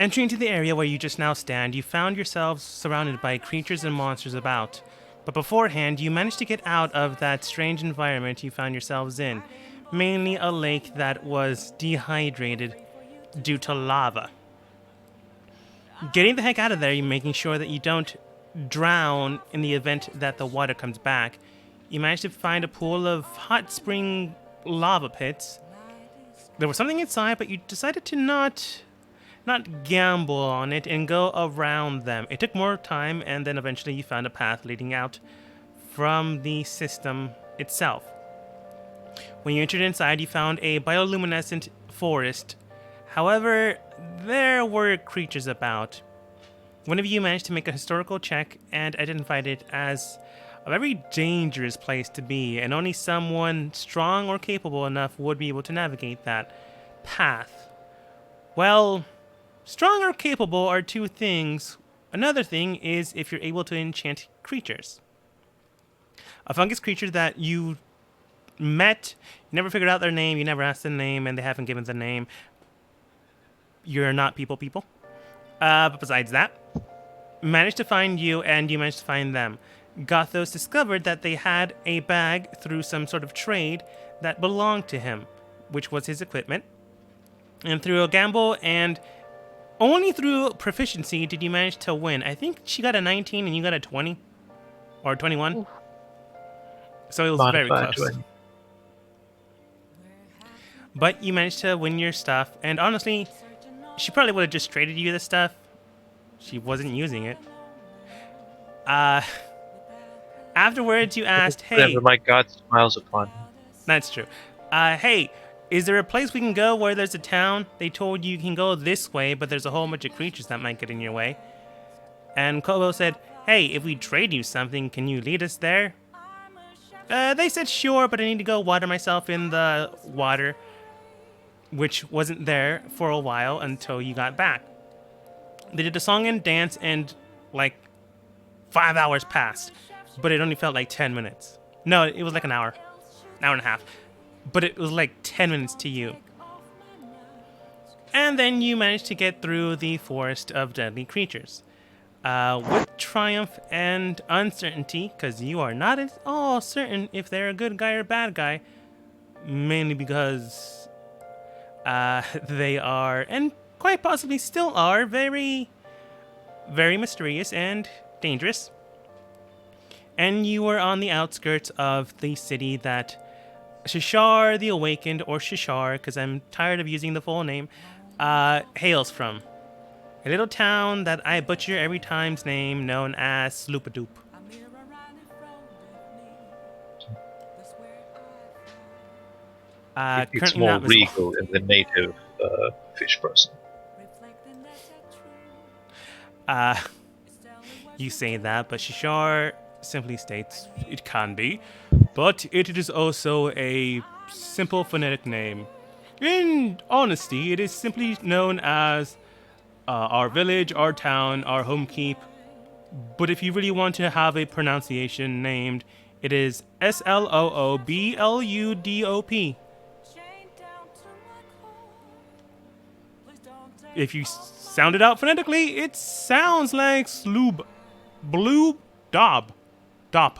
Entering into the area where you just now stand, you found yourselves surrounded by creatures and monsters about. But beforehand, you managed to get out of that strange environment you found yourselves in, mainly a lake that was dehydrated due to lava. Getting the heck out of there, you're making sure that you don't drown in the event that the water comes back. You managed to find a pool of hot spring lava pits. There was something inside, but you decided to not gamble on it and go around them. It took more time, and then eventually you found a path leading out from the system itself. When you entered inside, you found a bioluminescent forest. However, there were creatures about. One of you managed to make a historical check and identified it as a very dangerous place to be, and only someone strong or capable enough would be able to navigate that path. Well, strong or capable are two things. Another thing is if you're able to enchant creatures. A fungus creature that you met, you never figured out their name, you never asked the name, and they haven't given the name. You're not people. But besides that, managed to find you, and you managed to find them. Gothos discovered that they had a bag through some sort of trade that belonged to him, which was his equipment. And through a gamble and only through proficiency did you manage to win. I think she got a 19 and you got a 20 or 21. Ooh. So it was very close. 20. But you managed to win your stuff, and honestly, she probably would have just traded you the stuff. She wasn't using it. Afterwards, you asked, hey... Whatever my God smiles upon. That's true. Hey, is there a place we can go where there's a town? They told you can go this way, but there's a whole bunch of creatures that might get in your way. And Kobo said, hey, if we trade you something, can you lead us there? They said sure, but I need to go water myself in the water, which wasn't there for a while until you got back. They did a song and dance, and like 5 hours passed, but it only felt like 10 minutes. No, it was like an hour and a half, but it was like 10 minutes to you. And then you managed to get through the forest of deadly creatures. With triumph and uncertainty, because you are not at all certain if they're a good guy or bad guy, mainly because they are, and quite possibly still are, very, very mysterious and dangerous. And you were on the outskirts of the city that Shishar the Awakened, or Shishar, because I'm tired of using the full name, hails from. A little town that I butcher every time's name, known as Sloopadoop. It's more regal in the native fish person. You say that, but Shishar simply states it can be, but it is also a simple phonetic name. In honesty, it is simply known as our village, our town, our home keep. But if you really want to have a pronunciation named, it is Sloobluddop. If you sound it out phonetically, it sounds like Sloob. Blue Dob. Dop.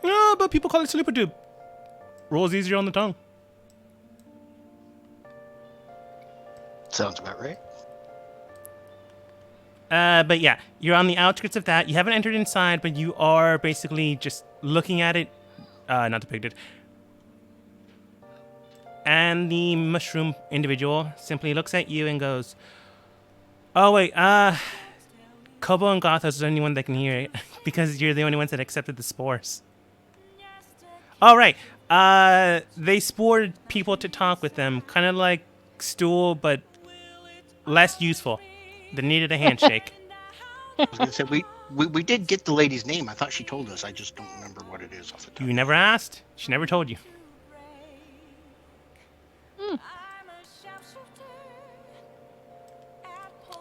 But people call it Sloopadoop. Rolls easier on the tongue. Sounds about right. But yeah, you're on the outskirts of that. You haven't entered inside, but you are basically just looking at it. Not depicted. And the mushroom individual simply looks at you and goes, oh wait, Kobo and Gothos is the only one that can hear it, because you're the only ones that accepted the spores. All right, they spored people to talk with them, kind of like Stool, but less useful. They needed a handshake. I was going to say, we did get the lady's name. I thought she told us. I just don't remember what it is off the top. You never asked? She never told you.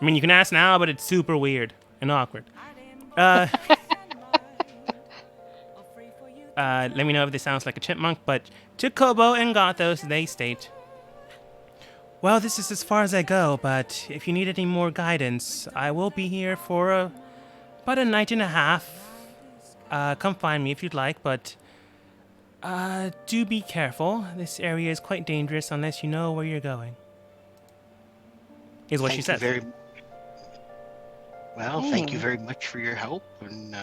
I mean, you can ask now, but it's super weird and awkward. Let me know if this sounds like a chipmunk, but to Kobo and Gothos, they state, Well, this is as far as I go, but if you need any more guidance, I will be here for about a night and a half. Come find me if you'd like, but do be careful. This area is quite dangerous unless you know where you're going. Is what she Thank you says. Thank you very much for your help, and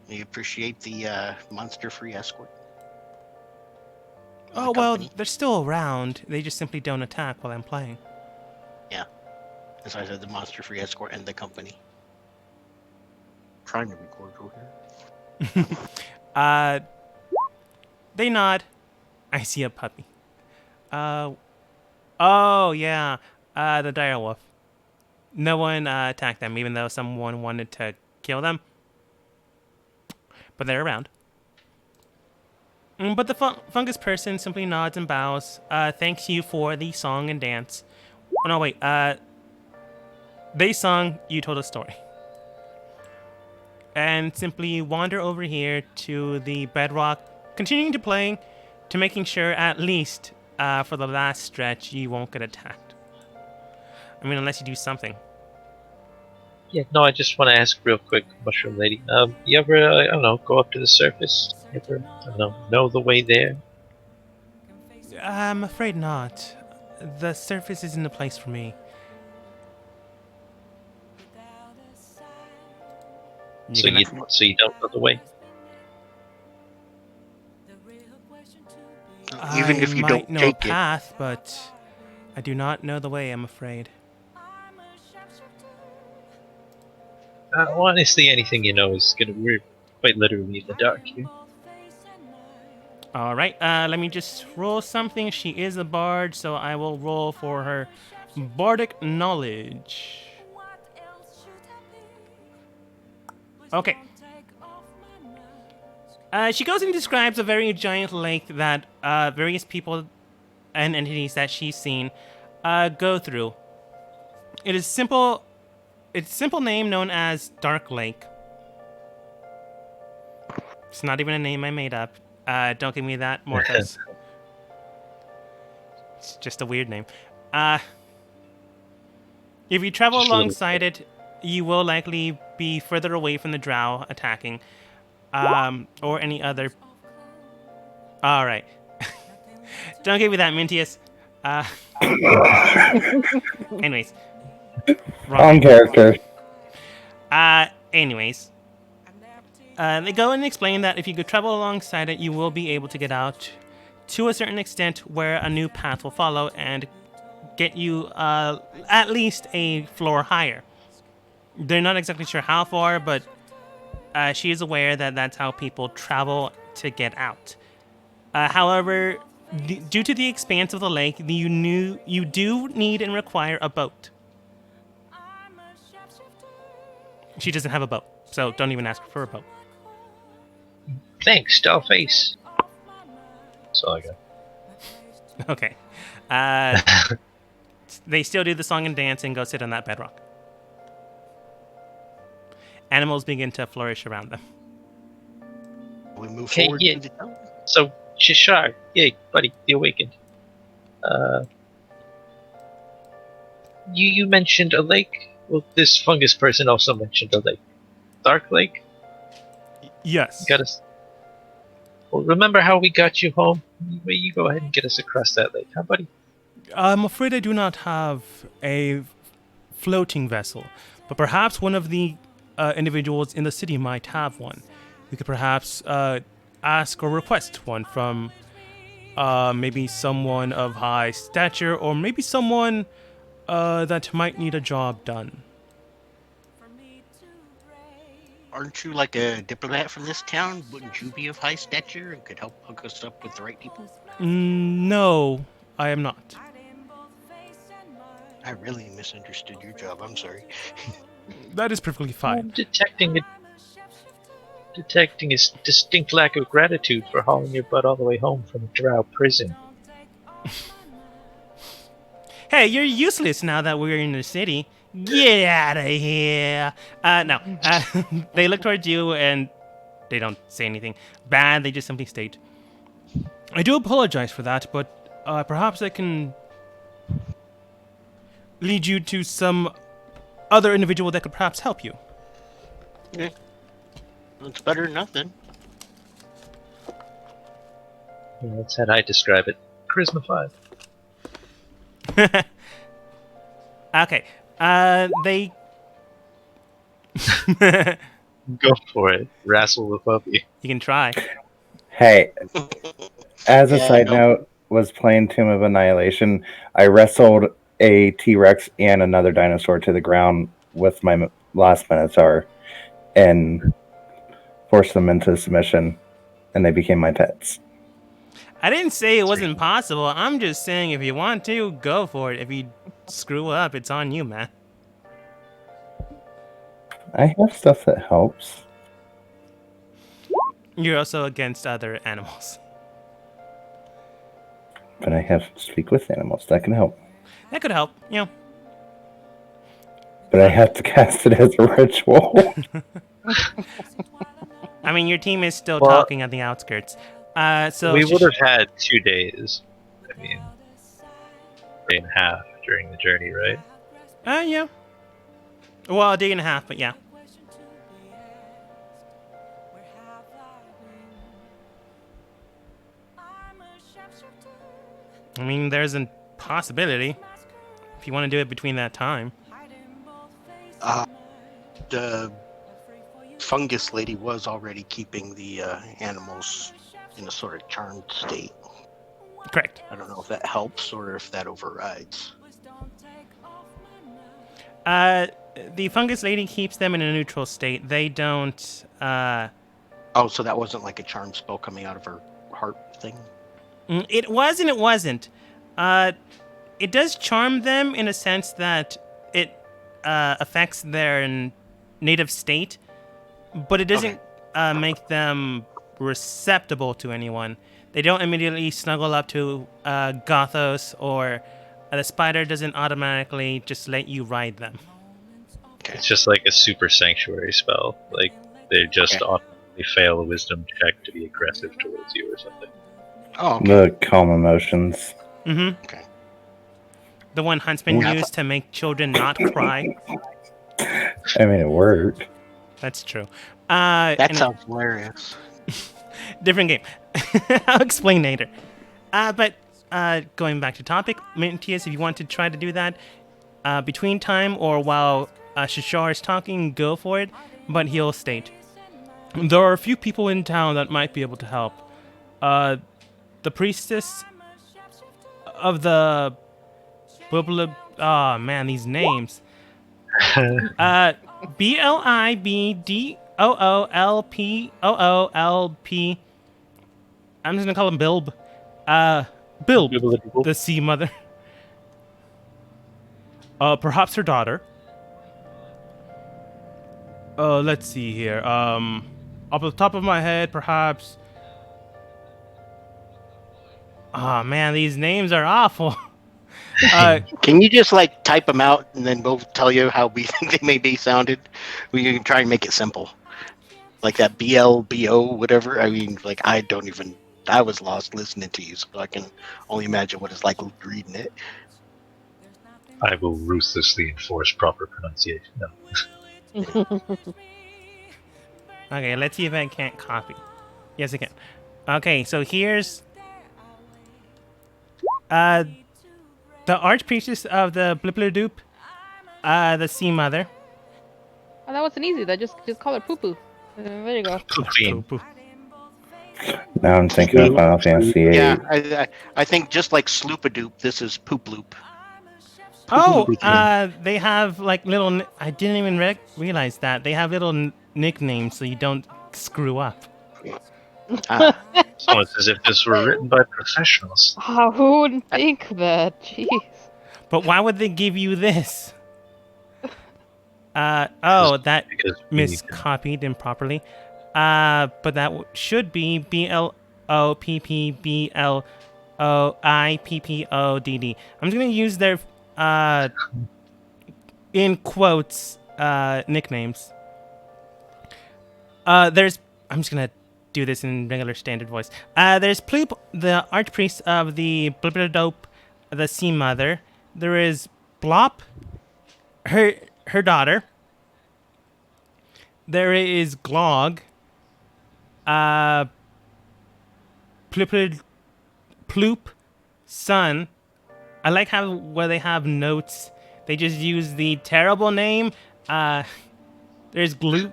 we appreciate the monster-free escort. Oh, well, they're still around. They just simply don't attack while I'm playing. Yeah. As I said, the monster-free escort and the company. Trying to be cordial here. They nod. I see a puppy. Oh, yeah. The direwolf. No one attacked them, even though someone wanted to kill them. But they're around. But the fungus person simply nods and bows. Thanks you for the song and dance. Oh, no, wait. They sung, you told a story. And simply wander over here to the bedrock, continuing to play, to making sure at least for the last stretch you won't get attacked. I mean, unless you do something. Yeah, no, I just want to ask real quick, Mushroom Lady. You ever, I don't know, go up to the surface? Ever, I don't know the way there? I'm afraid not. The surface isn't a place for me. So you don't know the way? Even if you might don't know take a path, but I do not know the way, I'm afraid. Honestly, anything you know is gonna be quite literally in the dark here. Alright, let me just roll something. She is a bard, so I will roll for her bardic knowledge. Okay. She goes and describes a very giant lake that various people and entities that she's seen go through. It's simple name known as Dark Lake. It's not even a name I made up. Don't give me that, Morthos. It's just a weird name. If you travel alongside it, you will likely be further away from the drow attacking. Or any other... Alright. Don't give me that, Mintius. Anyways. Wrong character. Anyways. They go and explain that if you could travel alongside it, you will be able to get out to a certain extent where a new path will follow and get you at least a floor higher. They're not exactly sure how far, but she is aware that that's how people travel to get out. However, due to the expanse of the lake, you do need and require a boat. She doesn't have a boat, so don't even ask for a boat. Thanks, Dollface. That's all I got. Okay. They still do the song and dance and go sit on that bedrock. Animals begin to flourish around them. We move Okay, forward yeah. to the town. So, Shishar, yay, buddy, the awakened. You mentioned a lake? Well, this fungus person also mentioned a lake. Dark Lake? Yes. Got us. Well, remember how we got you home? You go ahead and get us across that lake, huh, buddy? I'm afraid I do not have a floating vessel, but perhaps one of the individuals in the city might have one. We could perhaps ask or request one from maybe someone of high stature, or maybe someone that might need a job done. Aren't you like a diplomat from this town? Wouldn't you be of high stature and could help hook us up with the right people? No, I am not. I really misunderstood your job. I'm sorry. That is perfectly I'm fine. detecting a distinct lack of gratitude for hauling your butt all the way home from Drow prison. Hey, you're useless now that we're in the city. Get out of here. No. They look towards you and they don't say anything bad. They just simply state, I do apologize for that, but perhaps I can lead you to some other individual that could perhaps help you. Yeah. It's better than nothing. Yeah, that's how I describe it. Charisma 5. Okay. They. Go for it. Wrestle the puppy. You can try. Hey, as a Yeah, side no. note, was playing Tomb of Annihilation. I wrestled a T-Rex and another dinosaur to the ground with my last Minotaur and forced them into submission, and they became my pets. I didn't say it wasn't possible. I'm just saying if you want to, go for it. If you screw up, it's on you, man. I have stuff that helps. You're also against other animals. But I have speak with animals that can help. That could help, you know. But I have to cast it as a ritual. I mean, your team is still Well, talking at the outskirts. So we would have had 2 days. I mean, day and a half during the journey, right? Yeah. Well, a day and a half, but yeah. I mean, there's a possibility if you want to do it between that time. The fungus lady was already keeping the animals in a sort of charmed state. Correct. I don't know if that helps or if that overrides. The fungus lady keeps them in a neutral state. They don't. Oh, so that wasn't like a charm spell coming out of her heart thing? It was and it wasn't. It does charm them in a sense that it affects their native state, but it doesn't make them receptible to anyone. They don't immediately snuggle up to Gothos, or the spider doesn't automatically just let you ride them. It's just like a super sanctuary spell. Like, they just automatically fail a wisdom check to be aggressive towards you or something. Oh, okay. The calm emotions. Mm-hmm. Okay. The one Huntsman Yeah. used to make children not cry. I mean, it worked. That's true. That sounds hilarious. Different game. I'll explain later. But going back to topic, Mintius, if you want to try to do that between time or while Shishar is talking, go for it. But he'll state, there are a few people in town that might be able to help. The priestess of the... Oh, man, these names. Blibdoolp. I'm just gonna call him Bilb. Bilb, the sea mother. Perhaps her daughter. Let's see here. Off the top of my head, perhaps. Oh man, these names are awful. Can you just like type them out and then we'll tell you how we think they may be sounded? We can try and make it simple. Like that BLBO, whatever. I mean, like I was lost listening to you, so I can only imagine what it's like reading it. I will ruthlessly enforce proper pronunciation. No. Okay, let's see if I can't copy. Yes, I can. Okay, so here's the Archpriestess of the Bliplerdoop, the Sea Mother. Oh, that wasn't easy. That just call her Poo Poo. There you go. Poopine. Now I'm thinking of Final Fantasy VIII. Yeah, I think just like Sloopadoop, this is Poop Loop. Oh, they have like little. I didn't even realize that they have little nicknames so you don't screw up. Ah, It's almost as if this were written by professionals. Oh, who wouldn't think that? Jeez. But why would they give you this? That Because we need to- miscopied improperly. But that should be BLOPPBLOIPPODD. I'm just gonna use their in quotes nicknames. I'm just gonna do this in regular standard voice. There's Ploop, the Archpriest of the Blibberdope, the Sea Mother. There is Blop, her daughter. There is Glog. Ploop, son. I like how where they have notes, they just use the terrible name. There's Gloog,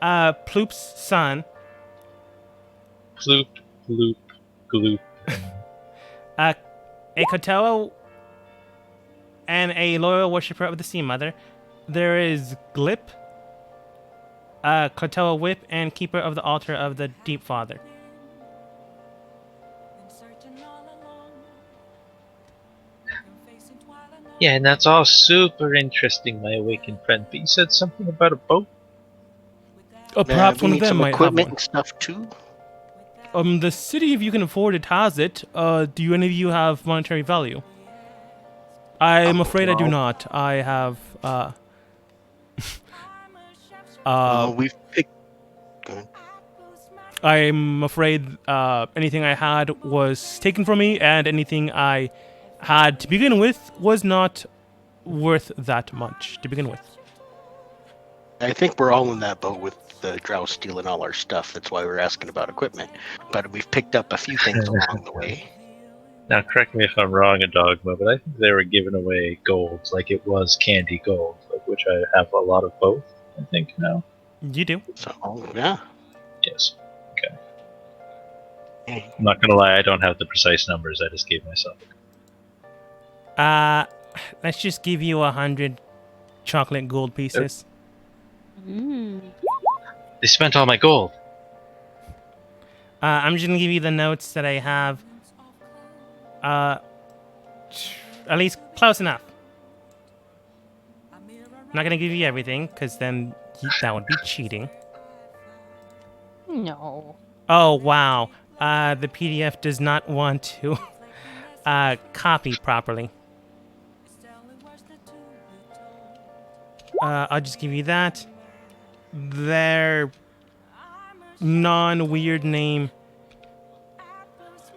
Ploop's son. Ploop, gloop, gloop. A Kotoa and a loyal worshiper of the Sea Mother. There is Glip, Kotoa Whip, and keeper of the altar of the Deep Father. Yeah, and that's all super interesting, my awakened friend. But you said something about a boat? Perhaps we one of need them some might have equipment one. and stuff too. The city, if you can afford it, has it. Do any of you have monetary value? I'm afraid I do well. not. I have, We've picked. Go ahead. I'm afraid anything I had was taken from me, and anything I had to begin with was not worth that much to begin with. I think we're all in that boat with the drow stealing all our stuff. That's why we're asking about equipment. But we've picked up a few things along the way. Now, correct me if I'm wrong, Adogma, but I think they were giving away gold, like it was candy gold, of which I have a lot of both, I think, now. You do. So, yeah. Yes. Okay. I'm not gonna lie, I don't have the precise numbers, I just gave myself. Let's just give you 100 chocolate gold pieces. They spent all my gold. I'm just gonna give you the notes that I have. At least close enough. I'm not gonna give you everything, because then that would be cheating. No. Oh, wow. The PDF does not want to copy properly. I'll just give you that. Their non-weird name,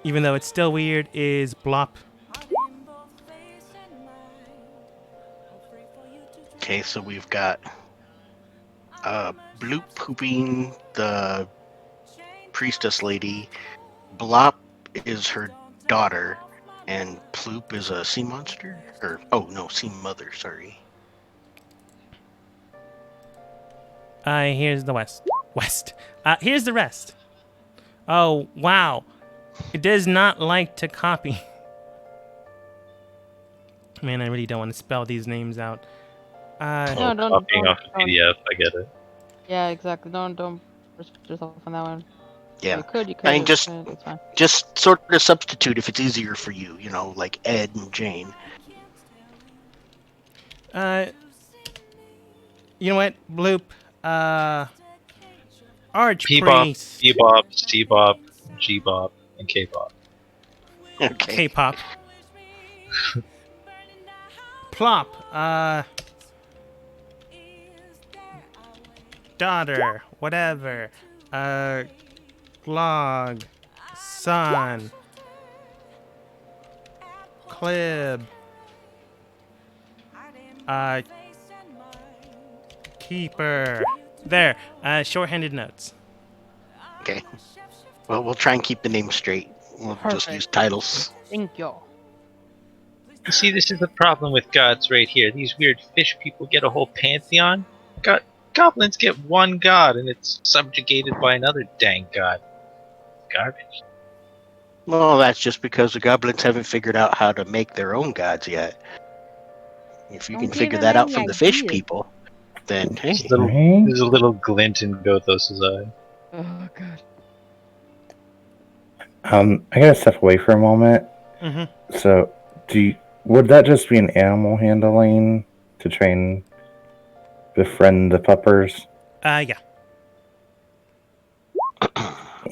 even though it's still weird, is Blop. Okay, so we've got Bloop pooping the priestess lady. Blop is her daughter, and Ploop is a sea monster? Or, oh no, sea mother, sorry. Here's the west. Here's the rest. Oh, wow. It does not like to copy. Man, I really don't want to spell these names out. No, don't- Copying don't- off the PDF, I get it. Yeah, exactly. Don't restrict yourself on that one. Yeah. You could. I mean, just- It's fine. Just sort of substitute if it's easier for you, you know, like Ed and Jane. You know what, Bloop? P-Bop, Archpriest. E-Bop, C-Bop, G-Bop, and K-Bop. Okay. K-pop. Plop. Daughter. Whatever. Glog. Son. Clib. Keeper. There. Shorthanded notes. Okay. Well, we'll try and keep the name straight. We'll just Perfect. use titles. Thank you. You see, this is the problem with gods right here. These weird fish people get a whole pantheon. Goblins get one god, and it's subjugated by another dang god. Garbage. Well, that's just because the goblins haven't figured out how to make their own gods yet. If you Don't can give figure them that out any from the fish ideas. people, then hey. There's a little glint in Gothos' eye. Oh god. I gotta step away for a moment. Mm-hmm. So, would that just be an animal handling to train, befriend the puppers? Yeah.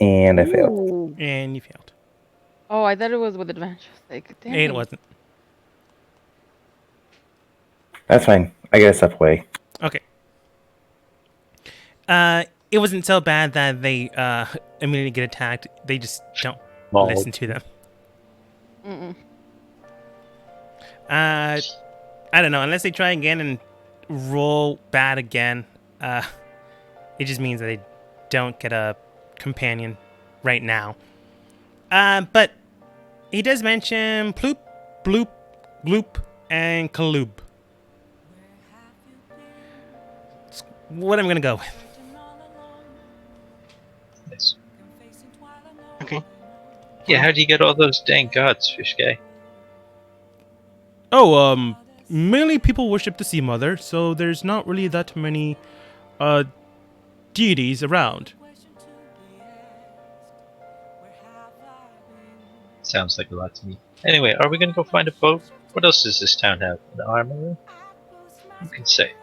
And I failed. Ooh. And you failed. Oh, I thought it was with advantage. Like, damn. It wasn't. That's fine. I gotta step away. Okay. It wasn't so bad that they immediately get attacked. They just don't Mauled. listen to them. Mm-mm. I don't know. Unless they try again and roll bad again, it just means that they don't get a companion right now. But he does mention Ploop, Bloop, Gloop, and Kaloob. It's what I'm gonna go with. Nice. Okay. Yeah, how do you get all those dang gods, fish guy? Oh, mainly people worship the Sea Mother, so there's not really that many, deities around. Sounds like a lot to me. Anyway, are we gonna go find a boat? What else does this town have? An armorer? Who can say?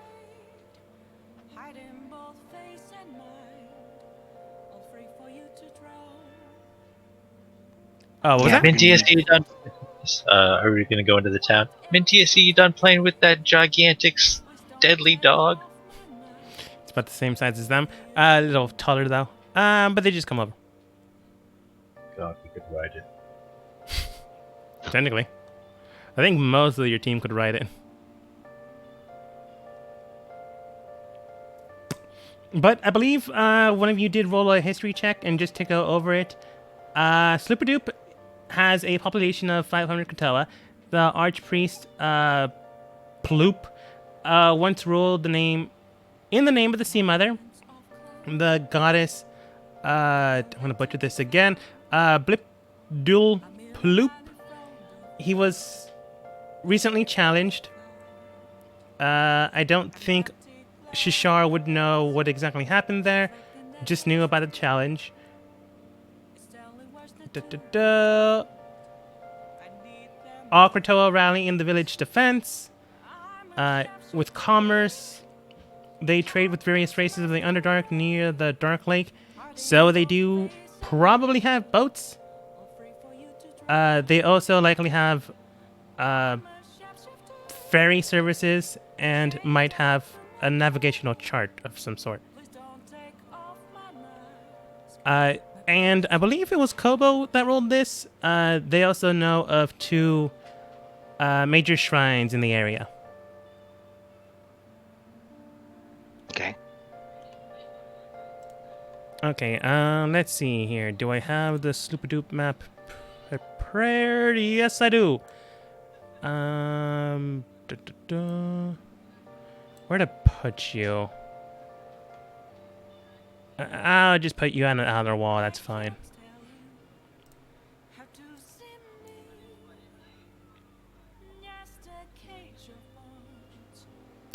Oh, what was that? Minty, I see you done. Are we gonna go into the town? Minty, I see you done playing with that gigantic, deadly dog. It's about the same size as them. A little taller though. But they just come over. God, we could ride it. Technically, I think most of your team could ride it. But I believe one of you did roll a history check and just to go over it. Slipperdoop has a population of 500 Katoa. The Archpriest Ploop once ruled in the name of the Sea Mother. The goddess, I'm going to butcher this again, Blipdul Ploop. He was recently challenged. I don't think Shishar would know what exactly happened there. Just knew about the challenge. All Kratoa rally in the village defense. With commerce, they trade with various races of the Underdark near the Dark Lake. So they do probably have boats. They also likely have ferry services and might have a navigational chart of some sort. And I believe it was Kobo that rolled this. They also know of two major shrines in the area. Okay. Okay, let's see here. Do I have the Sloopadoop map prepared? Yes, I do. Where to put you? I'll just put you on the outer wall. That's fine.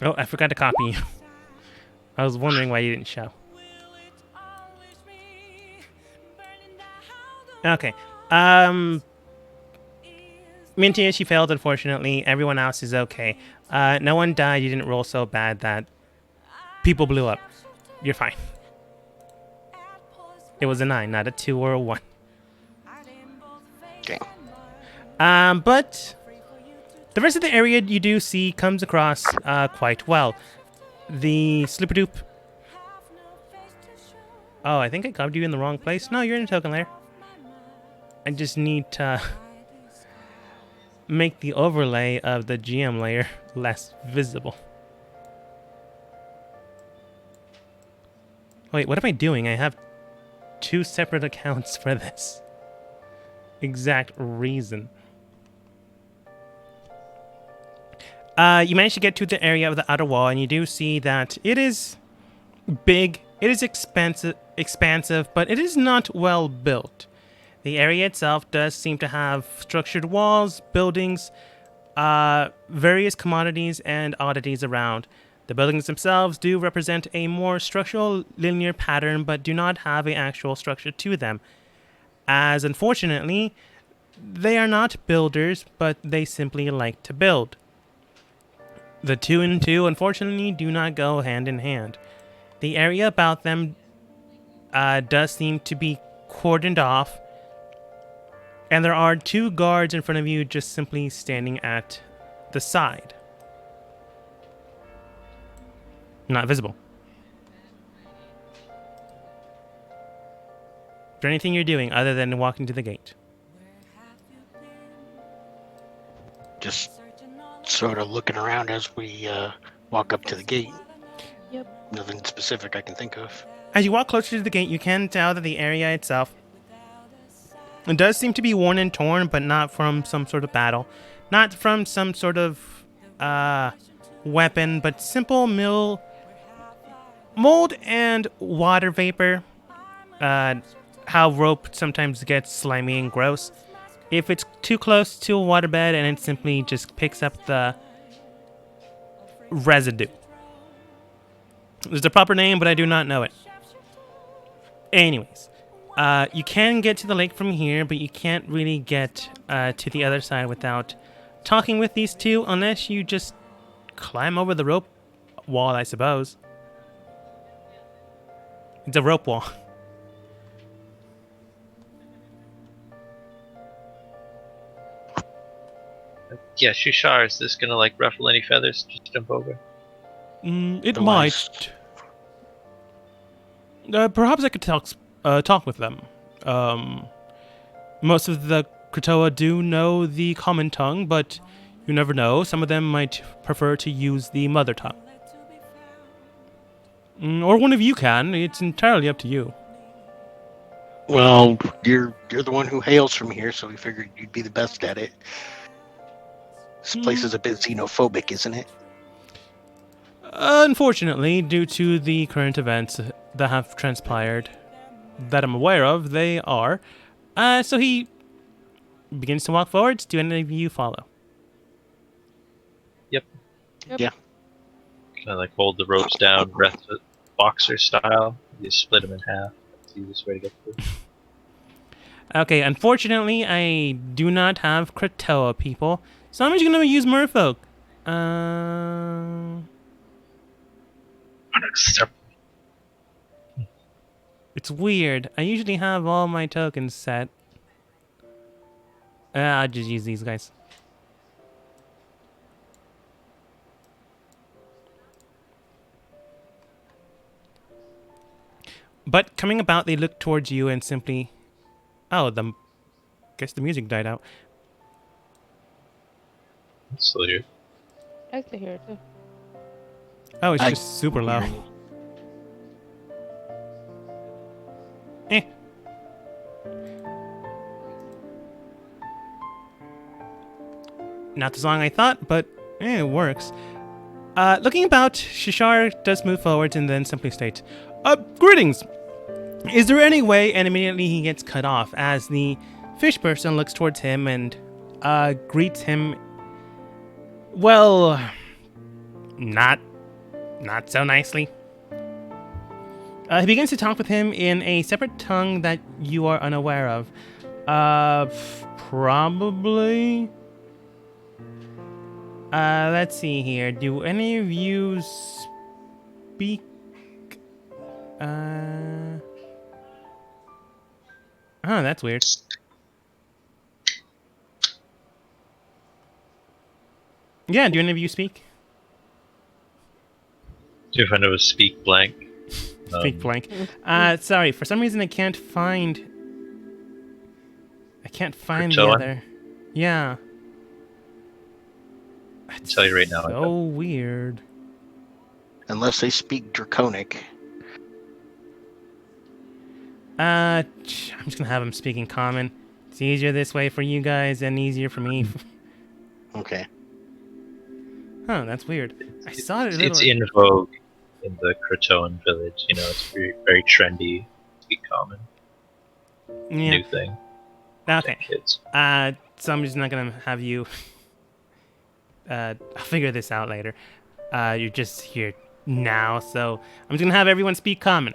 Oh, I forgot to copy you. I was wondering why you didn't show. Okay. Minty, she failed, unfortunately. Everyone else is okay. No one died. You didn't roll so bad that people blew up. You're fine. It was a 9, not a 2 or a 1. Okay. But the rest of the area you do see comes across quite well. The Slipperdoop. Oh, I think I got you in the wrong place. No, you're in a token layer. I just need to make the overlay of the GM layer less visible. Wait, what am I doing? I have 2 separate accounts for this exact reason. You manage to get to the area of the outer wall, and you do see that it is big, it is expansive, but it is not well built. The area itself does seem to have structured walls, buildings, various commodities, and oddities around. The buildings themselves do represent a more structural linear pattern, but do not have an actual structure to them. As unfortunately, they are not builders, but they simply like to build. The 2 and 2, unfortunately, do not go hand in hand. The area about them does seem to be cordoned off, and there are 2 guards in front of you just simply standing at the side. Not visible. Is there anything you're doing other than walking to the gate? Just sort of looking around as we walk up to the gate. Yep. Nothing specific I can think of. As you walk closer to the gate, you can tell that the area itself it does seem to be worn and torn, but not from some sort of battle. Not from some sort of weapon, but simple mold and water vapor. How rope sometimes gets slimy and gross. If it's too close to a waterbed and it simply just picks up the residue. There's a proper name, but I do not know it. Anyways, you can get to the lake from here, but you can't really get to the other side without talking with these two, unless you just climb over the rope wall, I suppose. It's a rope wall. Yeah, Shushar, is this gonna like ruffle any feathers? Just jump over. It The might. last- Perhaps I could talk with them. Most of the Kratoa do know the common tongue, but you never know. Some of them might prefer to use the mother tongue. Or one of you can. It's entirely up to you. Well, you're the one who hails from here, so we figured you'd be the best at it. This place is a bit xenophobic, isn't it? Unfortunately, due to the current events that have transpired that I'm aware of, they are. So he begins to walk forwards. Do any of you follow? Yep. Yep. Yeah. Kind of like hold the ropes down, boxer style. You split them in half. That's the easiest way to get through. Okay, unfortunately, I do not have Kratoa people, so I'm just gonna use Merfolk. Unacceptable. It's weird. I usually have all my tokens set. I'll just use these guys. But coming about, they look towards you and simply... Oh, guess the music died out. So weird. I still hear it too. Oh, it's I- just super low. Eh. Not the song I thought, but it works. Looking about, Shishar does move forwards and then simply states, greetings! Is there any way, and immediately he gets cut off as the fish person looks towards him and greets him, well, not so nicely. He begins to talk with him in a separate tongue that you are unaware of. Probably... let's see here. Do any of you speak... Oh, that's weird. Yeah, do any of you speak? If I know is speak blank. Speak blank. Sorry, for some reason I can't find the Kratoa? other. Yeah. I'll tell you right now. I So don't. weird. Unless they speak Draconic. I'm just gonna have him speak in common. It's easier this way for you guys and easier for me. Okay. Huh, that's weird. I saw it a It's little... in vogue in the Kratoan village. You know, it's very, very trendy. Speak common. Yeah. New thing. Okay. Kids. So I'm just not gonna have you... I'll figure this out later. You're just here now, so I'm just gonna have everyone speak common.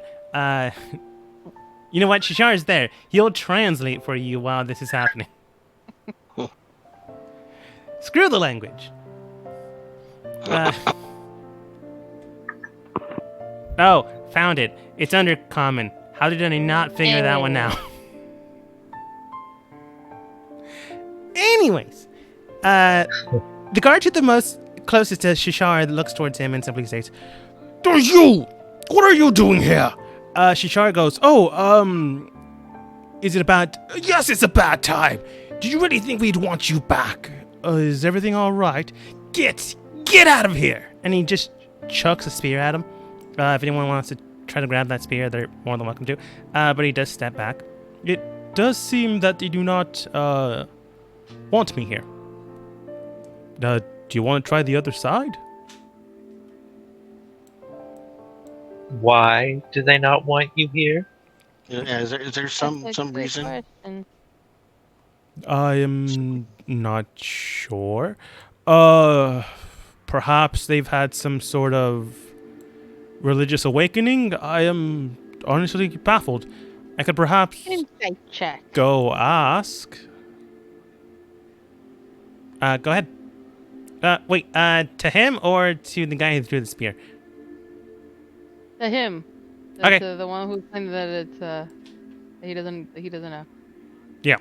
You know what? Shishar is there. He'll translate for you while this is happening. Screw the language. Oh, found it. It's under common. How did I not figure that one out? Anyways, the guard to the most closest to Shishar looks towards him and simply states, "You! What are you doing here?" Shishar goes, is it a bad... Yes, it's a bad time. Did you really think we'd want you back? Is everything all right? Get out of here! And he just chucks a spear at him. If anyone wants to try to grab that spear, they're more than welcome to. But he does step back. It does seem that they do not want me here. Do you want to try the other side? Why do they not want you here? Is there some That's a good reason? question. I am not sure. Perhaps they've had some sort of religious awakening. I am honestly baffled. I could perhaps Insight check. go ask. Go ahead. Wait, to him or to the guy who threw the spear? To him. Okay. To the one who's saying that it's that he doesn't know. Yeah.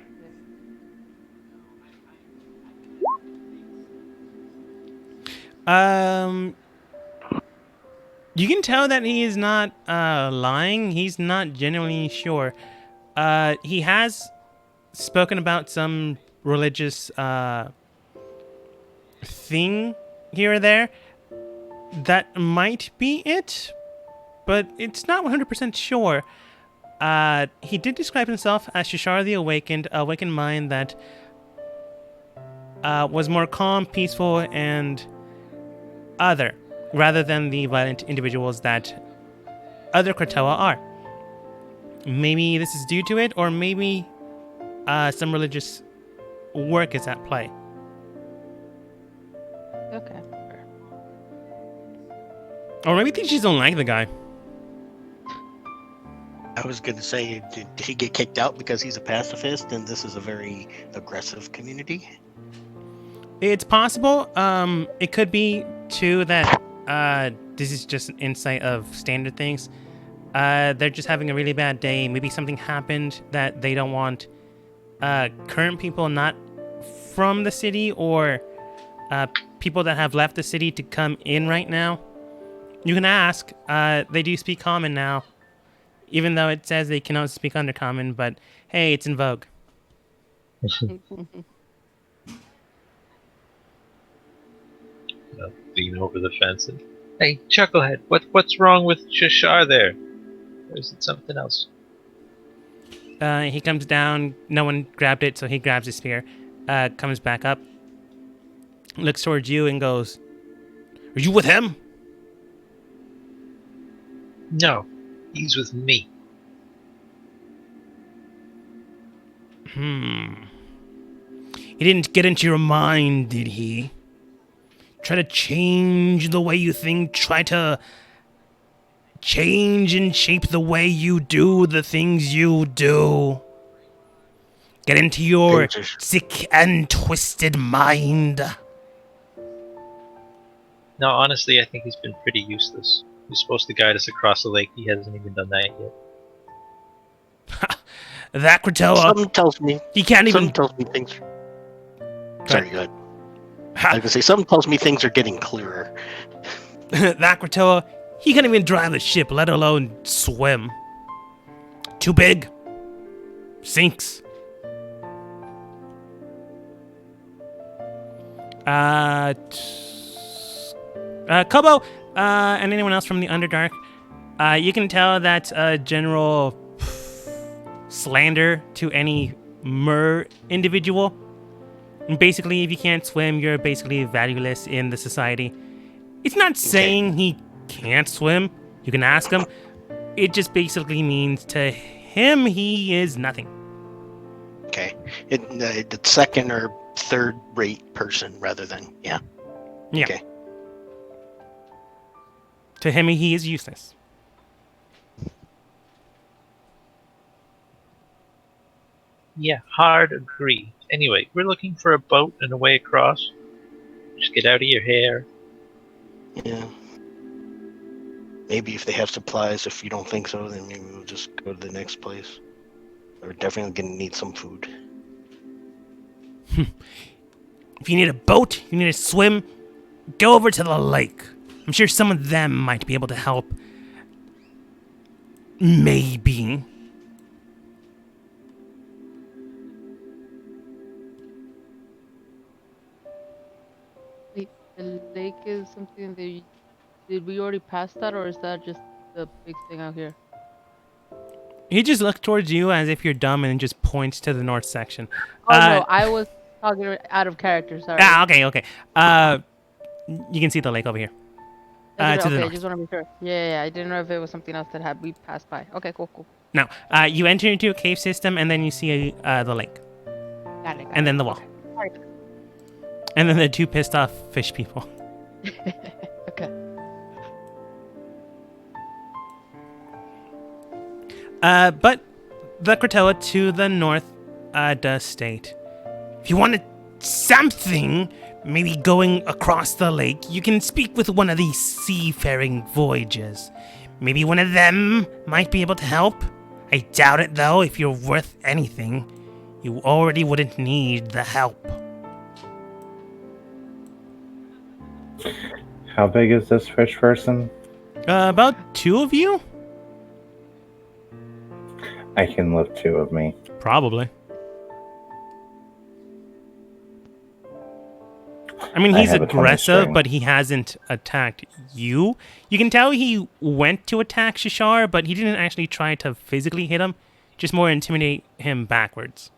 You can tell that he is not lying. He's not genuinely sure. He has spoken about some religious thing here or there. That might be it, but it's not 100% sure. He did describe himself as Shishar the Awakened, awakened mind that was more calm, peaceful, and other, rather than the violent individuals that other Krakoa are. Maybe this is due to it, or maybe some religious work is at play. Okay. Or maybe they just don't like the guy. I was going to say, did he get kicked out because he's a pacifist and this is a very aggressive community? It's possible. It could be too that this is just an insight of standard things. They're just having a really bad day. Maybe something happened that they don't want current people not from the city or people that have left the city to come in right now. You can ask. They do speak common now, even though it says they cannot speak undercommon. But hey, it's in vogue. Lean over the fence and, hey, Chucklehead, what's wrong with Shishar there? Or is it something else? He comes down. No one grabbed it, so he grabs his spear. Comes back up, looks towards you, and goes, "Are you with him?" No, he's with me. He didn't get into your mind, did he? Try to change the way you think, try to change and shape the way you do the things you do. Get into your sick and twisted mind. No, honestly, I think he's been pretty useless. He's supposed to guide us across the lake. He hasn't even done that yet. That Krakoa, Something tells me. he can't even... Something tells me things. Sorry, go ahead. I was gonna say something tells me things are getting clearer. That Krakoa, he can't even drive a ship, let alone swim. Too big. Sinks. Kobo, and anyone else from the Underdark, you can tell that's a general slander to any mer individual. Basically, if you can't swim, you're basically valueless in the society. It's not saying he can't swim. You can ask him. It just basically means to him, he is nothing. Okay. It's second or third rate person rather than, yeah. Yeah. Okay. To him, he is useless. Yeah, hard agree. Anyway, we're looking for a boat and a way across. Just get out of your hair. Yeah. Maybe if they have supplies, if you don't think so, then maybe we'll just go to the next place. We're definitely gonna need some food. If you need a boat, you need to swim, go over to the lake. I'm sure some of them might be able to help. Maybe. The lake is something that did we already pass that, or is that just the big thing out here? He just looks towards you as if you're dumb and just points to the north section. Oh no, I was talking out of character. Sorry. Okay. You can see the lake over here. To the Okay, I north. just want to be sure. Yeah, I didn't know if it was something else that had we passed by. Okay, cool. Now, you enter into a cave system, and then you see the lake, Got it. and then the wall, Sorry. and then the two pissed off fish people. Okay. But the Krakoa to the north does state, if you wanted something, maybe going across the lake, you can speak with one of these seafaring voyagers. Maybe one of them might be able to help. I doubt it, though. If you're worth anything, you already wouldn't need the help. How big is this fish person? About two of you? I can lift two of me. Probably. I mean, I he's have a 20 aggressive, string. but he hasn't attacked you. You can tell he went to attack Shishar, but he didn't actually try to physically hit him, just more intimidate him backwards.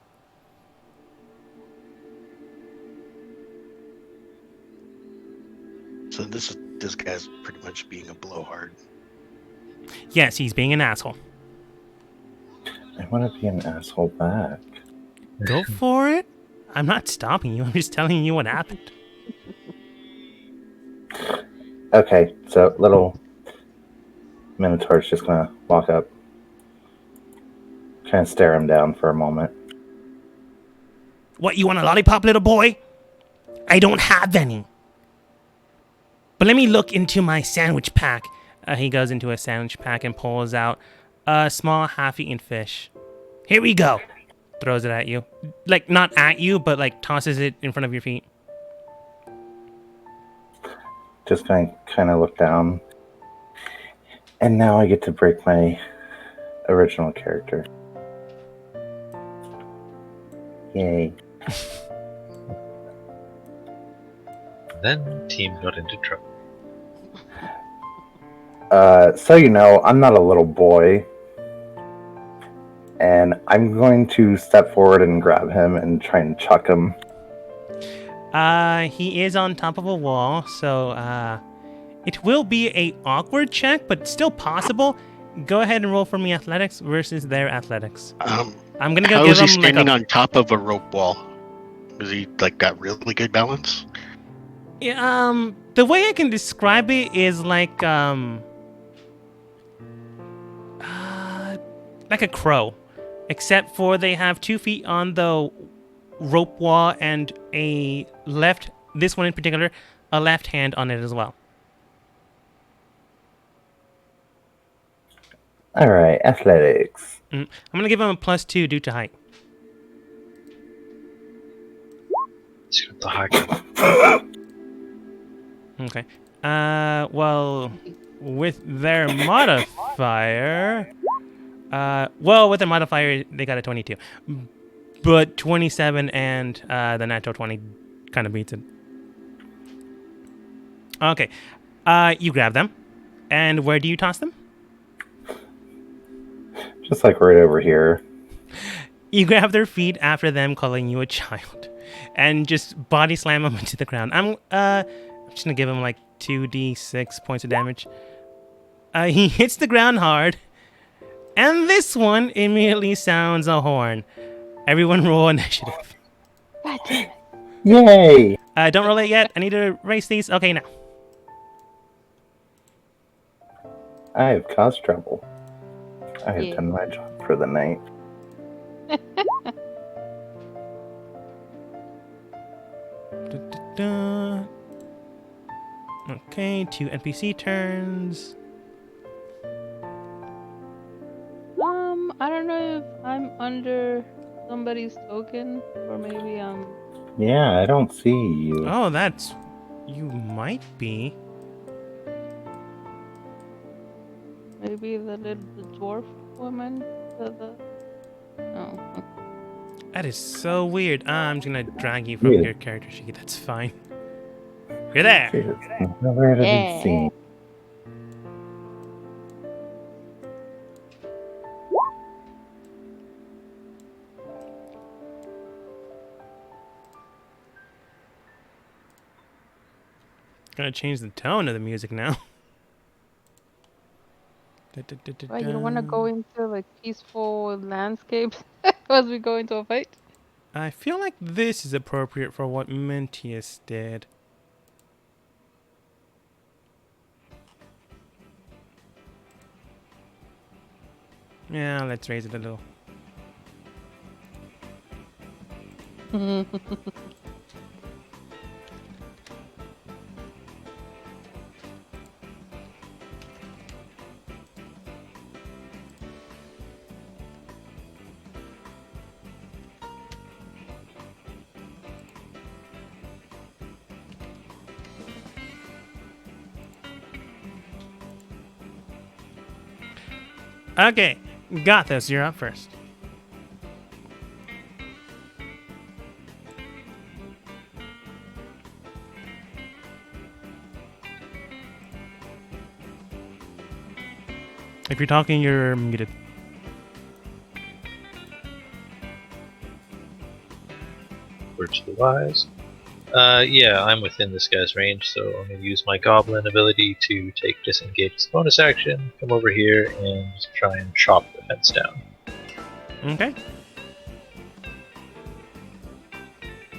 So this guy's pretty much being a blowhard. Yes, he's being an asshole. I want to be an asshole back. Go for it. I'm not stopping you. I'm just telling you what happened. Okay, so little Minotaur's just gonna walk up, kind of stare him down for a moment. What, you want a lollipop, little boy? I don't have any. But let me look into my sandwich pack. He goes into a sandwich pack and pulls out a small half-eaten fish. Here we go. Throws it at you. Like, not at you, but like tosses it in front of your feet. Just kind of look down. And now I get to break my original character. Yay. Then the team got into trouble. So you know, I'm not a little boy. And I'm going to step forward and grab him and try and chuck him. He is on top of a wall, so it will be a awkward check, but still possible. Go ahead and roll for me athletics versus their athletics. I'm gonna go How give is he him like standing a... on top of a rope wall? Is he like got really good balance? Yeah, the way I can describe it is like a crow, except for they have 2 feet on the rope wall and this one in particular, a left hand on it as well. Alright, athletics. I'm gonna give him a +2 due to height. He's got the high. Okay. Well, with their modifier, with their modifier, they got a 22, but 27 and the natural 20 kind of beats it. Okay. You grab them, and where do you toss them? Just like right over here. You grab their feet after them calling you a child, and just body slam them into the ground. I'm just gonna give him like 2d6 points of damage. He hits the ground hard, and this one immediately sounds a horn. Everyone roll initiative. God damn it. Yay! Don't roll it yet. I need to erase these. Okay, now. I have caused trouble. I have Yeah. done my job for the night. Da-da-da. Okay, 2 NPC turns. I don't know if I'm under somebody's token, or maybe Yeah, I don't see you. Oh, that's... You might be. maybe the dwarf woman. Oh. Okay. That is so weird. I'm just gonna drag you from Yeah. your character sheet. That's fine. You're there. Jesus. Where did Yeah. it seem? Gonna change the tone of the music now. Why you don't want to go into like peaceful landscapes as we go into a fight? I feel like this is appropriate for what Mentius did. Yeah, let's raise it a little. Okay, got this. You're up first. If you're talking, you're muted. Words to the wise. Yeah, I'm within this guy's range, so I'm going to use my goblin ability to take disengage as a bonus action, come over here, and just try and chop the fence down. Okay.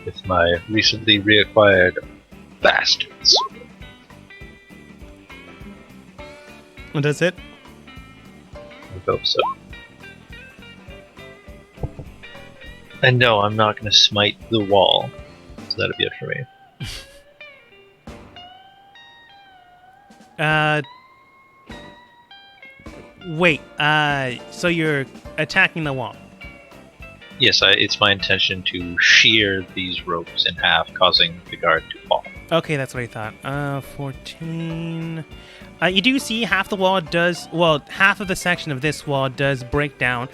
With my recently reacquired bastards. And that's it. I hope so. And no, I'm not going to smite the wall. So that'll be it for me. Wait. So you're attacking the wall. Yes, it's my intention to shear these ropes in half, causing the guard to fall. Okay, that's what I thought. 14. You do see half the wall does, well, half of the section of this wall does break down.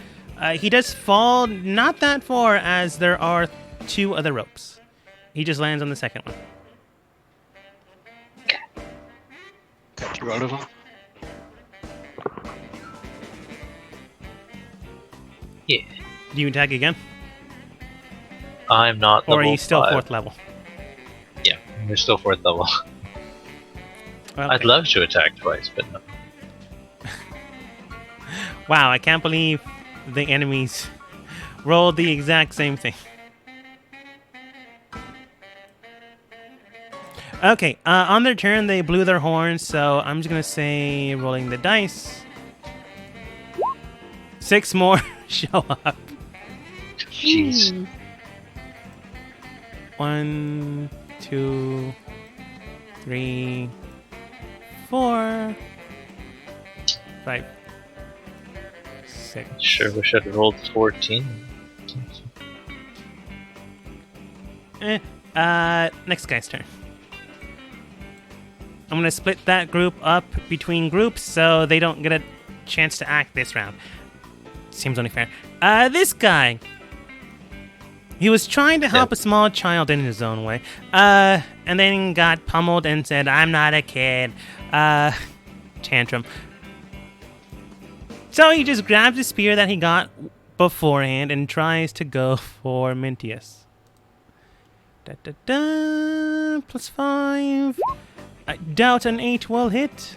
He does fall not that far, as there are 2 other ropes. He just lands on the second one. Got you out of them. Yeah. Do you attack again? I'm not Or level are you still 5. 4th level? Yeah, we're still 4th level. Okay. I'd love to attack twice, but no. Wow, I can't believe the enemies rolled the exact same thing. Okay, on their turn, they blew their horns, so I'm just going to say rolling the dice. 6 more show up. Jeez. 1, 2, 3, 4, 5, 6. Sure wish I'd rolled 14. Next guy's turn. I'm going to split that group up between groups so they don't get a chance to act this round. Seems only fair. This guy. He was trying to help a small child in his own way. And then got pummeled and said, "I'm not a kid." Tantrum. So he just grabs a spear that he got beforehand and tries to go for Mentius. +5. I doubt an 8 will hit.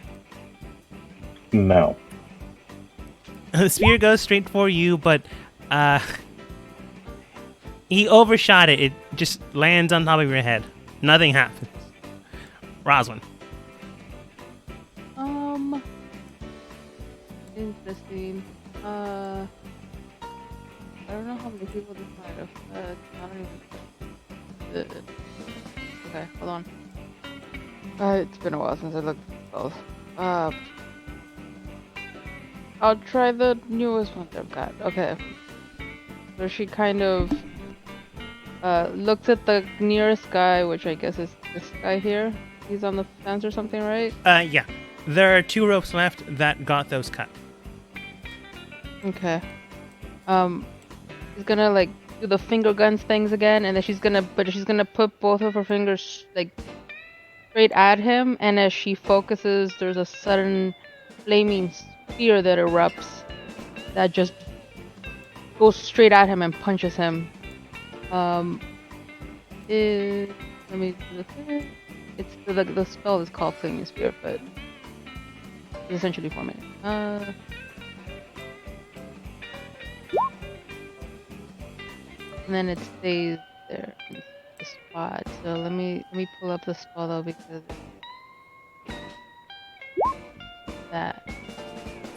No. The spear goes straight for you, but he overshot it. It just lands on top of your head. Nothing happens. Roswin. Interesting. I don't know how many people this might affect. I don't even. Okay, hold on. It's been a while since I looked at both. I'll try the newest one they've got. Okay. So she kind of looks at the nearest guy, which I guess is this guy here. He's on the fence or something, right? Yeah. There are 2 ropes left that got those cut. Okay. She's gonna like do the finger guns things again, and then she's gonna put both of her fingers like straight at him, and as she focuses, there's a sudden flaming spear that erupts that just goes straight at him and punches him. Let me look at it. It's the spell is called Flaming Spear, but it's essentially 4 minutes. And then it stays there in the spot. So let me pull up the spell though, because that.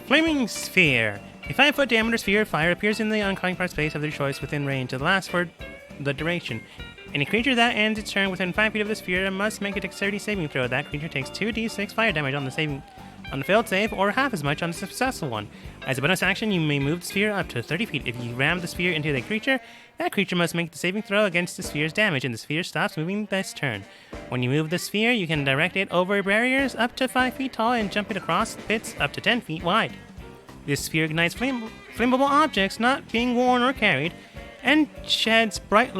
Flaming Sphere. A 5-foot diameter sphere of fire appears in the unoccupied space of their choice within range. It lasts for the duration. Any creature that ends its turn within 5 feet of the sphere must make a dexterity saving throw. That creature takes 2d6 fire damage on the failed save, or half as much on the successful one. As a bonus action, you may move the sphere up to 30 feet. If you ram the sphere into the creature, that creature must make the saving throw against the sphere's damage, and the sphere stops moving this turn. When you move the sphere, you can direct it over barriers up to 5 feet tall and jump it across pits up to 10 feet wide. This sphere ignites flammable objects not being worn or carried, and sheds bright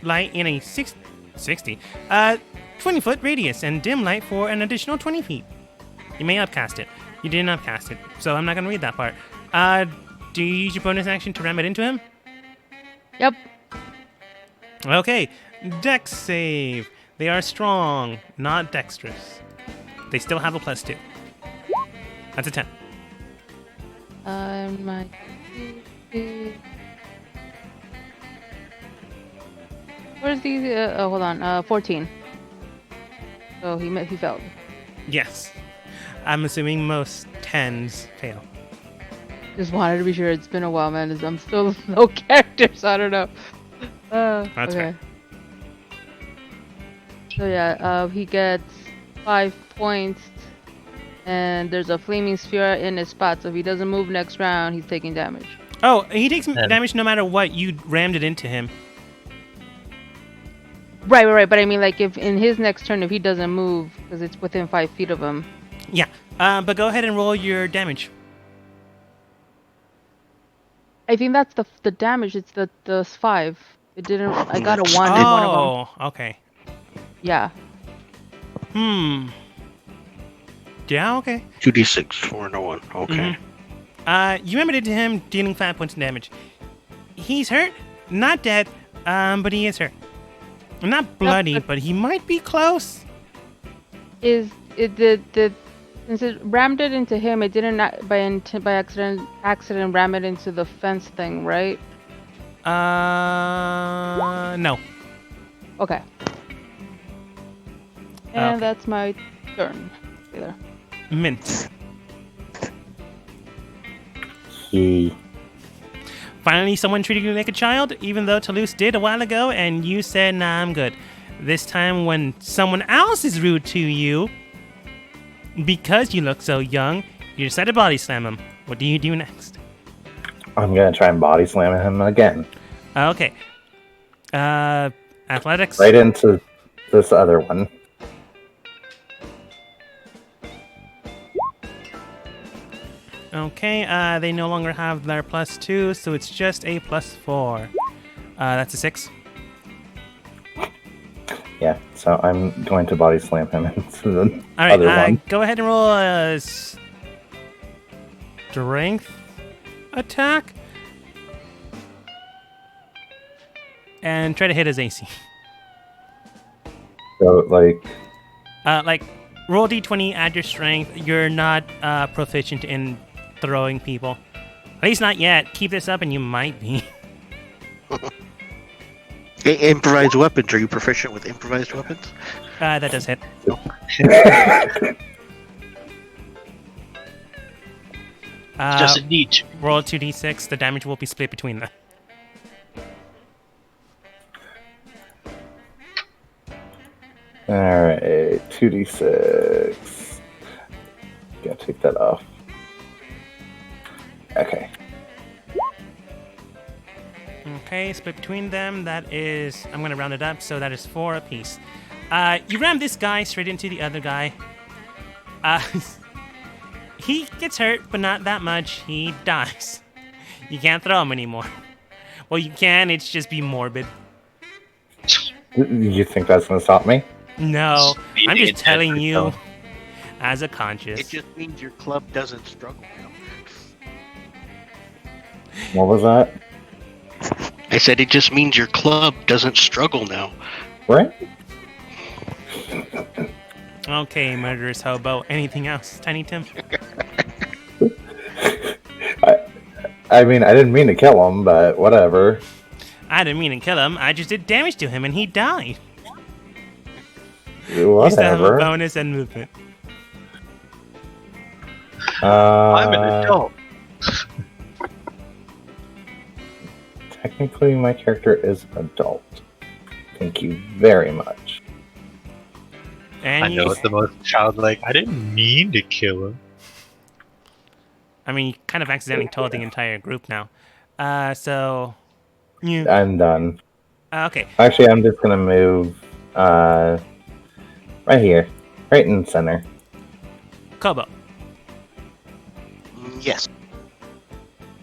light in a 20-foot radius and dim light for an additional 20 feet. You may upcast it. You didn't upcast it, so I'm not going to read that part. Do you use your bonus action to ram it into him? Yep. Okay, Dex save. They are strong, not dexterous. They still have a +2. That's a 10. My. Where's these? Hold on. 14. So he failed. Yes. I'm assuming most 10s fail. Just wanted to be sure. It's been a while, man. I'm still no characters. I don't know. That's okay. fair. So yeah, he gets 5 points, and there's a flaming sphere in his spot. So if he doesn't move next round, he's taking damage. Oh, he takes damage no matter what. You rammed it into him. Right. But I mean, like, if in his next turn, if he doesn't move, because it's within 5 feet of him. Yeah. But go ahead and roll your damage. I think that's the damage. It's the 5. It didn't. I got a 1 in one of them. Oh, okay. Yeah. Yeah, okay. 2d6, 4 and a 1. Okay. You rammed it into him, dealing 5 points of damage. He's hurt, not dead, but he is hurt. Not bloody, but he might be close. Is it since it rammed it into him, it didn't by accident ram it into the fence thing, right? No. Okay. And Okay. that's my turn. Taylor. Mint. Finally, someone treated you like a child, even though Toulouse did a while ago, and you said, nah, I'm good. This time, when someone else is rude to you, because you look so young, you decide to body slam him. What do you do next? I'm gonna try and body slam him again. Okay. Athletics? Right into this other one. Okay, they no longer have their +2, so it's just a +4. That's a 6. Yeah, so I'm going to body slam him into the All other right, one. go ahead and roll a strength attack. And try to hit his AC. So, like, Roll d20, add your strength. You're not proficient in throwing people. At least not yet. Keep this up and you might be. Improvised weapons. Are you proficient with improvised weapons? That does hit. Just a need. Roll 2d6. The damage will be split between them. alright, 2d6. Gotta take that off. Okay. Okay, split between them. That is, I'm going to round it up, so that is 4 apiece. You ram this guy straight into the other guy. He gets hurt, but not that much. He dies. You can't throw him anymore. Well, you can, it's just be morbid. You think that's gonna stop me? No, I'm Speeding just telling attention, you though. as a conscious. It just means your club doesn't struggle now. What was that? I said it just means your club doesn't struggle now. Right? Okay, murderous hobo. Anything else, Tiny Tim? I mean, I didn't mean to kill him, but whatever. I didn't mean to kill him. I just did damage to him and he died. You still have a Whatever. bonus and movement. I'm an adult. Technically, my character is an adult. Thank you very much. And I know it's the most childlike. I didn't mean to kill him. I mean, you kind of accidentally told the entire group now. So you I'm done. okay? Actually, I'm just gonna move right here, right in the center. Kobo. Yes.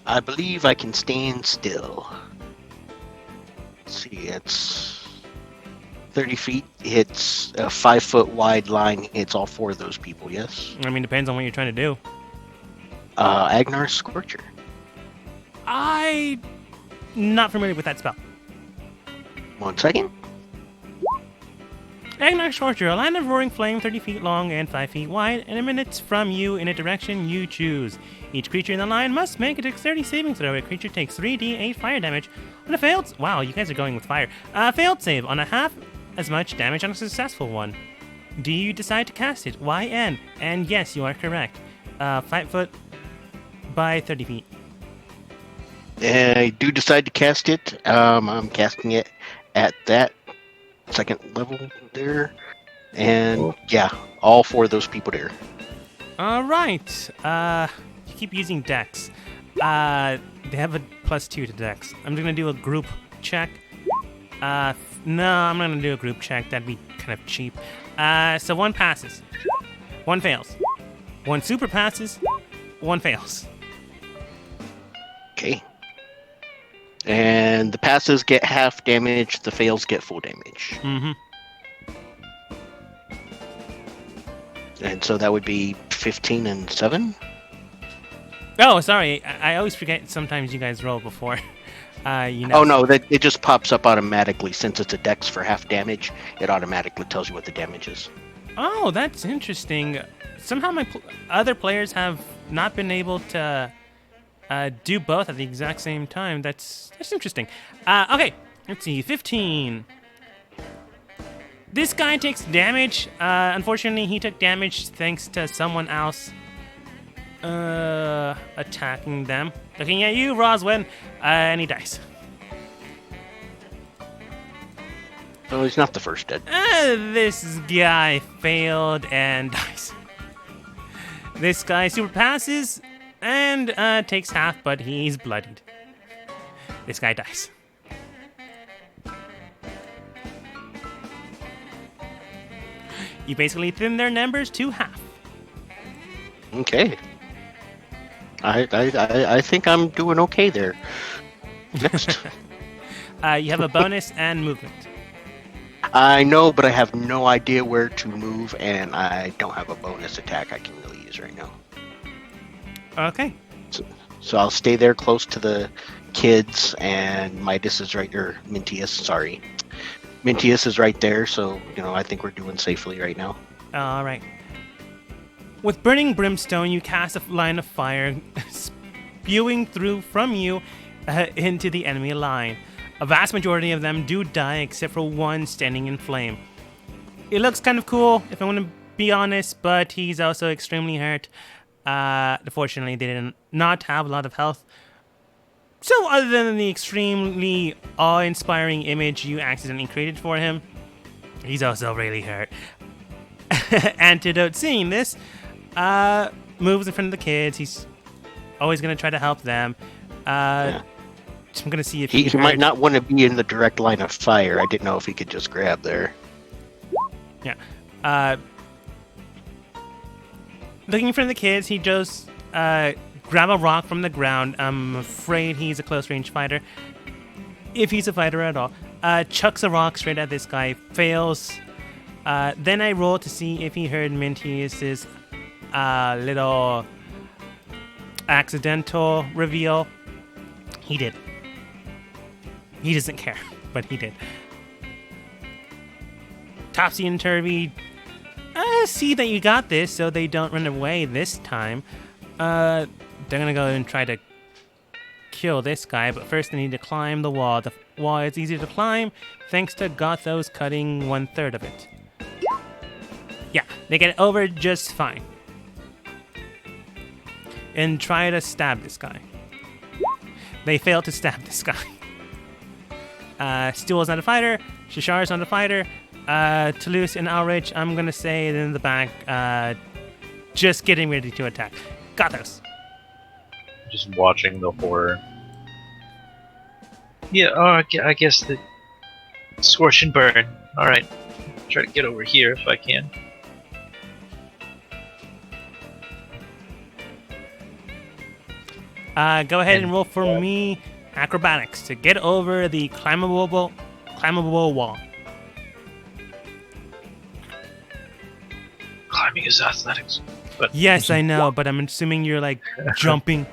I believe I can stand still. Let's see, it's 30 feet. Hits a 5-foot wide line. Hits all 4 of those people. Yes. I mean, depends on what you're trying to do. Agnar Scorcher. I not familiar with that spell. 1 second. Agnar Scorcher, a line of roaring flame 30 feet long and 5 feet wide, and emanates from you in a direction you choose. Each creature in the line must make a dexterity saving throw. A creature takes 3d8 fire damage on a failed. Wow, you guys are going with fire. Failed save on a half as much damage on a successful one. Do you decide to cast it? YN. And yes, you are correct. 5 foot by 30 feet. I do decide to cast it. I'm casting it at that second level there. And yeah, all 4 of those people there. All right. You keep using Dex. They have a +2 to Dex. I'm gonna do a group check. No, I'm not gonna do a group check. That'd be kind of cheap. So 1 passes, 1 fails, 1 super passes, 1 fails. Okay. And the passes get half damage, the fails get full damage. Mm-hmm. And so that would be 15 and 7. Oh, sorry. I always forget. Sometimes you guys roll before. You know. Oh no, that it just pops up automatically since it's a dex for half damage. It automatically tells you what the damage is. Oh, that's interesting. Somehow my other players have not been able to do both at the exact same time. That's interesting. Okay, let's see. 15. This guy takes damage. Unfortunately, he took damage thanks to someone else attacking them. Looking at you, Roswin, and he dies. Oh, he's not the first dead. This guy failed and dies. This guy super passes and takes half, but he's bloodied. This guy dies. You basically thin their numbers to half. Okay. I think I'm doing okay there. Next. You have a bonus and movement. I know, but I have no idea where to move, and I don't have a bonus attack I can really use right now. Okay. So I'll stay there close to the kids, and Midas is right there. Mintius, sorry. Mintius is right there, so, I think we're doing safely right now. All right. With burning brimstone, you cast a line of fire spewing through from you into the enemy line. A vast majority of them do die except for one standing in flame. It looks kind of cool, if I want to be honest, but he's also extremely hurt. Unfortunately, they did not have a lot of health. So other than the extremely awe-inspiring image you accidentally created for him, he's also really hurt. Antidote, seeing this, moves in front of the kids. He's always going to try to help them. Yeah. I'm going to see if He might not want to be in the direct line of fire. I didn't know if he could just grab there. Yeah. Looking for the kids, he just grab a rock from the ground. I'm afraid he's a close-range fighter. If he's a fighter at all. Chucks a rock straight at this guy. Fails. Then I roll to see if he heard Mintius's little accidental reveal. He did. He doesn't care, but he did. Topsy and Turvy see that you got this, so they don't run away this time. They're gonna go and try to kill this guy, but first they need to climb the wall. The wall is easy to climb thanks to Gothos cutting 1/3 of it. Yeah, they get it over just fine. And try to stab this guy. They fail to stab this guy. Stuhl's not a fighter. Shishar's not a fighter. Toulouse and Alrich, I'm gonna say in the back, just getting ready to attack. Gothos. Just watching the horror. Yeah, I guess the scorch and burn. Alright. Try to get over here if I can. Go ahead and roll for me acrobatics to get over the climbable wall. Climbing is athletics. But Yes, I know, but I'm assuming you're like jumping.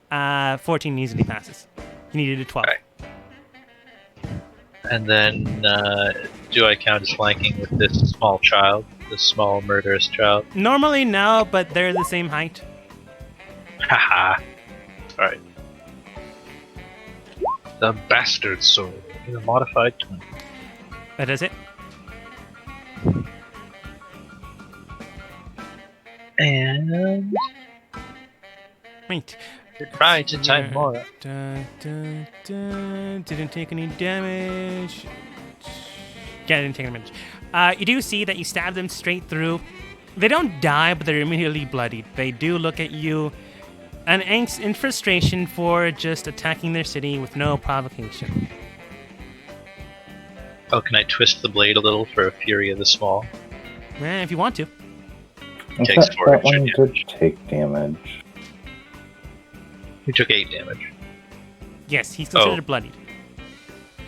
14 easily passes. You needed a 12. Okay. And then, do I count as flanking with this small child? This small murderous child? Normally, no, but they're the same height. Haha. Alright. The bastard sword in a modified 20. That is it. And Wait. try to time more. Didn't take any damage. Yeah, I didn't take any damage. You do see that you stab them straight through. They don't die, but they're immediately bloodied. They do look at you, an angst and frustration for just attacking their city with no provocation. Oh, can I twist the blade a little for a Fury of the Small? If you want to. Takes That 4 one extra did damage. take damage. Who took 8 damage? Yes, he's considered bloodied.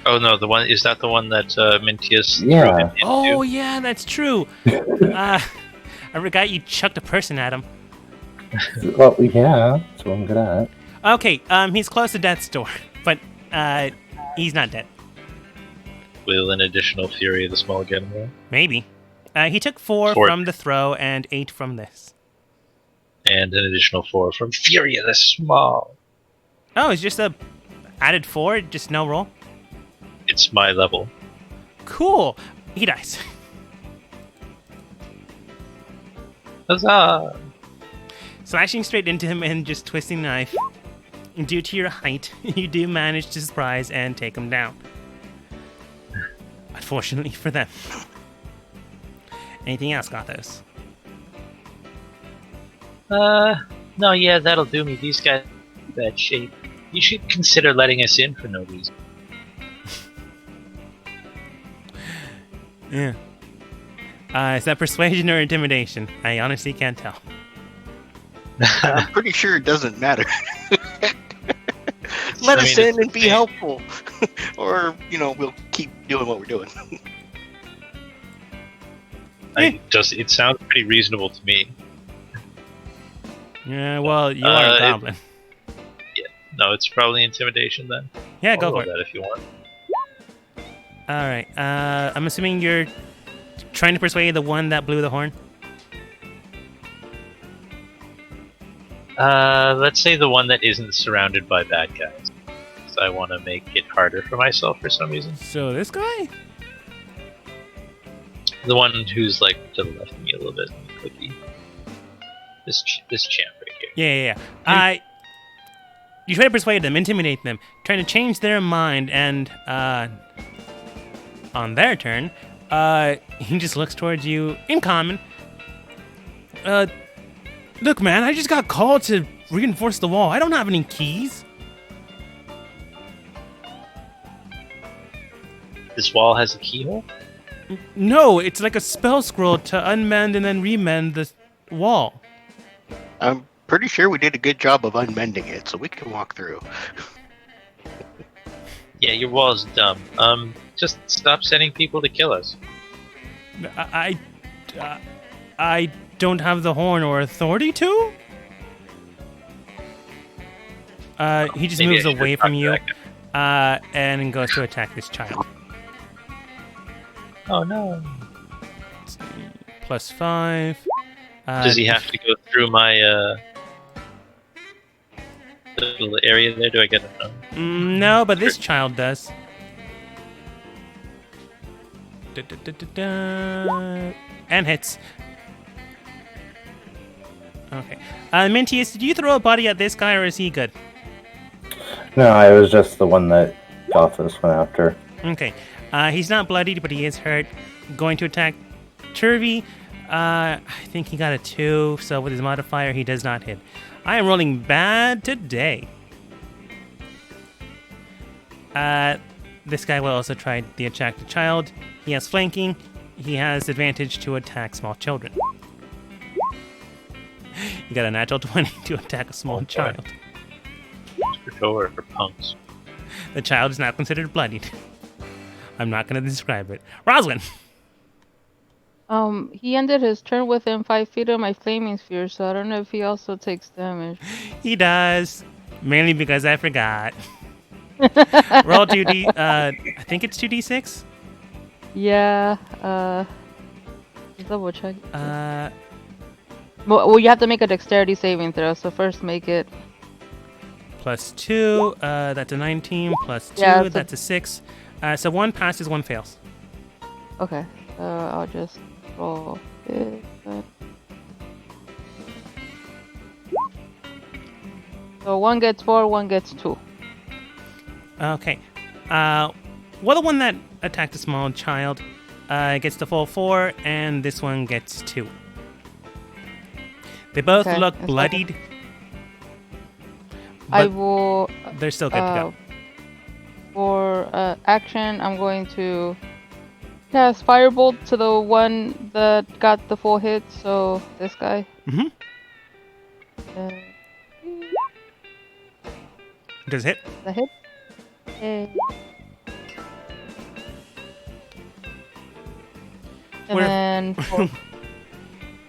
Oh no, the one is that the one that Mintius Yeah. threw him into? Oh, yeah, that's true. I forgot you chucked a person at him. Well, yeah, that's what I'm good at. Okay, he's close to death's door, but he's not dead. Will an additional Fury of the Small get him there? Maybe. He took 4 Four. from the throw and 8 from this. And an additional 4 from Fury of the Small. Oh, it's just a added 4, just no roll. It's my level. Cool. He dies. Huzzah! Slashing straight into him and just twisting the knife. Due to your height, you do manage to surprise and take him down. Unfortunately for them. Anything else, Gothos? No, yeah, that'll do me. These guys are in bad shape. You should consider letting us in for no reason. Yeah. Is that persuasion or intimidation? I honestly can't tell. I'm pretty sure it doesn't matter. Let us in and be helpful. Or, we'll keep doing what we're doing. It sounds pretty reasonable to me. Yeah, well, you are a goblin. No, it's probably intimidation then. Yeah, go I'll for roll it. that if you want. Alright, I'm assuming you're trying to persuade the one that blew the horn? Let's say the one that isn't surrounded by bad guys. 'Cause I want to make it harder for myself for some reason. So this guy? The one who's like to the left of me a little bit. Cookie. This champ right here. Yeah. You try to persuade them, intimidate them, trying to change their mind, and on their turn, he just looks towards you in common. Look, man, I just got called to reinforce the wall. I don't have any keys. This wall has a keyhole? No, it's like a spell scroll to unmend and then remend the wall. I'm pretty sure we did a good job of unmending it, so we can walk through. Yeah, your wall's dumb. Just stop sending people to kill us. I don't have the horn or authority to. He just Maybe I moves should away talk from to you, that and goes to attack this child. Oh no. +5. Does he have to go through my little area there? Do I get it? No, but this child does. And hits. Okay. Mintius, did you throw a body at this guy, or is he good? No, I was just the one that Gothos went after. Okay. He's not bloodied, but he is hurt. Going to attack Turvy. I think he got a 2, so with his modifier, he does not hit. I am rolling bad today. This guy will also try the attack the child. He has flanking. He has advantage to attack small children. You got a natural 20 to attack a small child. For sure, for punks. The child is not considered bloodied. I'm not going to describe it. Roslyn! He ended his turn within 5 feet of my flaming sphere, so I don't know if he also takes damage. He does. Mainly because I forgot. Roll 2D. I think it's 2d6? Yeah, double check. Well, you have to make a dexterity saving throw, so first make it. +2, that's a 19. +2, Yeah, so- that's a 6. So 1 passes, 1 fails. Okay, I'll just roll it. So 1 gets 4, 1 gets 2. Okay. Well, the one that attacked a small child gets the full 4, and this one gets 2. They both Okay, look that's bloodied. I But will. they're still good to go. For action, I'm going to cast Firebolt to the one that got the full hit, so this guy. Mm-hmm. Uh, Does hit? the hit? Yay. And Where- then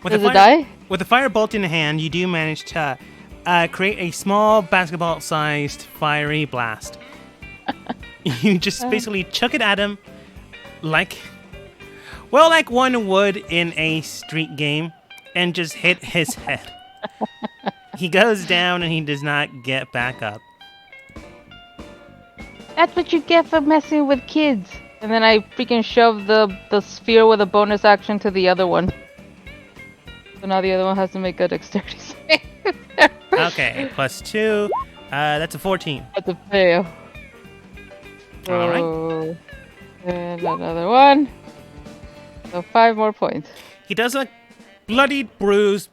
With does the it die? With the firebolt in hand, you do manage to create a small basketball-sized fiery blast. You just basically chuck it at him like one would in a street game, and just hit his head. He goes down and he does not get back up. That's what you get for messing with kids. And then I freaking shove the sphere with a bonus action to the other one. So now the other one has to make a dexterity save. Okay, +2. That's a 14. That's a fail. All right. So, and another one. So 5 more points. He does look bloodied, bruised,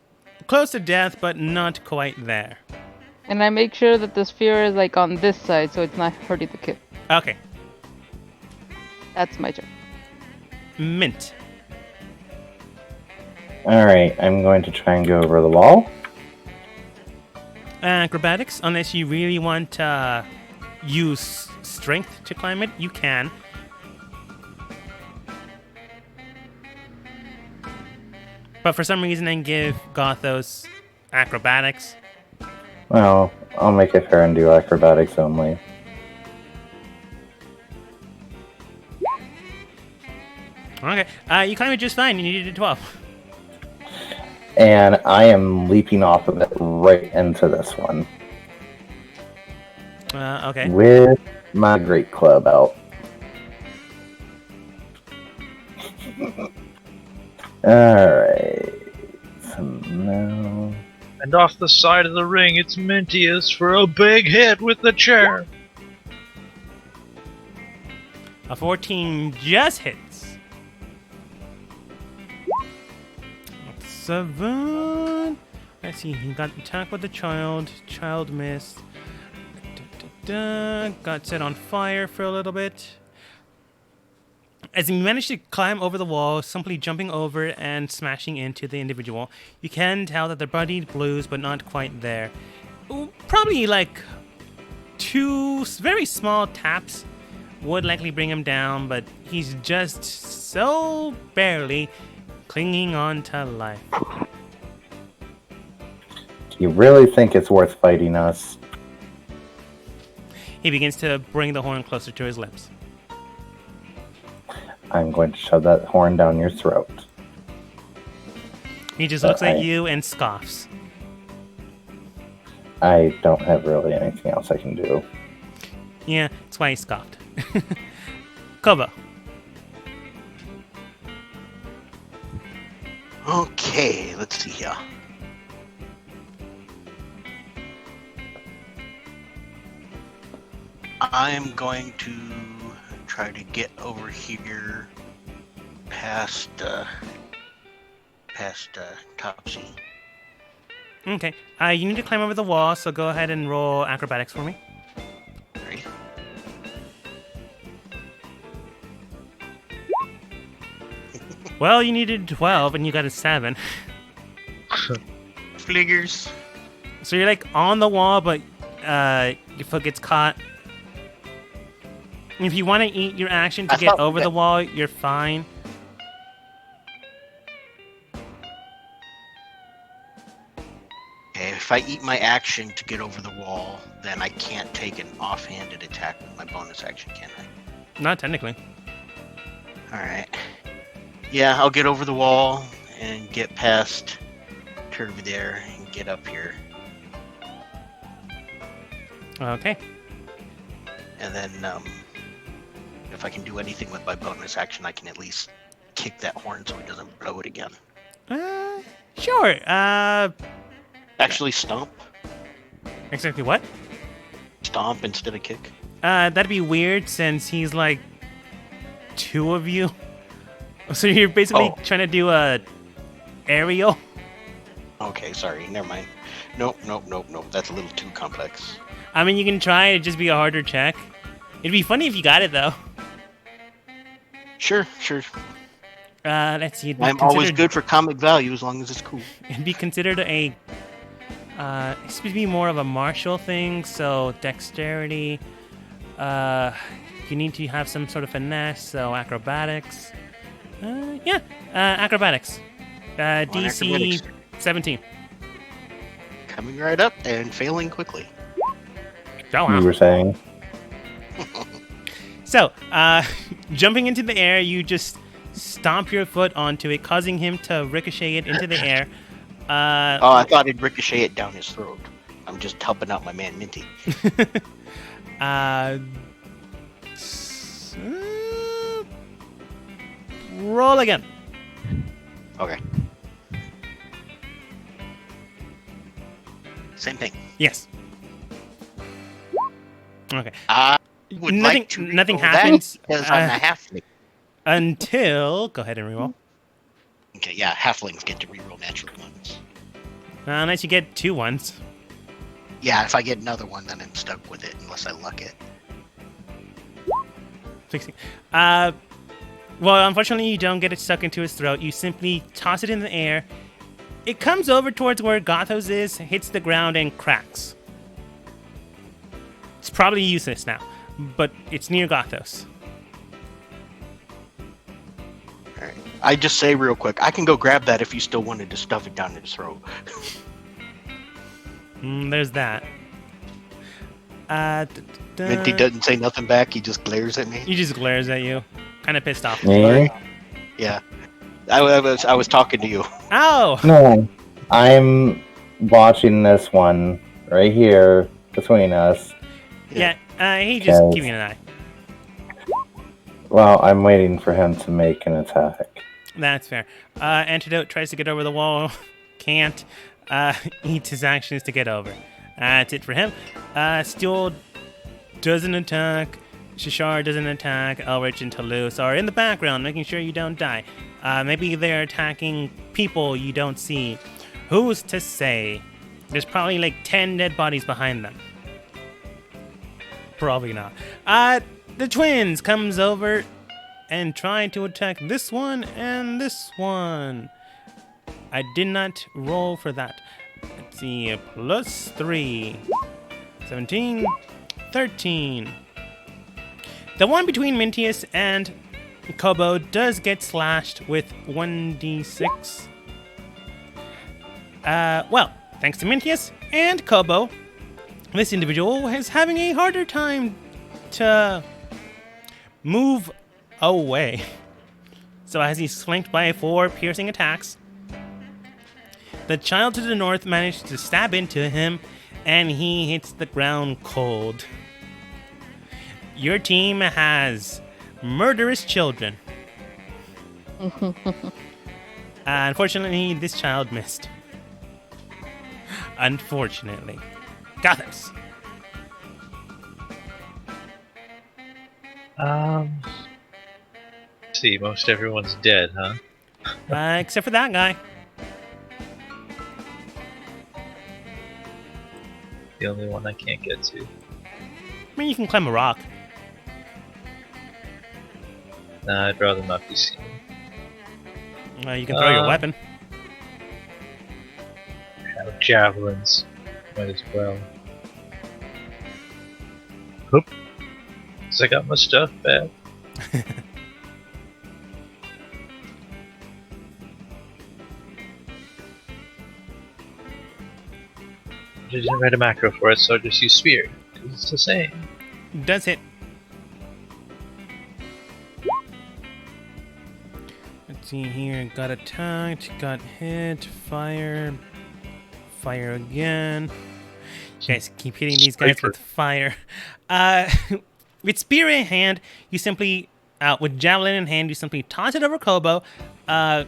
close to death, but not quite there. And I make sure that the sphere is like on this side so it's not hurting the kid. Okay, That's my turn. Mint. Alright, I'm going to try and go over the wall. Acrobatics, unless you really want to use strength to climb it, you can. But for some reason, then give Gothos acrobatics. Well, I'll make it fair and do acrobatics only. Okay, you climb it just fine. You needed a 12. And I am leaping off of it right into this one. Okay. With my great club out. Alright. So now... And off the side of the ring, it's Mintius for a big hit with the chair. A 14 just hits. 7. Let's see, he got attacked with the child. Child missed. Got set on fire for a little bit. As he managed to climb over the wall, simply jumping over and smashing into the individual, you can tell that they're bloodied, bruised, but not quite there. Probably like 2 very small taps would likely bring him down, but he's just so barely clinging on to life. Do you really think it's worth fighting us? He begins to bring the horn closer to his lips. I'm going to shove that horn down your throat. He just looks at you and scoffs. I don't have really anything else I can do. Yeah, that's why he scoffed. Kobo. Okay, let's see here. I'm going to try to get over here past Topsy. Okay. You need to climb over the wall, so go ahead and roll acrobatics for me. Right. Well, you needed 12, and you got a 7. Fliggers. So you're like on the wall, but your foot gets caught. If you want to eat your action to I get thought over that- the wall, you're fine. Okay, if I eat my action to get over the wall, then I can't take an offhanded attack with my bonus action, can I? Not technically. Alright. Yeah, I'll get over the wall and get past Turvy there and get up here. Okay. And then, if I can do anything with my bonus action, I can at least kick that horn so it doesn't blow it again. Sure. Actually, stomp. Exactly what? Stomp instead of kick. That'd be weird since he's like 2 of you. So you're basically trying to do a aerial. Okay, sorry, never mind. Nope. That's a little too complex. I mean, you can try. It'd just be a harder check. It'd be funny if you got it though. Sure. Let's see. I'm always good for comic value as long as it's cool. It'd be considered a. It should be more of a martial thing. So dexterity. You need to have some sort of finesse. So acrobatics. Acrobatics. DC acrobatics. 17. Coming right up and failing quickly. Oh, You wow. were saying? So, jumping into the air, you just stomp your foot onto it, causing him to ricochet it into the air. I thought it'd ricochet it down his throat. I'm just helping out my man Minty. Roll again. Okay. Same thing. Yes. Okay. I would Nothing- like to nothing reroll that happens, because I'm a halfling. Until go ahead and reroll. Okay, yeah, halflings get to reroll natural ones. Unless you get 2 ones. Yeah, if I get another one, then I'm stuck with it unless I luck it. 16. Well, unfortunately, you don't get it stuck into his throat. You simply toss it in the air. It comes over towards where Gothos is, hits the ground, and cracks. It's probably useless now, but it's near Gothos. Alright. I just say real quick, I can go grab that if you still wanted to stuff it down his throat. There's that. Minty doesn't say nothing back, he just glares at me. He just glares at you, kind of pissed off. Me? Yeah. I was talking to you. Ow! No. I'm watching this one right here between us. Yeah, he just Yes. giving you an eye. Well, I'm waiting for him to make an attack. That's fair. Antidote tries to get over the wall. Can't. Eats his actions to get over. That's it for him. Steel doesn't attack. Shishar doesn't attack. Elrich and Toulouse are in the background, making sure you don't die. Maybe they're attacking people you don't see. Who's to say? There's probably like 10 dead bodies behind them. Probably not. The twins comes over and try to attack this one and this one. I did not roll for that. Let's see, +3. 17, 13. The one between Mintius and Kobo does get slashed with 1d6. Well, thanks to Mintius and Kobo, this individual is having a harder time to move away. So as he's flanked by 4 piercing attacks, the child to the north managed to stab into him, and he hits the ground cold. Your team has murderous children. Unfortunately, this child missed. Unfortunately. Gothams. See, most everyone's dead, huh? Except for that guy. The only one I can't get to. I mean, you can climb a rock. Nah, I'd rather not be seen. You can throw your weapon. Have javelins. Might as well. Hoop. So I got my stuff back. I didn't write a macro for it, so I just use Sphere. It's the same. Does hit. Let's see here. Got attacked, got hit, fire, fire again. You guys keep hitting these guys with fire. With spear in hand, you simply, with javelin in hand, you simply toss it over Kobo. Oh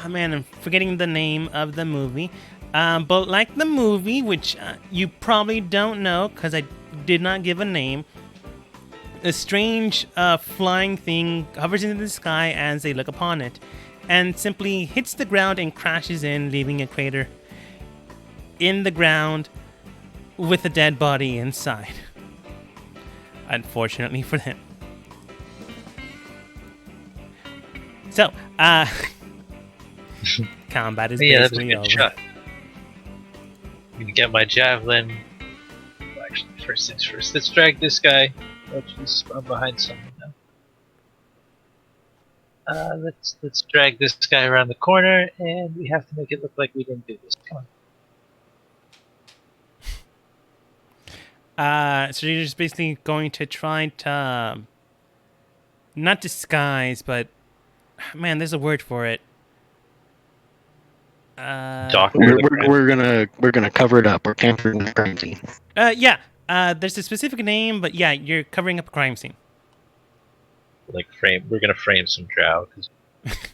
man, I'm forgetting the name of the movie. But like the movie, which you probably don't know because I did not give a name, a strange flying thing hovers into the sky as they look upon it, and simply hits the ground and crashes in, leaving a crater in the ground with a dead body inside. Unfortunately for them. So, combat is Yeah, that was a basically good over. shot. I'm gonna get my javelin. Well, actually, first things first. Let's drag this guy. Actually, I'm behind someone now. Let's drag this guy around the corner, and we have to make it look like we didn't do this. Come on. So you're just basically going to try to not disguise, but man, there's a word for it. Doctor. We're gonna cover it up. We're tampering with the crime scene. Yeah. There's a specific name, but yeah, you're covering up a crime scene. Like we're gonna frame some drow. 'Cause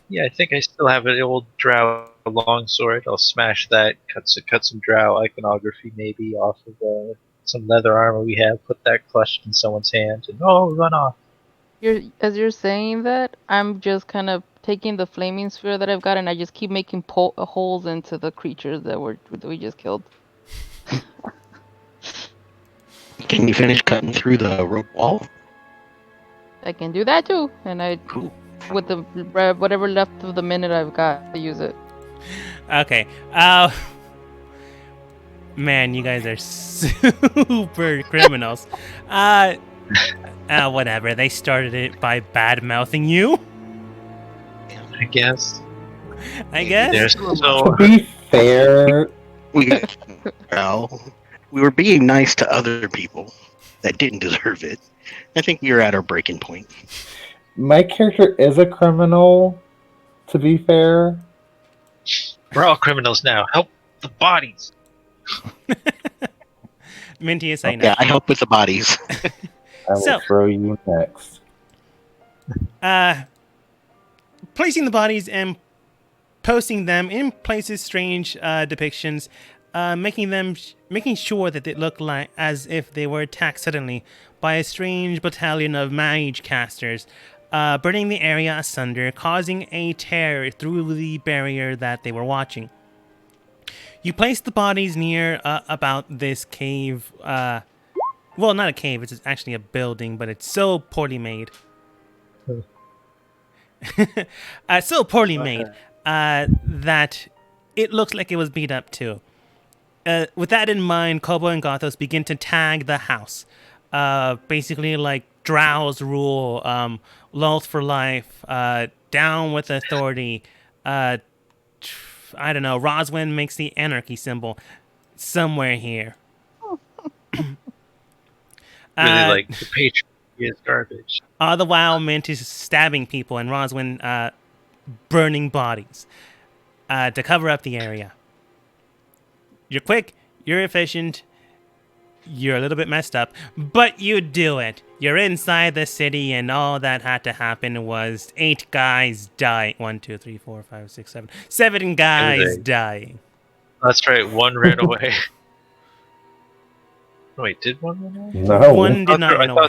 yeah, I think I still have an old drow longsword. I'll smash that. Cut some drow iconography maybe off of some leather armor we have. Put that clutched in someone's hand, and run off. As you're saying that, I'm just kind of taking the flaming sphere that I've got, and I just keep making holes into the creatures that we just killed. Can you finish cutting through the rope wall? I can do that too, and Cool. with the whatever left of the minute I've got to use it. Okay. Man, you guys are super criminals. Whatever. They started it by bad mouthing you. I guess. I guess. They're To so. be fair, We were being nice to other people that didn't deserve it. I think we were at our breaking point. my character is a criminal, to be fair. We're all criminals now. Help the bodies. Mintius, I know. Yeah, I help with the bodies. I will So- throw you next. Placing the bodies and posting them in places strange depictions, making sure that they look like as if they were attacked suddenly by a strange battalion of mage casters, burning the area asunder, causing a tear through the barrier that they were watching. You place the bodies near about this cave. Well, not a cave. It's actually a building, but it's so poorly made. So poorly made that it looks like it was beat up too. With that in mind, Kobo and Gothos begin to tag the house, basically like Drows rule, Lulth for life, down with authority, I don't know, Roswin makes the anarchy symbol somewhere here. Really like the Patriot is garbage. All the while, Mint is stabbing people and Roswin burning bodies to cover up the area. You're quick, you're efficient, you're a little bit messed up, but you do it. You're inside the city, and all that had to happen was 8 guys die. 1, 2, 3, 4, 5, 6, 7. 7 guys dying. That's right, one ran away. Wait, did one run away? No, One did not run away.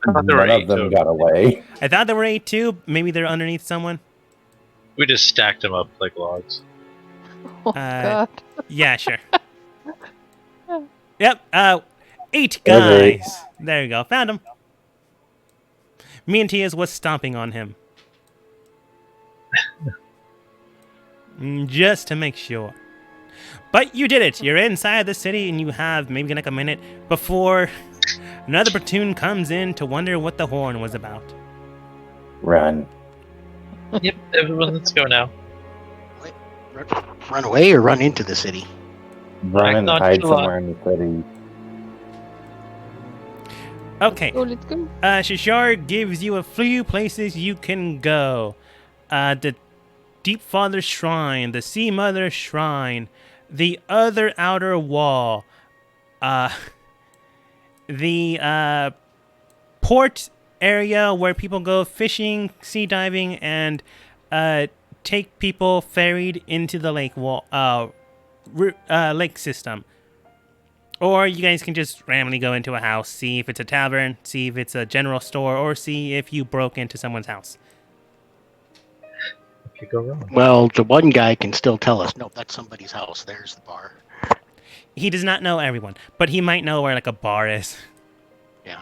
I thought there were none 8 of them total. got away. I thought there were 8 too. Maybe they're underneath someone. We just stacked them up like logs. Oh god. Yeah, sure. Yep, 8 Okay. guys. There you go, found him. Me and Tias was stomping on him. Just to make sure. But you did it. You're inside the city, and you have maybe like a minute before another platoon comes in to wonder what the horn was about. Run. Yep, everyone, let's go now. Run away or run into the city? Run and not hide too long. somewhere in the city. Okay. Oh, let's go. Shishar gives you a few places you can go. The Deep Father Shrine, the Sea Mother Shrine, the Other Outer Wall, the port area where people go fishing, sea diving, and take people ferried into the lake lake system. Or you guys can just randomly go into a house, see if it's a tavern, see if it's a general store, or see if you broke into someone's house. Okay, go wrong. Well, the one guy can still tell us, no, that's somebody's house. There's the bar. He does not know everyone, but he might know where like a bar is. Yeah.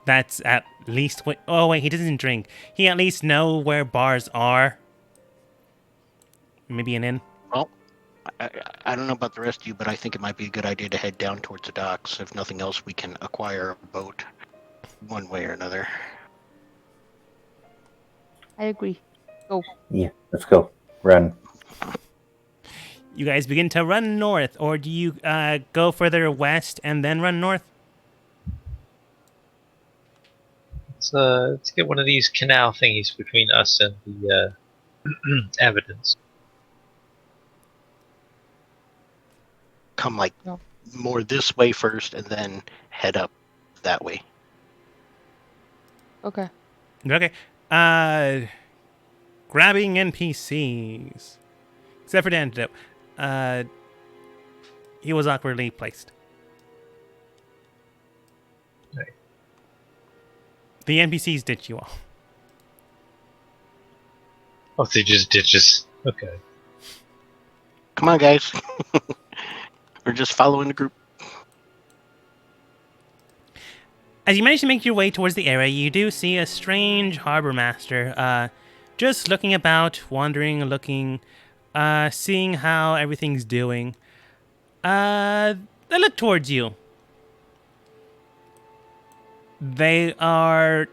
That's at least what. Oh wait, he doesn't drink. He at least know where bars are. Maybe an inn. Well, I don't know about the rest of you, but I think it might be a good idea to head down towards the docks. If nothing else, we can acquire a boat one way or another. I agree. Go. Yeah, let's go. Run. You guys begin to run north, or do you go further west and then run north? Let's get one of these canal thingies between us and the evidence. Come like No. more this way first, and then head up that way. Okay. Okay. Grabbing NPCs. Except for the antidote. He was awkwardly placed. Right. The NPCs ditch you all. Oh, they just ditches. Okay. Come on, guys. We're just following the group. As you manage to make your way towards the area, you do see a strange harbor master, just looking about, wandering, looking, seeing how everything's doing. They look towards you. They are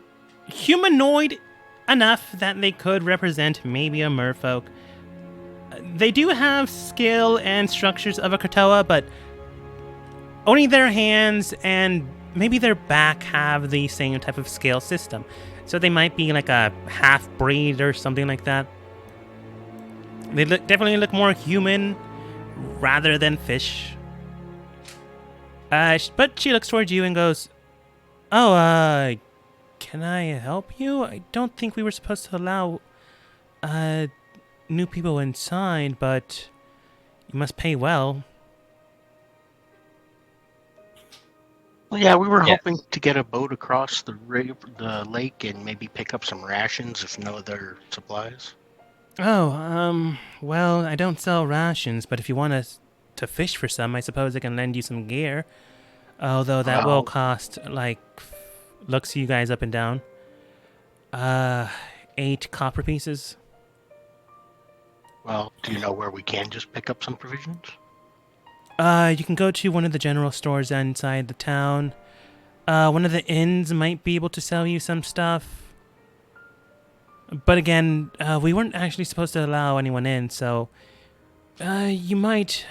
humanoid enough that they could represent maybe a merfolk. They do have skill and structures of a Kratoa, but only their hands and maybe their back have the same type of scale system. So they might be like a half-breed or something like that. They definitely look more human rather than fish. But she looks towards you and goes, "Oh, can I help you? I don't think we were supposed to allow new people inside, but you must pay well." Well, yeah, we were Yes. hoping to get a boat across the lake and maybe pick up some rations, if no other supplies. Oh, well, I don't sell rations, but if you want us to fish for some, I suppose I can lend you some gear. Although that will Well- cost, like, looks you guys up and down. 8 copper pieces. Well, do you know where we can just pick up some provisions? You can go to one of the general stores inside the town. one of the inns might be able to sell you some stuff. But again, we weren't actually supposed to allow anyone in, so you might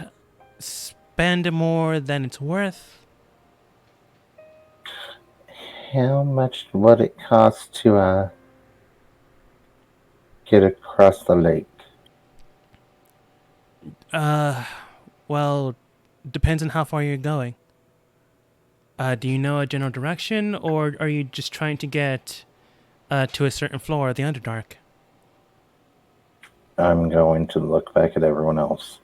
spend more than it's worth. How much would it cost to get across the lake? Well, depends on how far you're going. Do you know a general direction, or are you just trying to get to a certain floor of the Underdark? I'm going to look back at everyone else.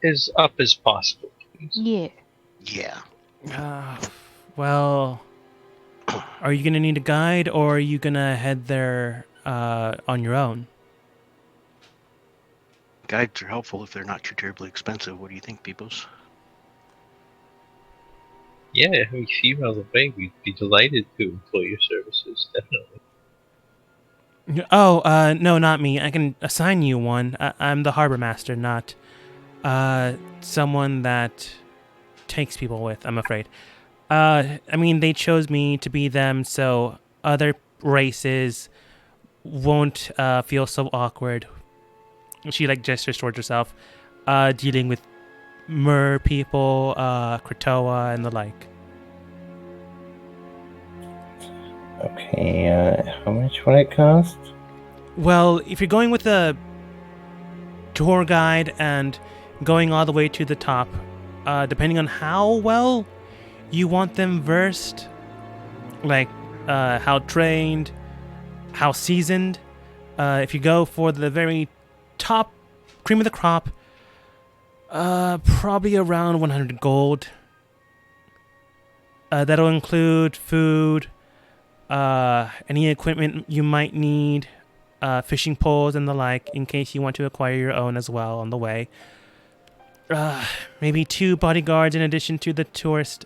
As up as possible, please. Yeah. Yeah. Well, are you gonna need a guide, or are you gonna head there on your own? Guides are helpful if they're not too terribly expensive. What do you think, Peepos? Yeah, if you know the way, we'd be delighted to employ your services, definitely. Oh, no, not me. I can assign you one. I'm the harbor master, not someone that takes people with, I'm afraid. I mean, they chose me to be them, so other races won't feel so awkward. She, gestures towards herself, dealing with mer people, Kratoa, and the like. Okay, how much would it cost? Well, if you're going with a tour guide and going all the way to the top, depending on how well you want them versed, how trained, how seasoned, if you go for the very top cream of the crop, probably around 100 gold. That'll include food, any equipment you might need, fishing poles and the like, in case you want to acquire your own as well on the way. Maybe 2 bodyguards in addition to the tourist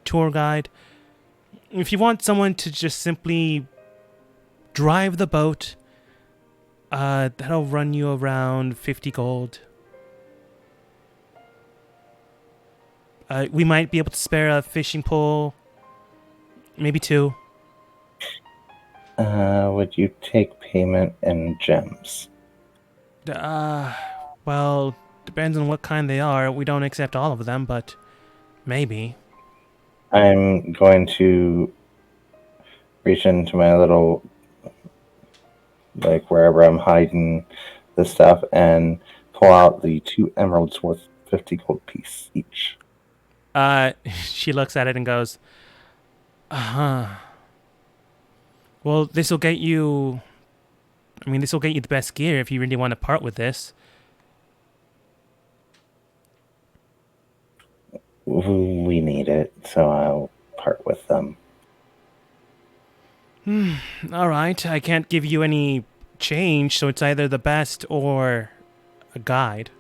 tour guide. If you want someone to just simply drive the boat, that'll run you around 50 gold. We might be able to spare a fishing pole, maybe 2. Would you take payment in gems? Well, depends on what kind they are. We don't accept all of them, but maybe. I'm going to reach into my little, wherever I'm hiding the stuff, and pull out the 2 emeralds worth 50 gold piece each. She looks at it and goes, well, this will get you the best gear if you really want to part with this. We need it, so I'll part with them. All right, I can't give you any change, so it's either the best or a guide.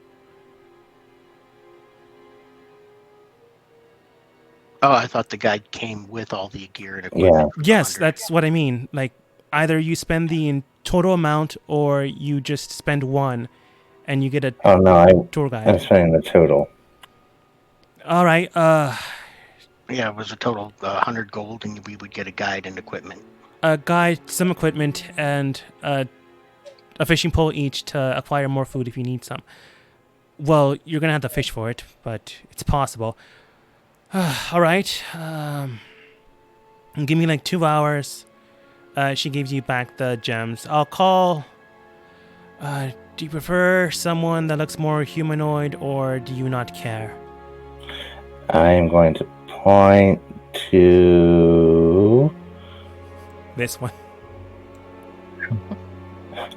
Oh, I thought the guide came with all the gear and equipment. Yeah. Yes, that's what I mean. Either you spend the total amount or you just spend 1 and you get a Oh no, tour guide. I'm spending the total. All right, Yeah, it was a total 100 gold, and we would get a guide and equipment. a guide, some equipment, and a fishing pole each to acquire more food if you need some. Well, you're going to have to fish for it, but it's possible. All right. Give me 2 hours. She gives you back the gems. I'll call. Do you prefer someone that looks more humanoid, or do you not care? I'm going to point to... This one.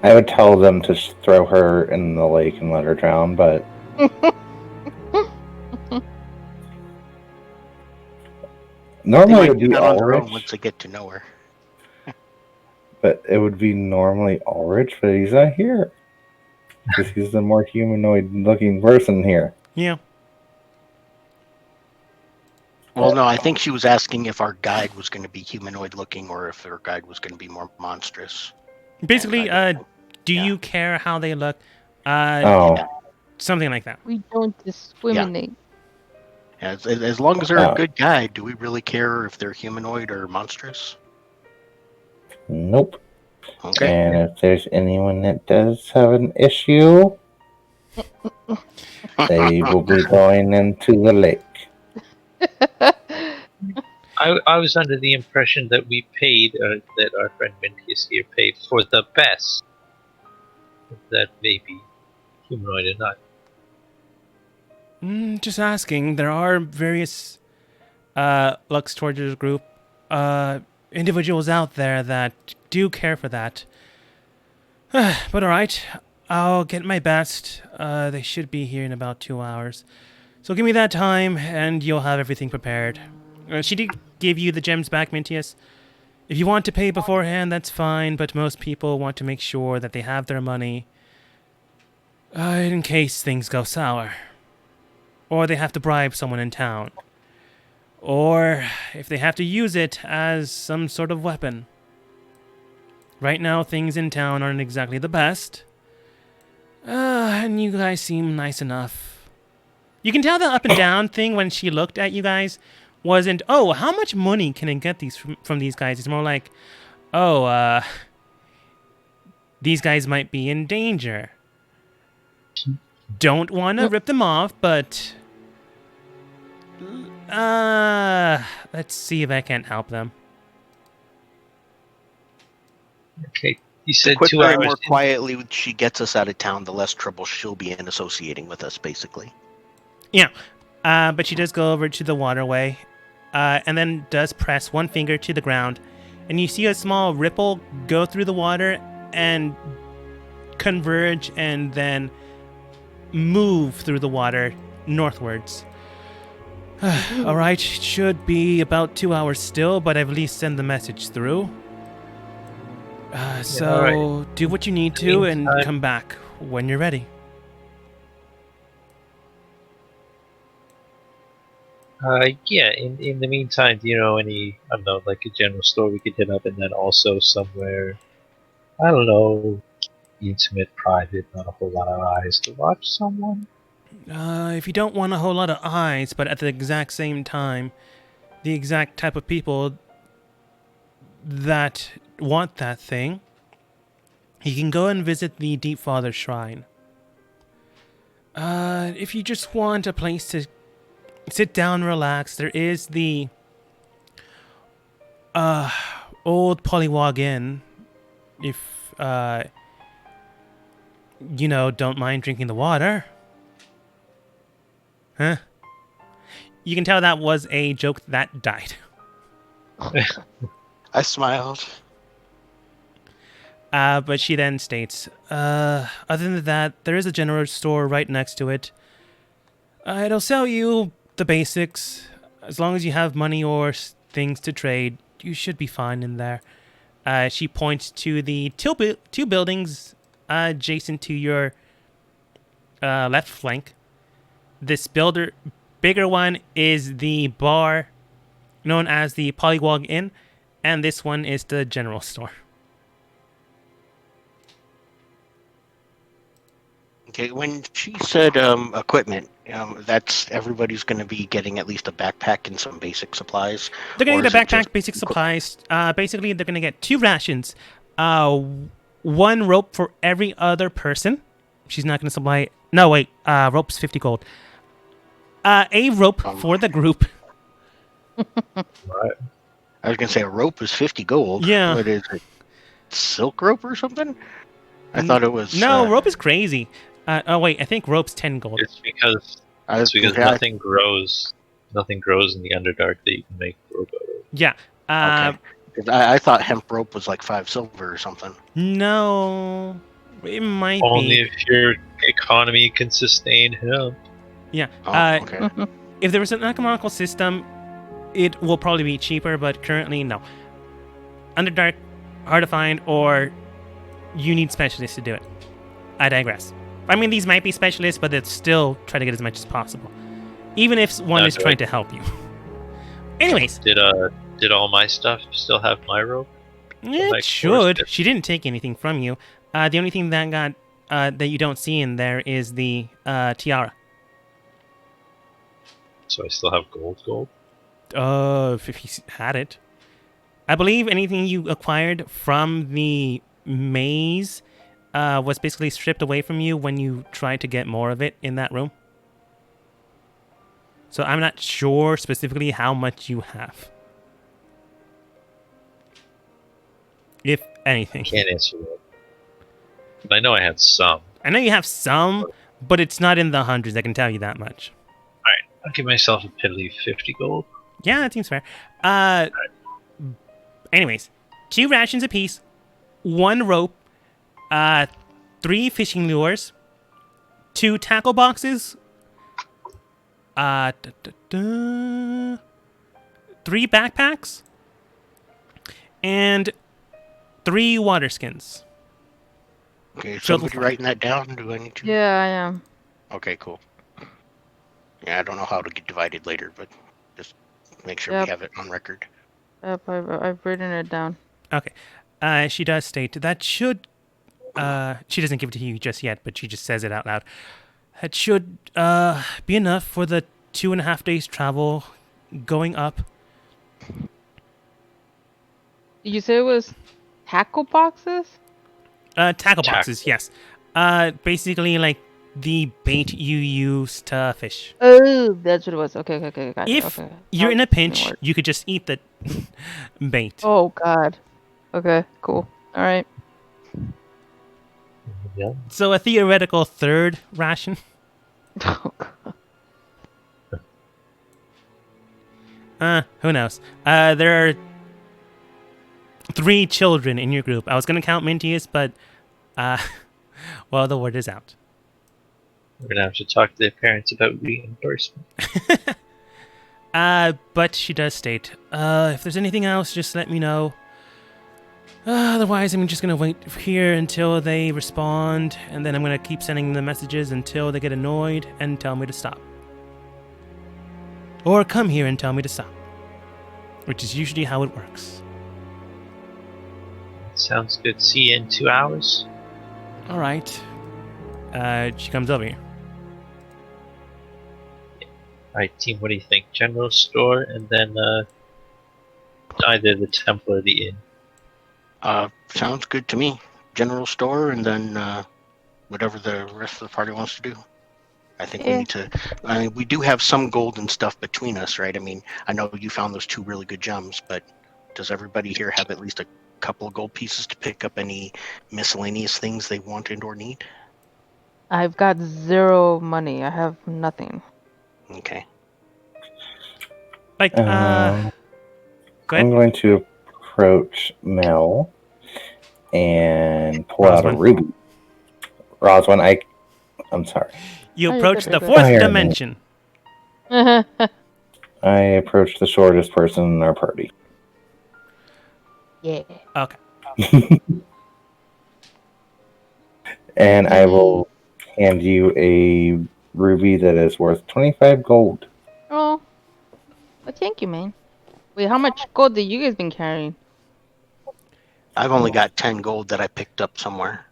I would tell them to throw her in the lake and let her drown, but... Normally it would be on their own Ulrich, once they get to know her. but it would be normally Ulrich, but he's not here. Because he's the more humanoid-looking person here. Yeah. Well, no, I think she was asking if our guide was going to be humanoid-looking or if our guide was going to be more monstrous. Basically, do Yeah. you care how they look? Oh, Something like that. We don't discriminate. As long as they're a Oh. good guy, do we really care if they're humanoid or monstrous? Nope. Okay. And if there's anyone that does have an issue, they will be going into the lake. I was under the impression that we paid, that our friend Mintius here paid for the best. That may be humanoid or not. Just asking. There are various Lux Torches group individuals out there that do care for that. But alright, I'll get my best. They should be here in about 2 hours. So give me that time and you'll have everything prepared. She did give you the gems back, Mintius. If you want to pay beforehand, that's fine, but most people want to make sure that they have their money in case things go sour. Or they have to bribe someone in town. Or if they have to use it as some sort of weapon. Right now, things in town aren't exactly the best. And you guys seem nice enough. You can tell the up and down thing when she looked at you guys wasn't, oh, how much money can I get these from these guys? It's more like, oh, these guys might be in danger. Don't want to rip them off, but let's see if I can't help them. Okay, you The said 2 quicker and hours. more quietly she gets us out of town, the less trouble she'll be in associating with us, basically. Yeah, but she does go over to the waterway, and then does press one finger to the ground, and you see a small ripple go through the water and converge and then move through the water northwards. Alright, should be about 2 hours still, but I've at least sent the message through. So alright. do what you need to and Meantime- come back when you're ready. Yeah, in the meantime, do you know any, I don't know, like a general store we could hit up, and then also somewhere, I don't know, intimate, private, not a whole lot of eyes to watch someone? If you don't want a whole lot of eyes, but at the exact same time, the exact type of people that want that thing, you can go and visit the Deep Father Shrine. If you just want a place to sit down, relax, there is the old Polywog Inn. If you know, don't mind drinking the water. Huh? You can tell that was a joke that died. I smiled. But she then states, other than that, there is a general store right next to it. It'll sell you the basics. As long as you have money or things to trade, you should be fine in there. She points to the two buildings adjacent to your left flank. This bigger one is the bar known as the Polywog Inn, and this one is the general store. Okay, when she said equipment, that's everybody's going to be getting at least a backpack and some basic supplies. They're going Or to is get a it just backpack, basic supplies. Basically, they're going to get 2 rations. One rope for every other person. She's not going to supply... No, wait. Rope's 50 gold. A rope for the group. Right. I was going to say a rope is 50 gold. Yeah. What is it? Silk rope or something? I thought it was... No, rope is crazy. Oh, wait. I think rope's 10 gold. It's because I was, because yeah, nothing grows in the Underdark that you can make rope out of. Yeah. Okay. 'Cause I thought hemp rope was like 5 silver or something. No. It might Only be. if your economy can sustain hemp. Yeah. Oh, okay. If there was an economical system, it will probably be cheaper, but currently, no. Underdark, hard to find, or you need specialists to do it. I digress. I mean, these might be specialists, but they'll still try to get as much as possible. Even if one is That's trying right. to help you. Anyways, Did all my stuff still have my rope? it like should. force She didn't take anything from you. The only thing that got that you don't see in there is the tiara. So I still have gold. If he had it. I believe anything you acquired from the maze was basically stripped away from you when you tried to get more of it in that room. So I'm not sure specifically how much you have. If anything. Can't answer that. But I know I had some. I know you have some, but it's not in the hundreds, I can tell you that much. I'll give myself a piddly 50 gold. Yeah, that seems fair. Anyways, 2 rations apiece, 1 rope, 3 fishing lures, 2 tackle boxes, 3 backpacks, and 3 water skins. Okay, somebody writing that down? Do I need to? Yeah, I am. Okay, cool. Yeah, I don't know how to get divided later, but just make sure Yep. we have it on record. Yep, I've written it down. Okay. She does state that should. She doesn't give it to you just yet, but she just says it out loud. That should be enough for the 2.5 days travel going up. Did you say it was tackle boxes? Tackle boxes, yes. Basically, like the bait you use to fish. Oh, that's what it was. Okay, gotcha. If okay. you're in a That didn't pinch, work. you could just eat the bait. Oh God. Okay, cool. All right. Yeah. So a theoretical 3rd ration. Oh God. Who knows? There are 3 children in your group. I was gonna count Mintius, but well, the word is out. We're going to have to talk to their parents about reimbursement. But she does state, if there's anything else, just let me know. Otherwise, I'm just gonna wait here until they respond, and then I'm gonna keep sending them messages until they get annoyed and tell me to stop. Or come here and tell me to stop. Which is usually how it works. Sounds good. See you in 2 hours. Alright. She comes over here. Alright, team, what do you think? General store and then either the temple or the inn. Sounds good to me. General store, and then whatever the rest of the party wants to do. I think we Yeah. need to. I mean, we do have some gold and stuff between us, right? I mean, I know you found those 2 really good gems, but does everybody here have at least a couple of gold pieces to pick up any miscellaneous things they want and or need? I've got 0 money. I have nothing. Okay. Like, go I'm ahead. going to approach Mel and pull out a Roswin. ruby. Roswin, I'm sorry. You Oh, you're approach good, the you're good. 4th Here. dimension. I approach the shortest person in our party. Yeah. Okay. And I will hand you a ruby that is worth 25 gold. Oh. Well, thank you, man. Wait, how much gold did you guys been carrying? I've only got 10 gold that I picked up somewhere.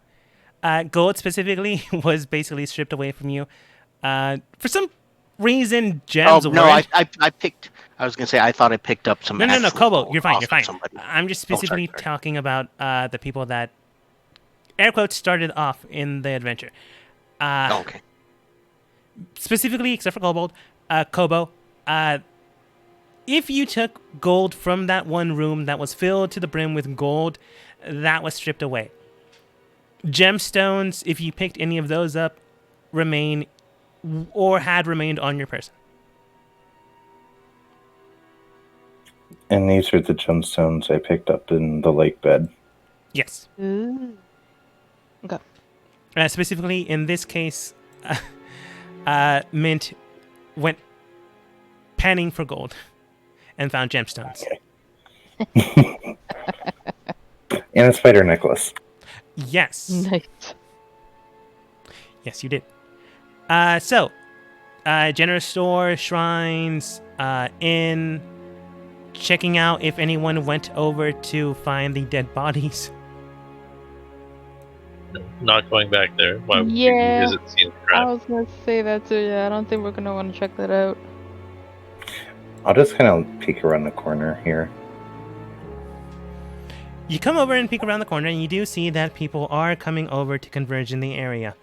Gold specifically was basically stripped away from you. For some reason, gems Oh no, weren't. I picked. I was gonna say I thought I picked up some. No, actual Kobo, gold you're fine, off you're of fine. somebody. I'm just sorry, specifically sorry. talking about the people that, air quotes, started off in the adventure. Oh, okay. Specifically, except for Kobo, if you took gold from that one room that was filled to the brim with gold, that was stripped away. Gemstones, if you picked any of those up, remain or had remained on your person. And these are the gemstones I picked up in the lake bed. Yes. Ooh. Okay. Specifically, in this case, Mint went panning for gold and found gemstones. And a spider necklace. Yes. Nice. Yes, you did. So, general store, shrines, inn, checking out if anyone went over to find the dead bodies. Not going back there. Why would Yeah. you visit Scene of I Crap? was gonna say that too. Yeah, I don't think we're gonna want to check that out. I'll just kind of peek around the corner here. You come over and peek around the corner, and you do see that people are coming over to converge in the area.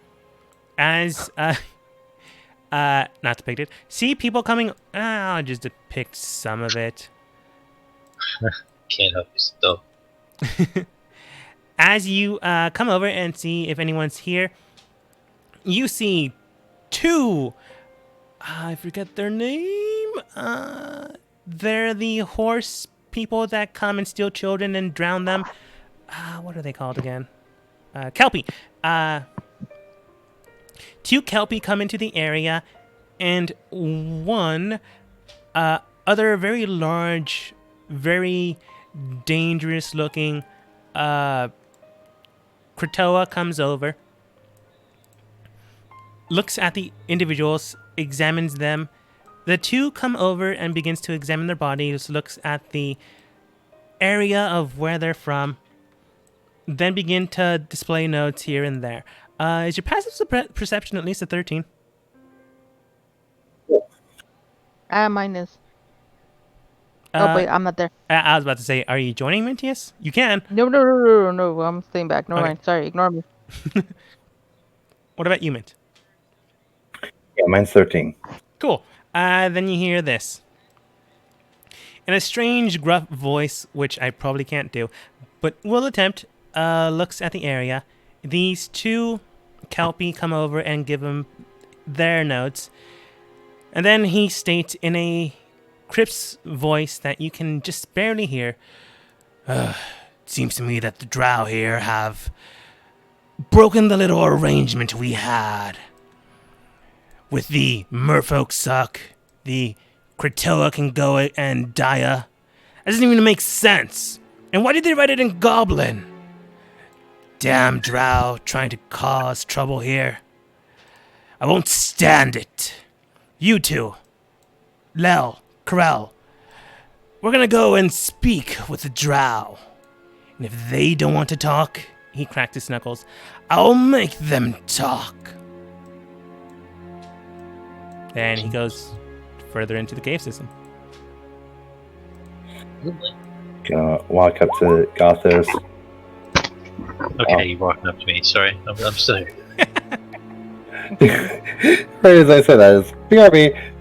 As, not depicted. See people coming... I'll just depict some of it. Can't help yourself. As you come over and see if anyone's here, you see two... I forget their name. They're the horse people that come and steal children and drown them. What are they called again? Kelpie. Two Kelpie come into the area, and one other very large, very dangerous-looking Kratoa comes over, looks at the individuals, examines them. The two come over and begins to examine their bodies, looks at the area of where they're from, then begin to display notes here and there. Is your passive perception at least a 13? Mine is. Oh, wait, I'm not there. I was about to say, are you joining Mentius? You can. No, I'm staying back. Never mind. Sorry, ignore me. What about you, Mint? Yeah, mine's 13. Cool. Then you hear this. In a strange, gruff voice, which I probably can't do, but will attempt, looks at the area. These two Kelpie come over and give him their notes. And then he states in a crisp voice that you can just barely hear, it seems to me that the drow here have broken the little arrangement we had with the merfolk suck, the Kratoa can go and Dia. That doesn't even make sense. And why did they write it in Goblin? Damn drow trying to cause trouble here. I won't stand it. You two, Lel, Corel, we're gonna go and speak with the drow. And if they don't want to talk, he cracked his knuckles, I'll make them talk. Then he goes further into the cave system. Gonna walk up to Gothos. Okay, you're walking up to me. Sorry, I'm still here. Right as I said that, it's BRB.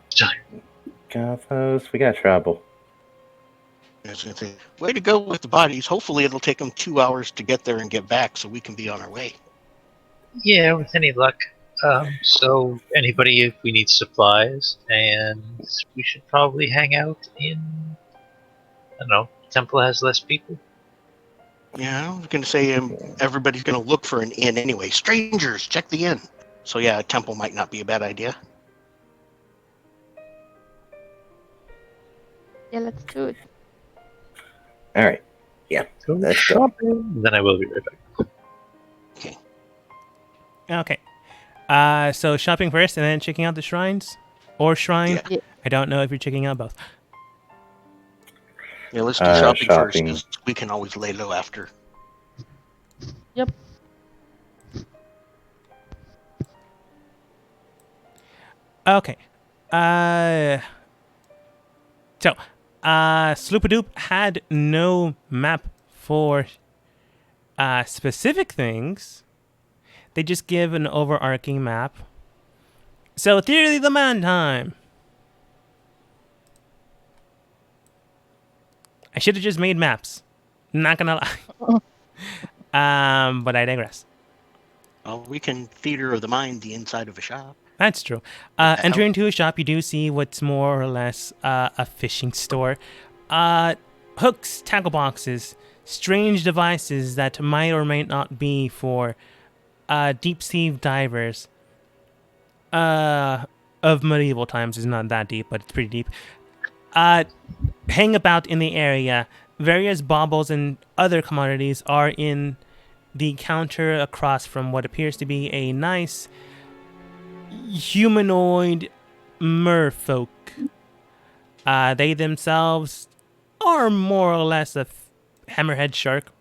Sorry. Gothos, we got trouble. I was gonna say, way to go with the bodies. Hopefully it'll take them 2 hours to get there and get back so we can be on our way. Yeah, with any luck. So anybody, if we need supplies, and we should probably hang out in, I don't know, temple has less people. Yeah, I was gonna say everybody's gonna look for an inn anyway. Strangers, check the inn. So yeah, a temple might not be a bad idea. Yeah, let's do it. Alright. Yeah. Let's go. Then I will be right back. Okay. So shopping first and then checking out the shrines? Or shrine? Yeah. I don't know if you're checking out both. Yeah, let's do shopping first, shopping. 'cause we can always lay low after. Yep. Okay. So, Sloopadoop had no map for specific things. They just give an overarching map. So, Theory of the Man time. I should have just made maps. Not gonna lie. But I digress. Well, we can theater of the mind the inside of a shop. That's true. Enter into a shop, you do see what's more or less a fishing store. Hooks, tackle boxes, strange devices that might or might not be for deep sea divers. Of medieval times is not that deep, but it's pretty deep. Hang about in the area. Various baubles and other commodities are in the counter across from what appears to be a nice humanoid merfolk. They themselves are more or less a hammerhead shark.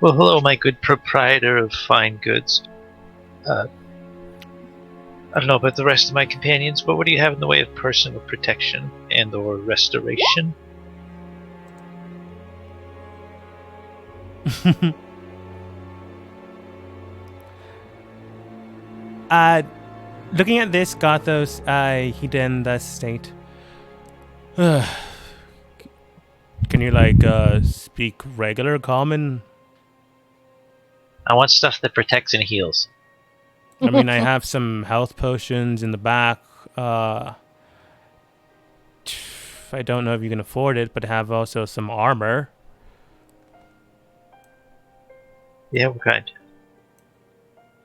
Well, hello, my good proprietor of fine goods. I don't know about the rest of my companions, but what do you have in the way of personal protection and/or restoration? Looking at this, Gothos, he then thus state, can you, speak regular common? I want stuff that protects and heals. I mean, I have some health potions in the back. I don't know if you can afford it, but I have also some armor. Yeah, what kind?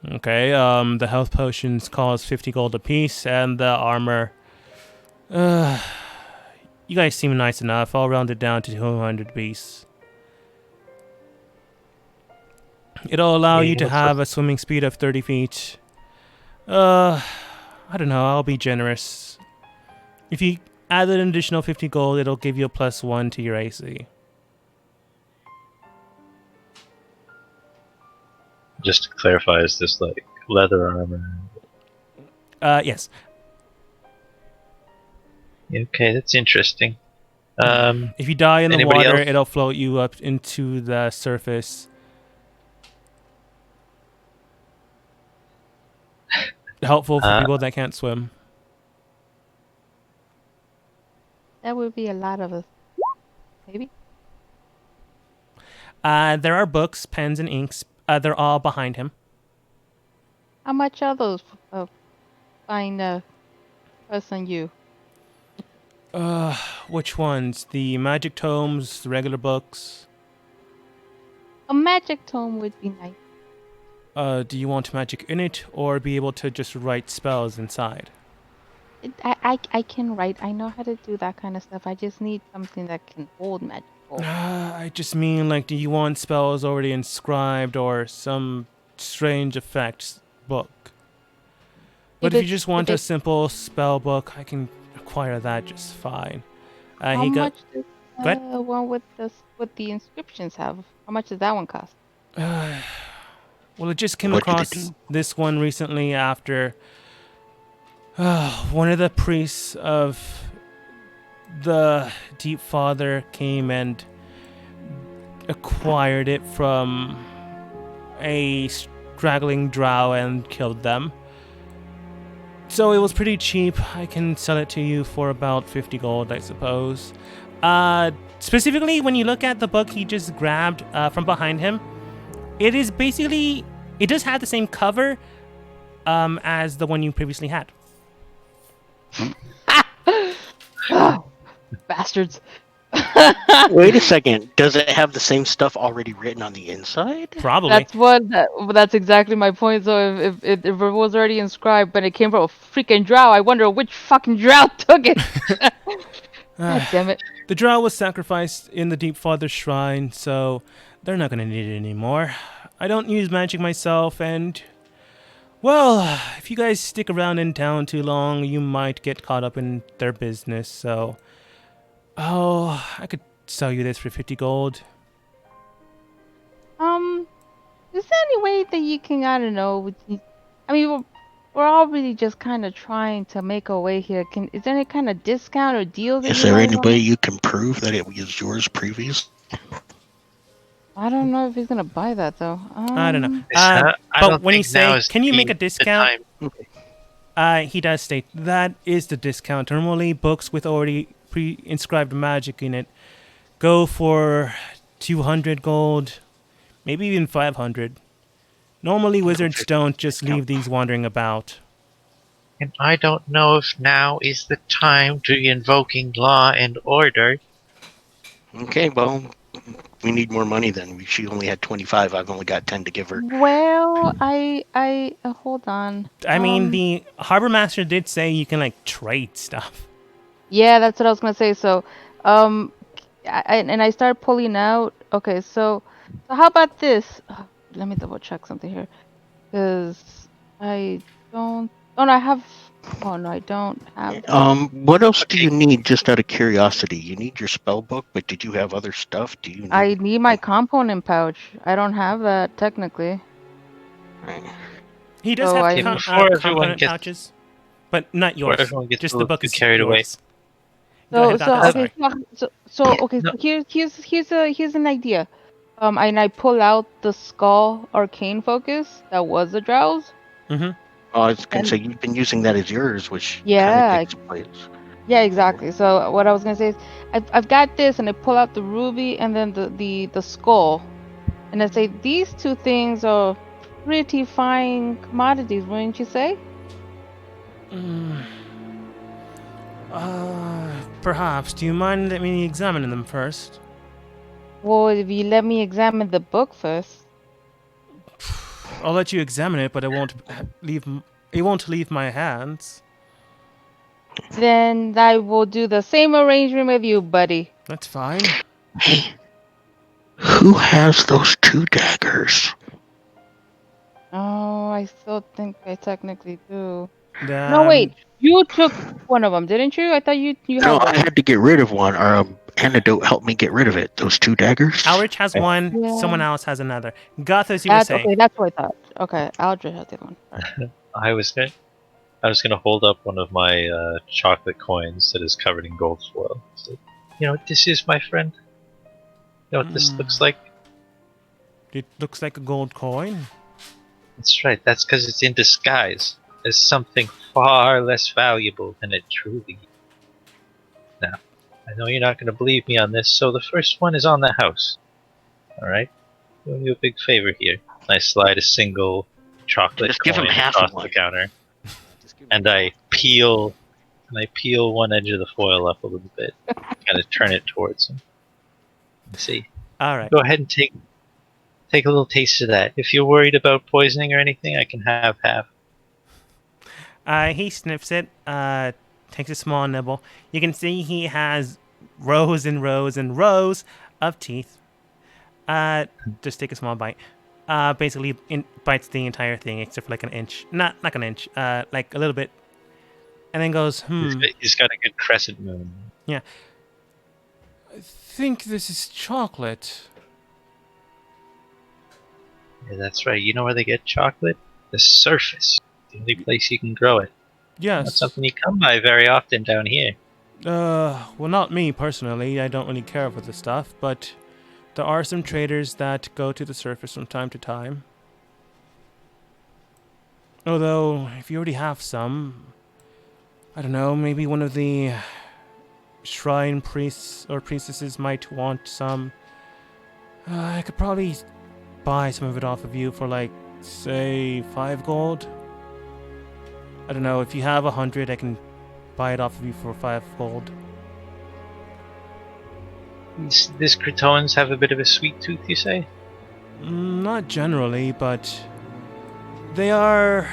Okay, the health potions cost 50 gold apiece, and the armor... you guys seem nice enough. I'll round it down to 200 apiece. It'll allow you to have a swimming speed of 30 feet. I don't know, I'll be generous. If you add an additional 50 gold, it'll give you a +1 to your AC. Just to clarify, is this like leather armor? Yes. Okay, that's interesting. If you die in the Anybody water, else? it'll float you up into the surface. Helpful for people that can't swim. That would be a lot of us. Maybe. There are books, pens, and inks. They're all behind him. How much are those? Fine, person you. Which ones? The magic tomes, the regular books? A magic tome would be nice. Do you want magic in it, or be able to just write spells inside? I can write. I know how to do that kind of stuff. I just need something that can hold magic. I just mean, do you want spells already inscribed, or some strange effects book? But if you just want a simple spell book, I can acquire that just fine. How much does one with the inscriptions have? How much does that one cost? Well, it just came across this one recently after one of the priests of the Deep Father came and acquired it from a straggling drow and killed them. So it was pretty cheap. I can sell it to you for about 50 gold, I suppose. Specifically, when you look at the book he just grabbed from behind him, it is basically... It does have the same cover as the one you previously had. Oh, bastards. Wait a second. Does it have the same stuff already written on the inside? Probably. That's exactly my point. So if it was already inscribed, but it came from a freaking drow, I wonder which fucking drow took it. God damn it. The drow was sacrificed in the Deep Father's shrine, so they're not going to need it anymore. I don't use magic myself, and... Well, if you guys stick around in town too long, you might get caught up in their business, so... Oh, I could sell you this for 50 gold. Is there any way that you can, I don't know, I mean, we're all really just kind of trying to make our way here. Is there any kind of discount or deal that Is there any way you can prove that it was yours previous? I don't know if he's gonna buy that though. I don't know. But when you say, can you make a discount? He does state that is the discount. Normally, books with already pre-inscribed magic in it go for 200 gold, maybe even 500. Normally, wizards don't just leave these wandering about. And I don't know if now is the time to be invoking law and order. Okay, well, we need more money then. She only had 25. I've only got 10 to give her. Well, I hold on. I mean, the harbor master did say you can trade stuff. Yeah, that's what I was gonna say. So, I started pulling out. Okay, so how about this? Let me double check something here, because I don't. Oh no, I have Oh no, I don't have. What else do Okay. you need? Just out of curiosity, you need your spell book, but did you have other stuff? Do you need? I need my component pouch. I don't have that technically. Right. He does So have I Okay, need. before everyone component gets pouches, but not before yours. everyone gets Just a the little book too is carried away. yours. Go ahead, Gotham. Uh, Okay, Sorry. okay. No, So here's an idea. And I pull out the skull arcane focus that was a drowse. Mm-hmm. Oh, I was gonna And say you've been using that as yours, which kind of yeah, takes place. yeah, exactly. So what I was gonna say is, I've got this, and I pull out the ruby and then the skull, and I say these two things are pretty fine commodities, wouldn't you say? Perhaps. Do you mind let me examine them first? Well, if you let me examine the book first. I'll let you examine it, but it won't leave. It won't leave my hands. Then I will do the same arrangement with you, buddy. That's fine. Hey, who has those two daggers? Oh, I still think I technically do. The, No, wait. You took one of them, didn't you? I thought you No, had I one. had to get rid of one. Antidote helped me get rid of it. Those two daggers. Alrich has one. Yeah. Someone else has another. Gothos, you were That's saying. okay. That's what I thought. Okay, Aldrich has the other one. Alright. I was gonna hold up one of my chocolate coins that is covered in gold foil. So, you know what this is, my friend? You know what this looks like? It looks like a gold coin. That's right. That's because it's in disguise as something far less valuable than it truly is. Now, I know you're not going to believe me on this, so the first one is on the house. Alright? Doing you a big favor here. I slide a single chocolate Just give him coin half across of one. the counter, and I peel one edge of the foil up a little bit, kind of turn it towards him. Let's see. All right. Go ahead and take a little taste of that. If you're worried about poisoning or anything, I can have half. He sniffs it. Takes a small nibble. You can see he has rows and rows and rows of teeth. Just take a small bite. Basically, bites the entire thing except for like an inch. Not like an inch. Like a little bit. And then goes, He's got a good crescent moon. I think this is chocolate. Yeah, that's right. You know where they get chocolate? The surface. The only place you can grow it. Not Yes. something you come by very often down here. Well, not me personally. I don't really care for the stuff, but there are some traders that go to the surface from time to time. Although, if you already have some, I don't know, maybe one of the shrine priests or priestesses might want some. I could probably buy some of it off of you for like, say, 5 gold. I don't know, if you have 100, I can buy it off of you for 5 gold. These Crotons have a bit of a sweet tooth, you say? Not generally, but they are.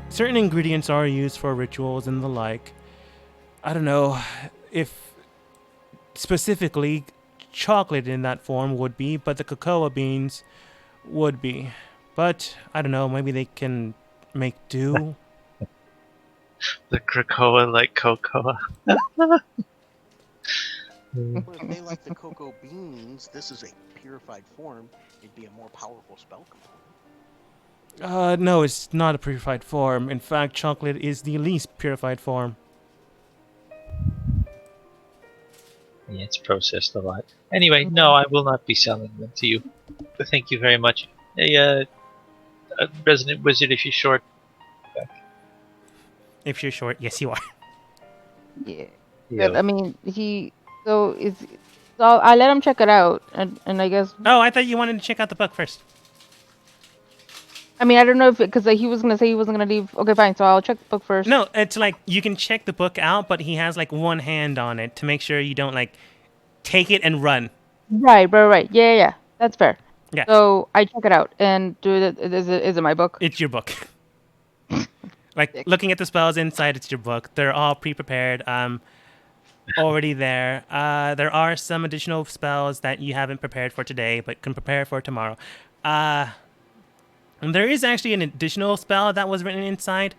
Certain ingredients are used for rituals and the like. I don't know if specifically chocolate in that form would be, but the cocoa beans would be. But I don't know, maybe they can make do. The Krakoa like cocoa. Well, if they like the cocoa beans, this is a purified form. It'd be a more powerful spell component. No, it's not a purified form. In fact, chocolate is the least purified form. Yeah, it's processed a lot. Anyway, no, I will not be selling them to you. But thank you very much. Hey, resident wizard, if you're short. If you're short, yes, you are. Yeah. Yo. But, I mean, so I let him check it out, and I guess. Oh, I thought you wanted to check out the book first. I mean, I don't know if because he was gonna say he wasn't gonna leave. Okay, fine. So I'll check the book first. No, it's like you can check the book out, but he has like one hand on it to make sure you don't like take it and run. Right. Yeah. That's fair. Yeah. So I check it out and is it my book? It's your book. Like looking at the spells inside, it's your book. They're all pre-prepared, already there. There are some additional spells that you haven't prepared for today, but can prepare for tomorrow. And there is actually an additional spell that was written inside.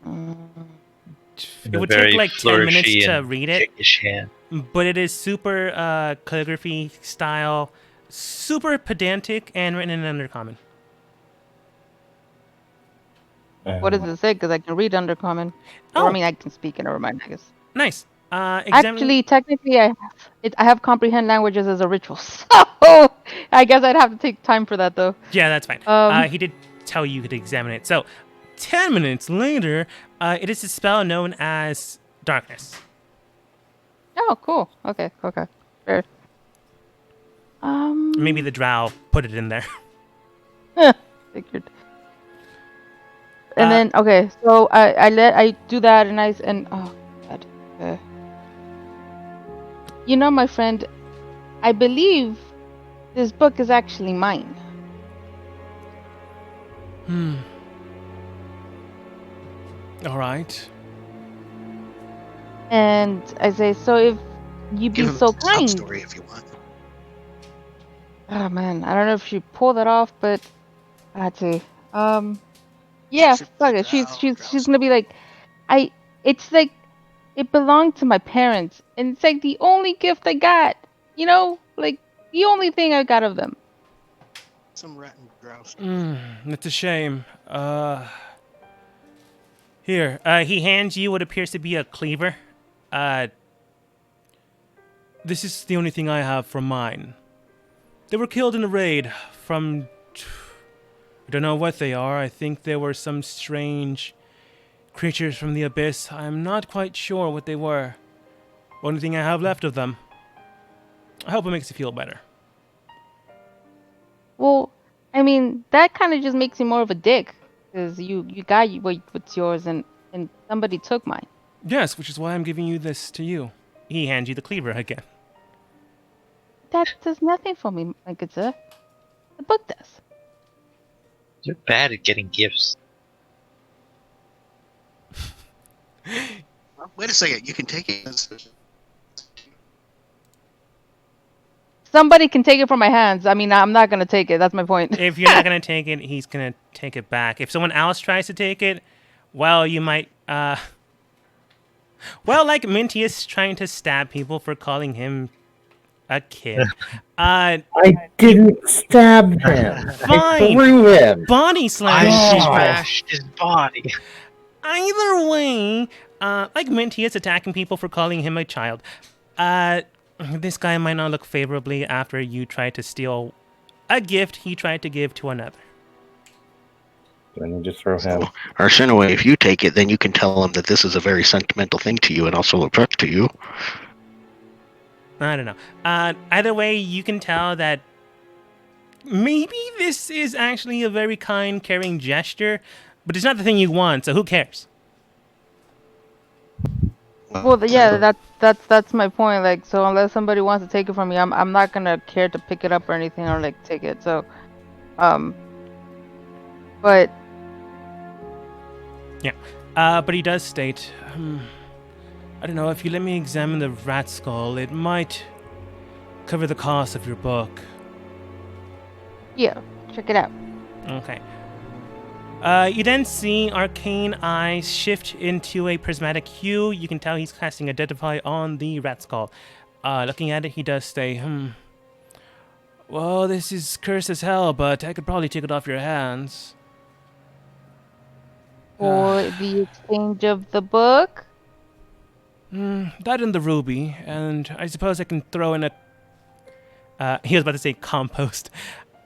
It would take like 10 minutes flourishy to and read it, kickish hand. but it is super calligraphy style, super pedantic, and written in Undercommon. What does it say? Because I can read Undercommon. Oh. Or, I mean, I can speak it. Never mind, I guess. Nice. Actually, technically, I have comprehend languages as a ritual. So I guess I'd have to take time for that, though. Yeah, that's fine. He did tell you to examine it. So, 10 minutes later, it is a spell known as Darkness. Oh, cool. Okay. Fair. Maybe the drow put it in there. Figured. And then okay, so I do that and oh god. You know, my friend, I believe this book is actually mine. All right. And I say, so if you'd be Give him so the sub kind. story if you want. Oh man, I don't know if she pulled that off, but I'd say, yeah, fuck it. She's gonna be like, it's like, it belonged to my parents, and it's like the only gift I got. You know, like the only thing I got of them. Some rat and grouse. That's a shame. Here, he hands you what appears to be a cleaver. This is the only thing I have from mine. They were killed in a raid from... I don't know what they are. I think they were some strange creatures from the abyss. I'm not quite sure what they were. Only thing I have left of them. I hope it makes you feel better. Well, I mean, that kind of just makes you more of a dick, because you got what's yours, and somebody took mine. Yes, which is why I'm giving you this to you. He hands you the cleaver again. That does nothing for me, my good sir. The book does. You're bad at getting gifts. Wait a second, you can take it. Somebody can take it from my hands. I mean, I'm not gonna take it. That's my point. If you're not going to take it, he's going to take it back. If someone else tries to take it, well, you might, well, like Mintius trying to stab people for calling him a kid. I didn't stab him. I Fine. threw him. Body I slam. smashed his body. Either way, like Mintius attacking people for calling him a child. This guy might not look favorably after you try to steal a gift he tried to give to another. Then you just throw him. Arsinoe, if you take it, then you can tell him that this is a very sentimental thing to you and also a pet to you. I don't know. Either way, you can tell that maybe this is actually a very kind, caring gesture, but it's not the thing you want, so who cares? Well, yeah, that's my point. Like, so unless somebody wants to take it from me, I'm not gonna care to pick it up or anything or like take it. So, but yeah. But he does state, I don't know, if you let me examine the rat skull, it might cover the cost of your book. yeah, check it out. Okay. You then see arcane eyes shift into a prismatic hue. You can tell he's casting Identify on the rat skull. Looking at it, he does say, well, this is cursed as hell, but I could probably take it off your hands. For the exchange of the book. That and the ruby, and I suppose I can throw in a... he was about to say compost.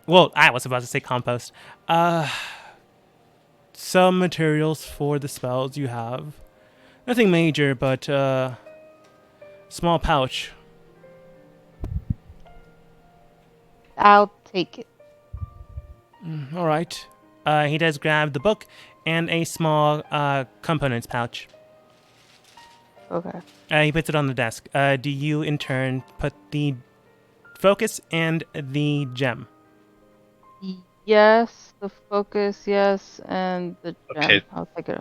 Well, I was about to say compost. Some materials for the spells you have. Nothing major, but small pouch. I'll take it. All right. He does grab the book and a small components pouch. Okay. He puts it on the desk. Do you, in turn, put the focus and the gem? Yes, the focus, yes, and the gem. Okay. I'll take it.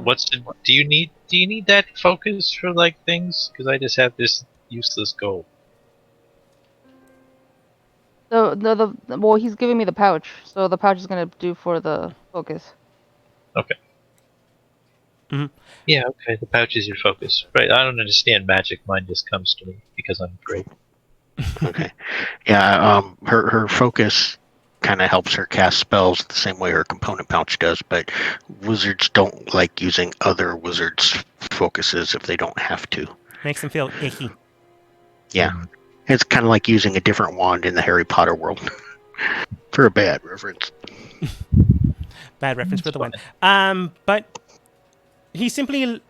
Do you need that focus for like things? Because I just have this useless gold. Well, he's giving me the pouch, so the pouch is gonna do for the focus. Okay. Yeah, okay. The pouch is your focus. Right. I don't understand magic. Mine just comes to me because I'm great. Okay. Yeah. Her focus kind of helps her cast spells the same way her component pouch does, but wizards don't like using other wizards' focuses if they don't have to. Makes them feel icky. Yeah. It's kind of like using a different wand in the Harry Potter world. For a bad reference. Bad reference for the win. But he simply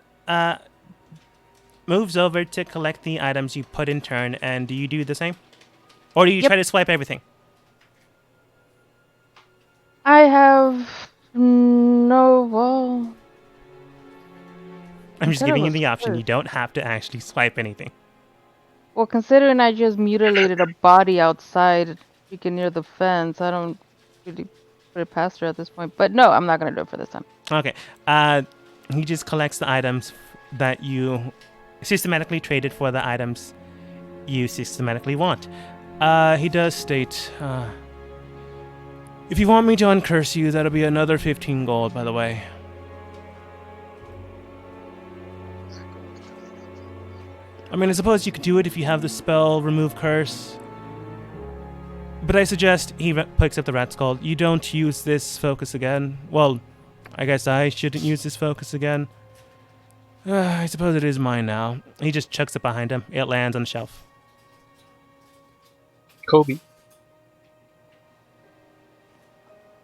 moves over to collect the items you put in turn, and do you do the same? Or do you Yep. try to swipe everything? I have no. Well, I'm just said it giving you was the option. first. You don't have to actually swipe anything. Well, considering I just mutilated a body outside, freaking near the fence, I don't really put it past her at this point. But no, I'm not gonna do it for this time. Okay. He just collects the items that you systematically traded for the items you systematically want. He does state, if you want me to uncurse you, that'll be another 15 gold, by the way. I mean, I suppose you could do it if you have the spell Remove Curse. But I suggest he picks up the rat skull. You don't use this focus again. Well, I guess I shouldn't use this focus again. I suppose it is mine now. He just chucks it behind him. It lands on the shelf. Kobe.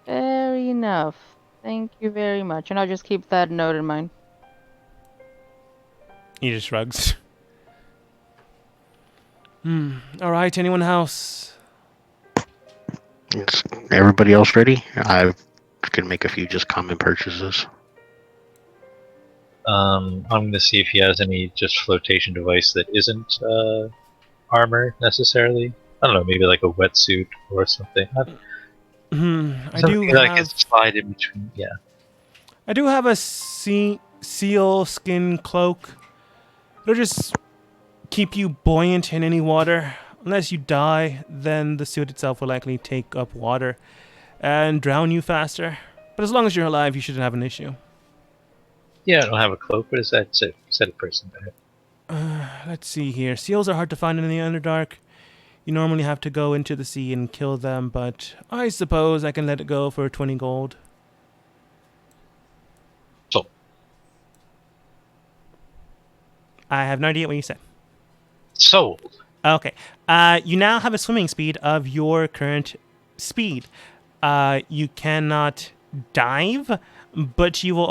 Fair enough. Thank you very much, and I'll just keep that note in mind. He just shrugs. Alright, anyone else? Is everybody else ready? I can make a few just common purchases. I'm going to see if he has any just flotation device that isn't armor necessarily. I don't know, maybe like a wetsuit or something. I do Something that I have... could slide in between. Yeah. I do have a seal skin cloak. It'll just keep you buoyant in any water. Unless you die, then the suit itself will likely take up water and drown you faster. But as long as you're alive, you shouldn't have an issue. Yeah, I don't have a cloak. What is that? Set a person better. Let's see here. Seals are hard to find in the Underdark. You normally have to go into the sea and kill them, but I suppose I can let it go for 20 gold. So, I have no idea what you said. sold. Okay. You now have a swimming speed of your current speed. You cannot dive, but you will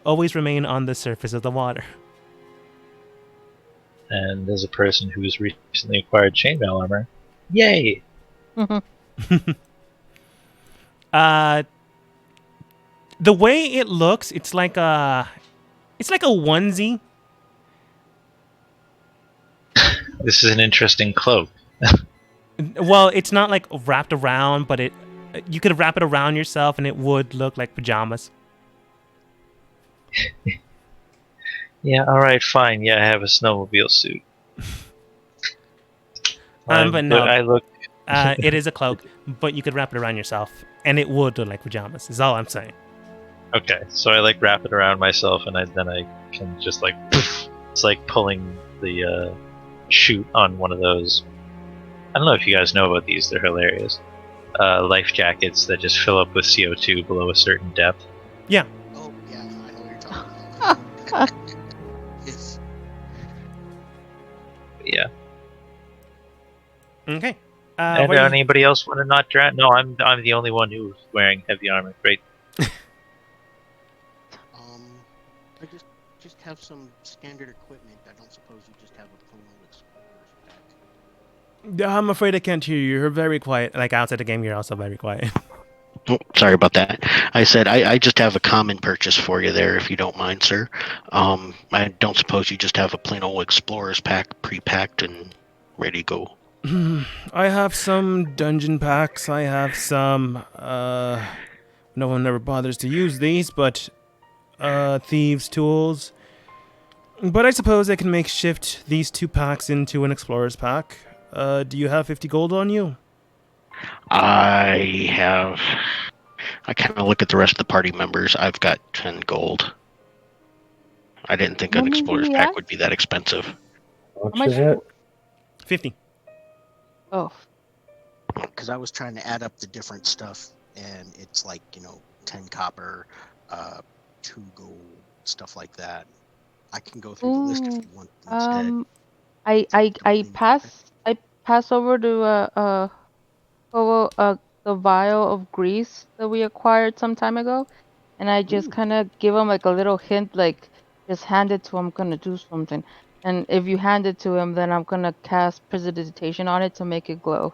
always remain on the surface of the water. And as a person who's recently acquired chainmail armor, yay! The way it looks, it's like a onesie. This is an interesting cloak. Well, it's not like wrapped around, but you could wrap it around yourself and it would look like pajamas. Yeah, alright, fine. Yeah, I have a snowmobile suit. But no. I look. It is a cloak, but you could wrap it around yourself and it would look like pajamas, is all I'm saying. Okay, so I like wrap it around myself and then I can just like. Poof. It's like pulling the chute on one of those. I don't know if you guys know about these, they're hilarious. Life jackets that just fill up with CO2 below a certain depth. Yeah. Oh, yeah, I know what you're talking about. Yes. Yeah. Okay. And anybody else want to not drown? No, I'm the only one who's wearing heavy armor. Great. I just have some standard equipment. I don't suppose you just have a Plumo Explorer's pack. I'm afraid I can't hear you. You're very quiet. Like outside the game, you're also very quiet. Oh, sorry about that. I said I just have a common purchase for you there, if you don't mind, sir. I don't suppose you just have a plain old Explorer's pack pre-packed and ready to go. I have some dungeon packs. I have some, no one ever bothers to use these, but, thieves' tools. But I suppose I can makeshift these 2 packs into an explorer's pack. Do you have 50 gold on you? I kind of look at the rest of the party members. I've got 10 gold. I didn't think How an many explorer's did he pack ask? would be that expensive. How much much- is it? 50. Oh, Because I was trying to add up the different stuff, and it's like 10 copper, 2 gold, stuff like that. I can go through the list if you want instead. I pass over to the vial of grease that we acquired some time ago, and I just kind of give him like a little hint, like just hand it to him. I'm gonna do something, and if you hand it to him, then I'm gonna cast precipitation on it to make it glow,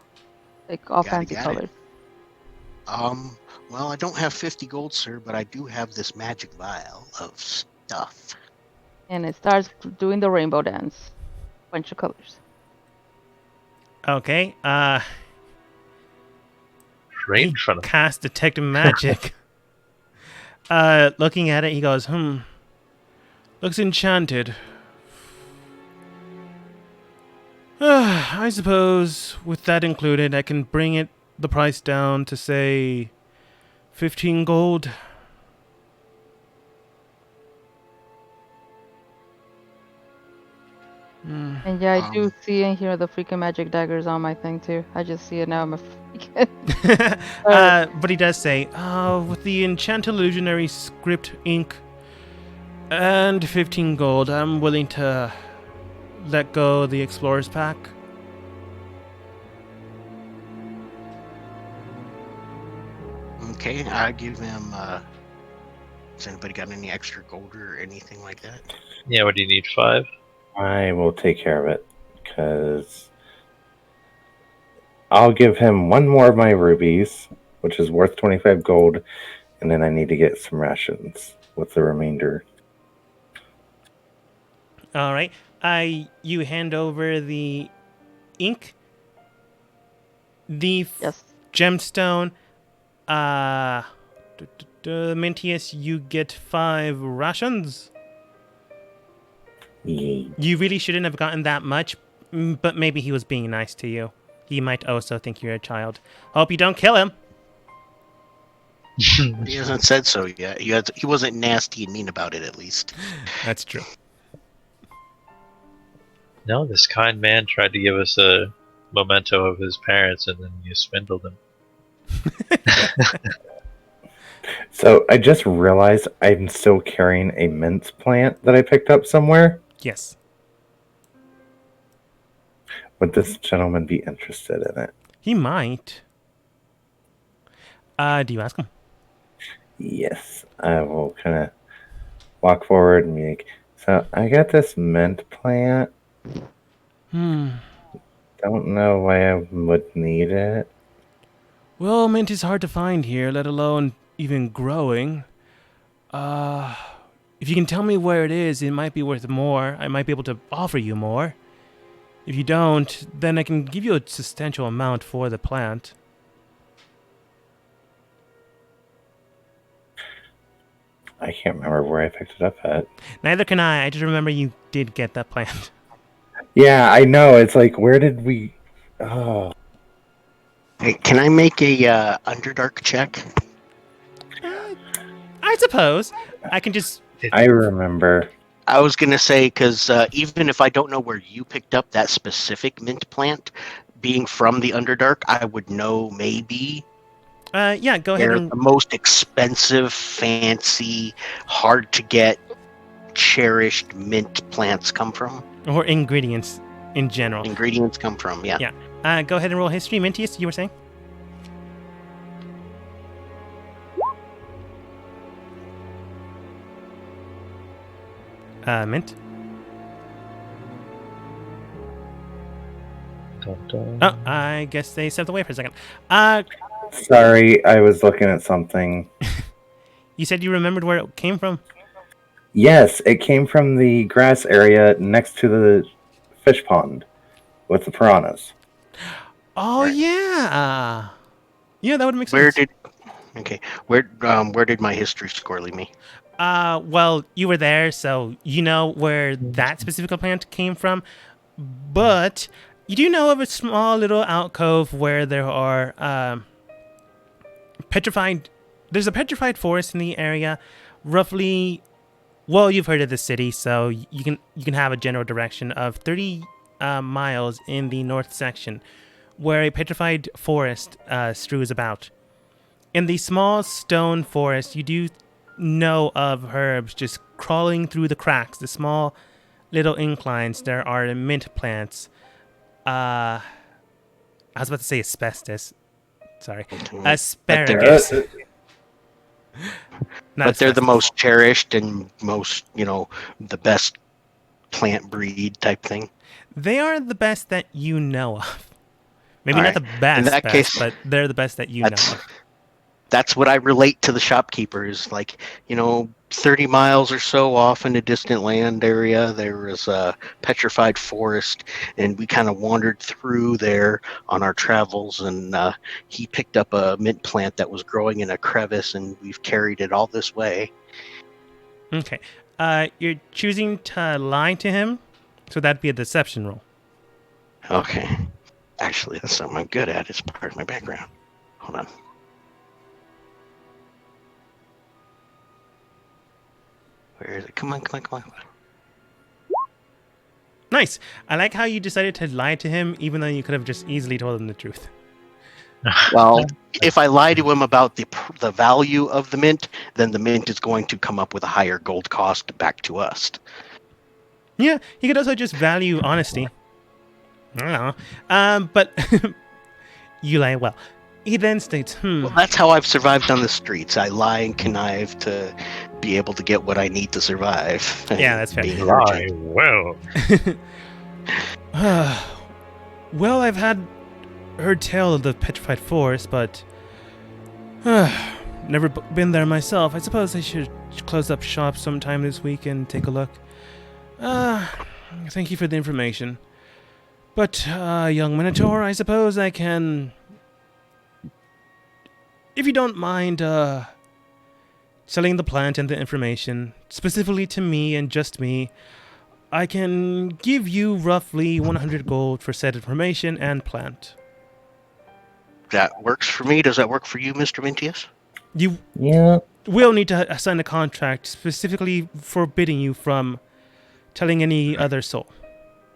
like all Got it, fancy got it. colors. Well, I don't have 50 gold, sir, but I do have this magic vial of stuff. And it starts doing the rainbow dance, bunch of colors. Okay. Right in front of Cast detect magic. Looking at it, he goes, looks enchanted. I suppose with that included, I can bring the price down to say 15 gold. And yeah, I do see and hear the freaking magic daggers on my thing too. I just see it now. I'm a freaking. But he does say, with the enchant illusionary script ink and 15 gold, I'm willing to let go the explorer's pack. Okay, I give him. Has anybody got any extra gold or anything like that? Yeah, what do you need? 5? I will take care of it because I'll give him one more of my rubies, which is worth 25 gold, and then I need to get some rations with the remainder. All right. You hand over the ink, the Yes. gemstone. Mintius, you get 5 rations. Yay. You really shouldn't have gotten that much, but maybe he was being nice to you. He might also think you're a child. Hope you don't kill him. He hasn't said so yet. He wasn't nasty and mean about it, at least. That's true. No, this kind man tried to give us a memento of his parents, and then you swindled him. So I just realized I'm still carrying a mint plant that I picked up somewhere. Yes. Would this gentleman be interested in it? He might. Do you ask him? Yes. I will kind of walk forward and be like, so I got this mint plant. Don't know why I would need it. Well, mint is hard to find here, let alone even growing. If you can tell me where it is, it might be worth more. I might be able to offer you more. If you don't, then I can give you a substantial amount for the plant. I can't remember where I picked it up at. Neither can I. I just remember you did get that plant. Yeah, I know. It's like, where did we... Oh, Hey, can I make a Underdark check? I suppose. I can just... I remember. I was gonna say because even if I don't know where you picked up that specific mint plant, being from the Underdark, I would know maybe yeah, go ahead where and... the most expensive, fancy, hard to get, cherished mint plants come from. Or ingredients in general. Ingredients come from, yeah. Yeah. Go ahead and roll history. Mintius, you were saying? Mint? Dun, dun. Oh, I guess they stepped away for a second. Sorry, I was looking at something. You said you remembered where it came from? Yes, it came from the grass area next to the fish pond with the piranhas. Oh, Right. yeah. Yeah, that would make Where sense. where did my history score leave me? Well, you were there, so you know where that specific plant came from. But you do know of a small little alcove where there are there's a petrified forest in the area, roughly well, you've heard of the city, so you can have a general direction of 30 miles in the north section, where a petrified forest strews about. In the small stone forest, you do know of herbs just crawling through the cracks, the small little inclines. There are mint plants. I was about to say asbestos. Sorry, asparagus. But they're the most cherished and most, the best plant breed type thing. They are the best that you know of. Maybe All not right. the best, In that case, but they're the best that you know of. That's what I relate to the shopkeepers. Like, 30 miles or so off in a distant land area, there was a petrified forest, and we kind of wandered through there on our travels, and he picked up a mint plant that was growing in a crevice, and we've carried it all this way. Okay. You're choosing to lie to him, so that'd be a deception roll. Okay. Actually, that's something I'm good at. It's part of my background. Hold on. Where is it? Come on. Nice. I like how you decided to lie to him, even though you could have just easily told him the truth. Well, if I lie to him about the value of the mint, then the mint is going to come up with a higher gold cost back to us. Yeah, he could also just value honesty. I don't know. But you lie well. He then states, Well, that's how I've survived on the streets. I lie and connive to be able to get what I need to survive. Yeah, that's fair. Being a Lie merchant. well. Well, I've heard tell of the petrified forest, but never been there myself. I suppose I should close up shop sometime this week and take a look. Thank you for the information. But, young Minotaur, I suppose I can... If you don't mind, selling the plant and the information, specifically to me and just me, I can give you roughly 100 gold for said information and plant. That works for me. Does that work for you, Mr. Mintius? You Yeah. will need to sign a contract specifically forbidding you from telling any other soul,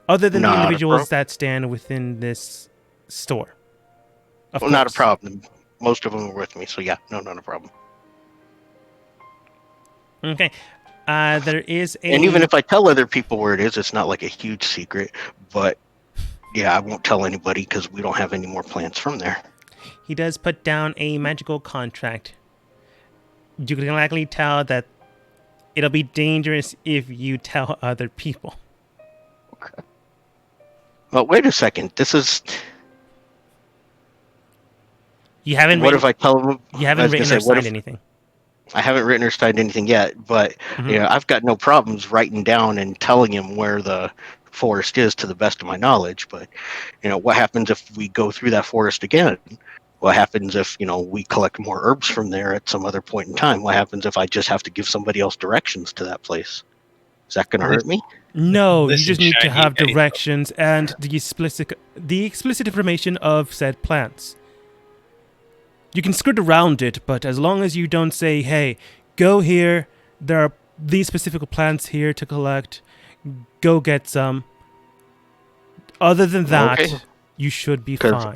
other than the Not a individuals that stand within this store. Of Well, not a course. problem. Most of them are with me, so yeah, not a problem. Okay. There is a... And even if I tell other people where it is, it's not like a huge secret. But yeah, I won't tell anybody because we don't have any more plants from there. He does put down a magical contract. You can likely tell that it'll be dangerous if you tell other people. Well, wait a second. This is. You haven't What written, if I tell them? you haven't written or signed anything. I haven't written or signed anything yet, but Mhm. I've got no problems writing down and telling him where the forest is to the best of my knowledge. But what happens if we go through that forest again? What happens if we collect more herbs from there at some other point in time? What happens if I just have to give somebody else directions to that place? Is that going to hurt me? No, you Listen, just need to Shaggy, have Eddie. directions and the explicit information of said plants. You can skirt around it, but as long as you don't say, hey, go here, there are these specific plants here to collect, go get some. Other than that, Okay. you should be Because fine.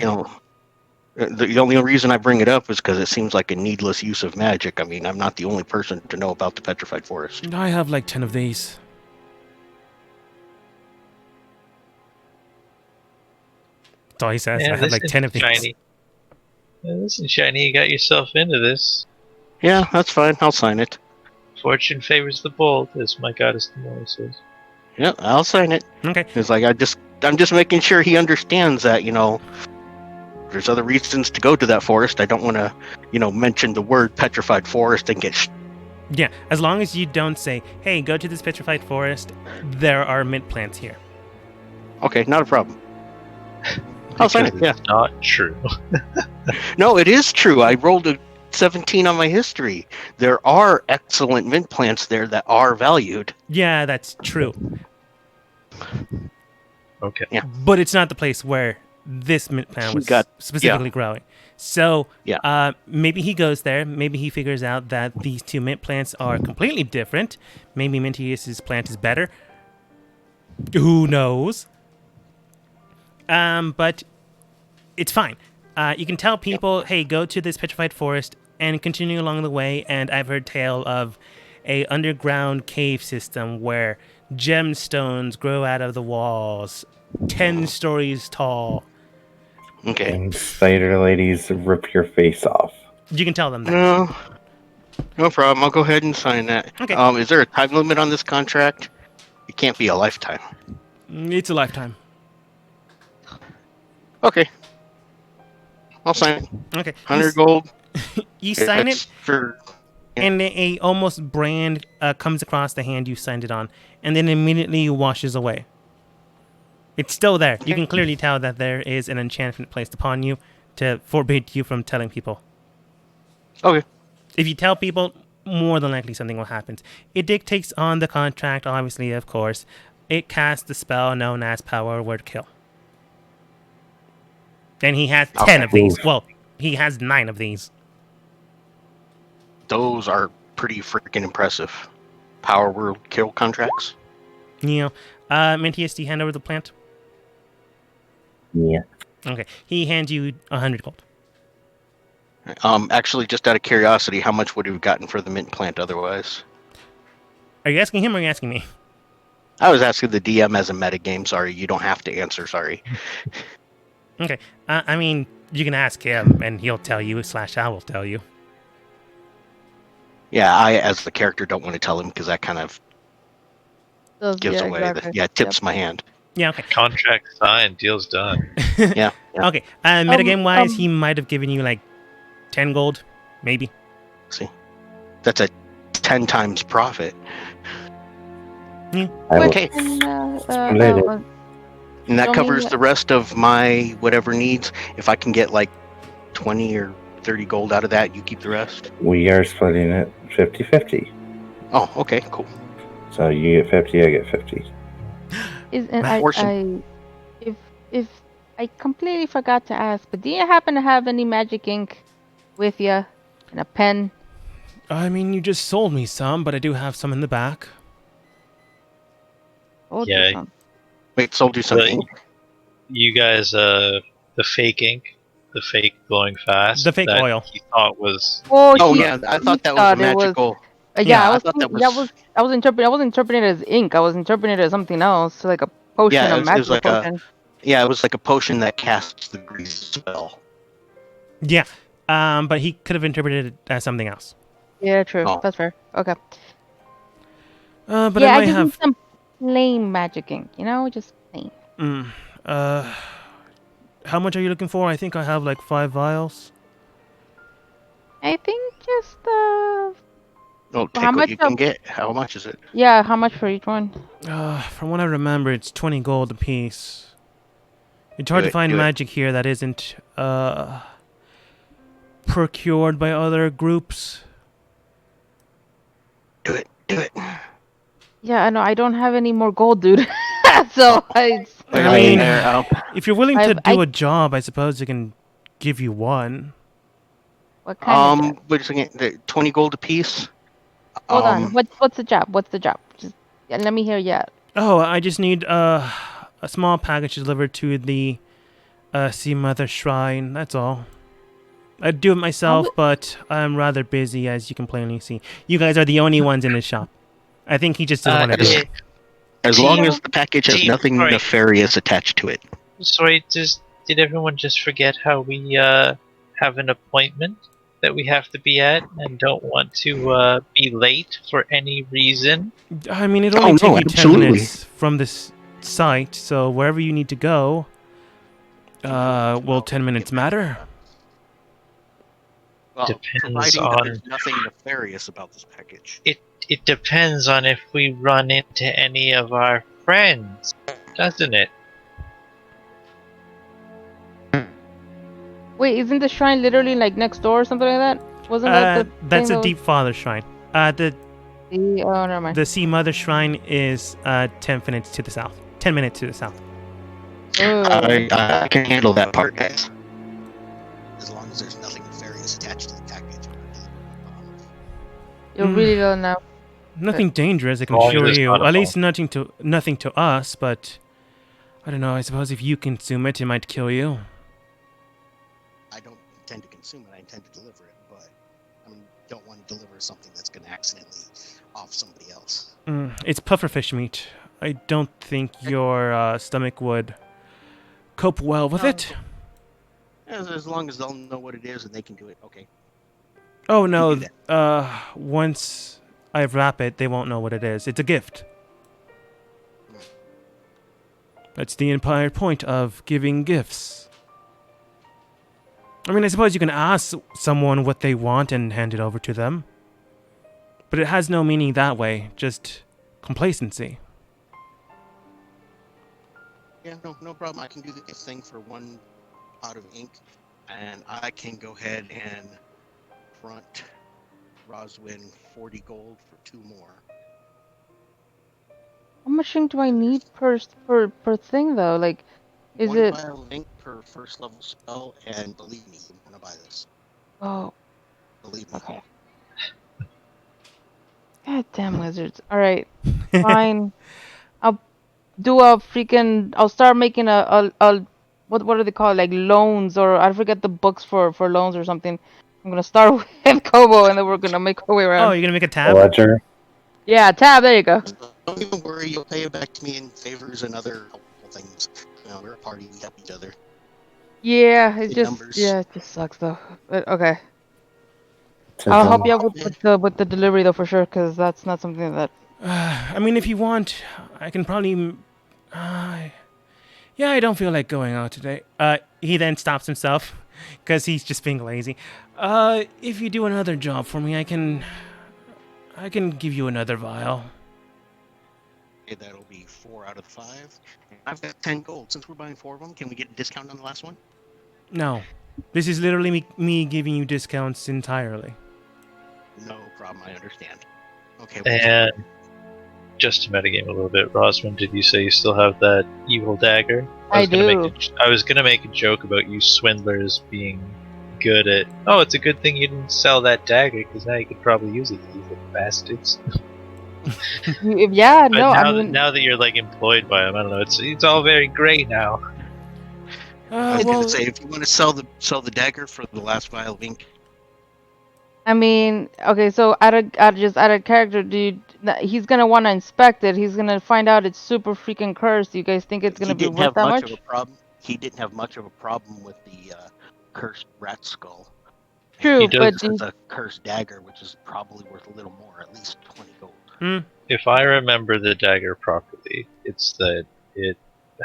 the only reason I bring it up is because it seems like a needless use of magic. I mean, I'm not the only person to know about the petrified forest. I have like 10 of these. That's all he says. I have like 10 of these. Shiny. Yeah, listen, Shiny, you got yourself into this. Yeah, that's fine. I'll sign it. Fortune favors the bold, as my goddess Demora says. Yeah, I'll sign it. Okay. It's like I'm just making sure he understands that there's other reasons to go to that forest. I don't want to mention the word petrified forest and get. Yeah, as long as you don't say, hey, go to this petrified forest, there are mint plants here. Okay, not a problem. I'll sign it. Because Yeah. it's not true. No, it is true. I rolled a 17 on my history. There are excellent mint plants there that are valued. Yeah, that's true. Okay. Yeah. But it's not the place where this mint plant He was got- specifically growing. So Yeah. maybe he goes there. Maybe he figures out that these two mint plants are completely different. Maybe Mintius's plant is better. Who knows? But it's fine. You can tell people, hey, go to this petrified forest and continue along the way. And I've heard tale of a underground cave system where gemstones grow out of the walls, 10 stories tall. Okay. And spider ladies rip your face off. You can tell them that. No problem. I'll go ahead and sign that. Okay. Is there a time limit on this contract? It can't be a lifetime. It's a lifetime. Okay. I'll sign it. Okay. 100 gold. You sign That's it, for. and a almost brand comes across the hand you signed it on, and then immediately washes away. It's still there. You can clearly tell that there is an enchantment placed upon you to forbid you from telling people. Okay. If you tell people, more than likely something will happen. It dictates on the contract, obviously, of course. It casts the spell known as Power Word Kill. And he has 10 of these. Well, he has 9 of these. Those are pretty freaking impressive. Power World kill contracts. You know, Mintius, do you hand over the plant? Yeah. Okay. He hands you 100 gold. Actually, just out of curiosity, how much would you have gotten for the mint plant otherwise? Are you asking him or are you asking me? I was asking the DM as a metagame. Sorry, you don't have to answer. Sorry. Okay. I mean, you can ask him and he'll tell you, / I will tell you. Yeah, I, as the character, don't want to tell him because that kind of gives Yeah, away. exactly. Tips my hand. Yeah, okay. Contract signed, deal's done. Yeah. Okay. Metagame wise, he might have given you like 10 gold, maybe. That's a 10 times profit. I will, Okay. Splendid. And that Show me covers what- the rest of my whatever needs. If I can get like 20 or 30 gold out of that, you keep the rest. we are splitting it 50-50. Oh, okay, cool. So you get 50, I get 50. And Portion. if I completely forgot to ask, but do you happen to have any magic ink with you and a pen? I mean, you just sold me some, but I do have some in the back. Oh, Yeah. some. Wait, sold you something. You guys, the fake ink, the fake glowing fast, The fake that oil. he thought was Oh she- yeah, I she thought that was a thought it magical. Yeah, Yeah, I I was. thought that I was interpreting it as ink. I was interpreting it as something else, like a potion, Yeah, a it was magical like a- potion. Yeah, it was like a potion that casts the grease spell. Yeah. But he could have interpreted it as something else. Yeah, true. Oh. That's fair. Okay. But yeah, I I might just have. need some plain magic ink. You know, just plain. How much are you looking for? I think I have like 5 vials. I think just Oh, take how what much you can of- get. How much is it? yeah. How much for each one? From what I remember, it's 20 gold apiece. It's hard Do to it, find do it. magic here that isn't procured by other groups. Do it. Do it. Yeah, I know. I don't have any more gold, dude. So I. I mean- there, If you're willing to I've- do I- a job, I suppose I can give you one. What kind of job? wait a second. 20 gold apiece. Hold on. What's the job? What's the job? Just let me hear. Yeah. Oh, I just need a small package delivered to the Sea Mother Shrine. That's all. I'd do it myself, but I'm rather busy, as you can plainly see. You guys are the only ones in this shop. I think he just doesn't want to do it. As long as the package has Gee, nothing sorry. nefarious attached to it. Sorry, did everyone just forget how we have an appointment that we have to be at and don't want to be late for any reason? I mean, it Oh, only no, takes you 10 absolutely. minutes from this site, so wherever you need to go, will 10 minutes matter? Well, Depends providing on- that there's nothing nefarious about this package. It depends on if we run into any of our friends, doesn't it? Wait, isn't the shrine literally like next door or something like that? Wasn't that the That's thing a that Deep Father Shrine. The oh, never mind. the Sea Mother Shrine is 10 minutes to the south. 10 minutes to the south. I can handle that part, guys. As long as there's nothing nefarious attached to the package. You're really low now. Nothing dangerous, I can As long as assure it's you. not a At least bomb. nothing to us, but I don't know, I suppose if you consume it, it might kill you. I don't intend to consume it. I intend to deliver it, but I don't want to deliver something that's going to accidentally off somebody else. It's pufferfish meat. I don't think your stomach would cope well with No. it. As long as they'll know what it is and they can do it, okay. Oh no, do that. once I wrap it, they won't know what it is. It's a gift. That's the entire point of giving gifts. I mean, I suppose you can ask someone what they want and hand it over to them. But it has no meaning that way, just complacency. Yeah, no problem. I can do the gift thing for 1 pot of ink, and I can go ahead and front Roswin 40 gold for 2 more. How much ink do I need per thing though? Like, is 1 it? vial of ink per first level spell, and believe me, you want to buy this. Oh, Believe me. okay. God damn lizards. All right, fine. I'll do a freaking. I'll start making a what are they called? Like loans, or I forget the books for loans or something. I'm gonna start with Kobo, and then we're gonna make our way Oh, around. you're gonna make a tab? Ledger. Yeah, tab. There you go. Don't even worry, you'll pay it back to me in favors and other helpful things. You know, we're a party, we help each other. Yeah, it Big just numbers. it just sucks though. But okay, I'll help you out with the delivery though for sure, because that's not something that. I mean, if you want, I can probably. Yeah, I don't feel like going out today. He then stops himself because he's just being lazy. If you do another job for me, I can give you another vial. Okay, that'll be 4 out of 5. I've got 10 gold. Since we're buying 4 of them, can we get a discount on the last one? No, this is literally me giving you discounts entirely. No problem, I understand. Okay, And just to metagame a little bit, Rosman, did you say you still have that evil dagger? I do. I was gonna make a joke about you swindlers being good at. Oh, it's a good thing you didn't sell that dagger because now you could probably use it, you evil bastards. Yeah, But no, now, I mean, now that you're like employed by them, I don't know. It's all very great now. I was Well, gonna say, if you want to sell the dagger for the last vial of ink, I mean, okay, so out of character, dude, he's gonna want to inspect it. He's gonna find out it's super freaking cursed. You guys think it's gonna be worth that much? of a problem. He didn't have much of a problem with the cursed rat skull. True, He does- but It's a cursed dagger, which is probably worth a little more, at least 20 gold. If I remember the dagger properly, it's that it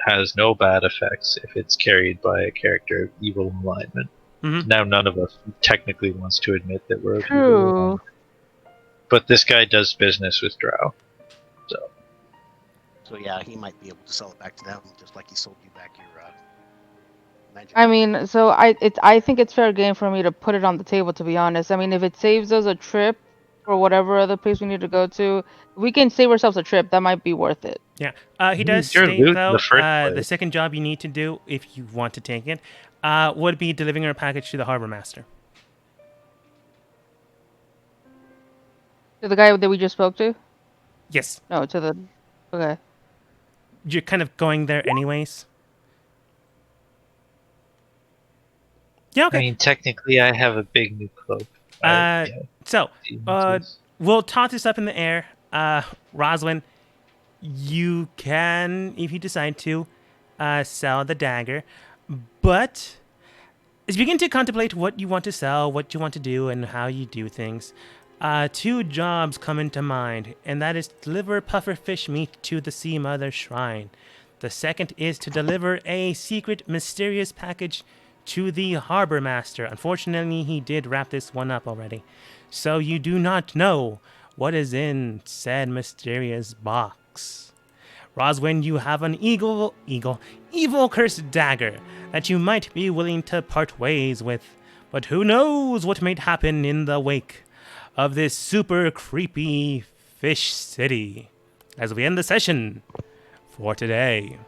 has no bad effects if it's carried by a character of evil alignment. Mhm. Now, none of us technically wants to admit that we're of evil true. alignment. But this guy does business with Drow. So yeah, he might be able to sell it back to them, just like he sold you back your magic. I mean, so I think it's fair game for me to put it on the table. To be honest, I mean, if it saves us a trip or whatever other place we need to go to, we can save ourselves a trip. That might be worth it. yeah. He does You're state losing though the first the place. second job you need to do if you want to take it would be delivering a package to the harbor master. To the guy that we just spoke to? Yes, No, to the. Okay. you're kind of going there anyways. Yeah. Okay. I mean, technically, I have a big new cloak. So we'll toss this up in the air. Roswin, you can, if you decide to, sell the dagger, but as you begin to contemplate what you want to sell, what you want to do, and how you do things, 2 jobs come into mind, and that is to deliver pufferfish meat to the Sea Mother Shrine. The second is to deliver a secret, mysterious package to the harbor master. Unfortunately, he did wrap this one up already, so you do not know what is in said mysterious box. Roswin, you have an evil cursed dagger that you might be willing to part ways with, but who knows what might happen in the wake of this super creepy fish city as we end the session for today.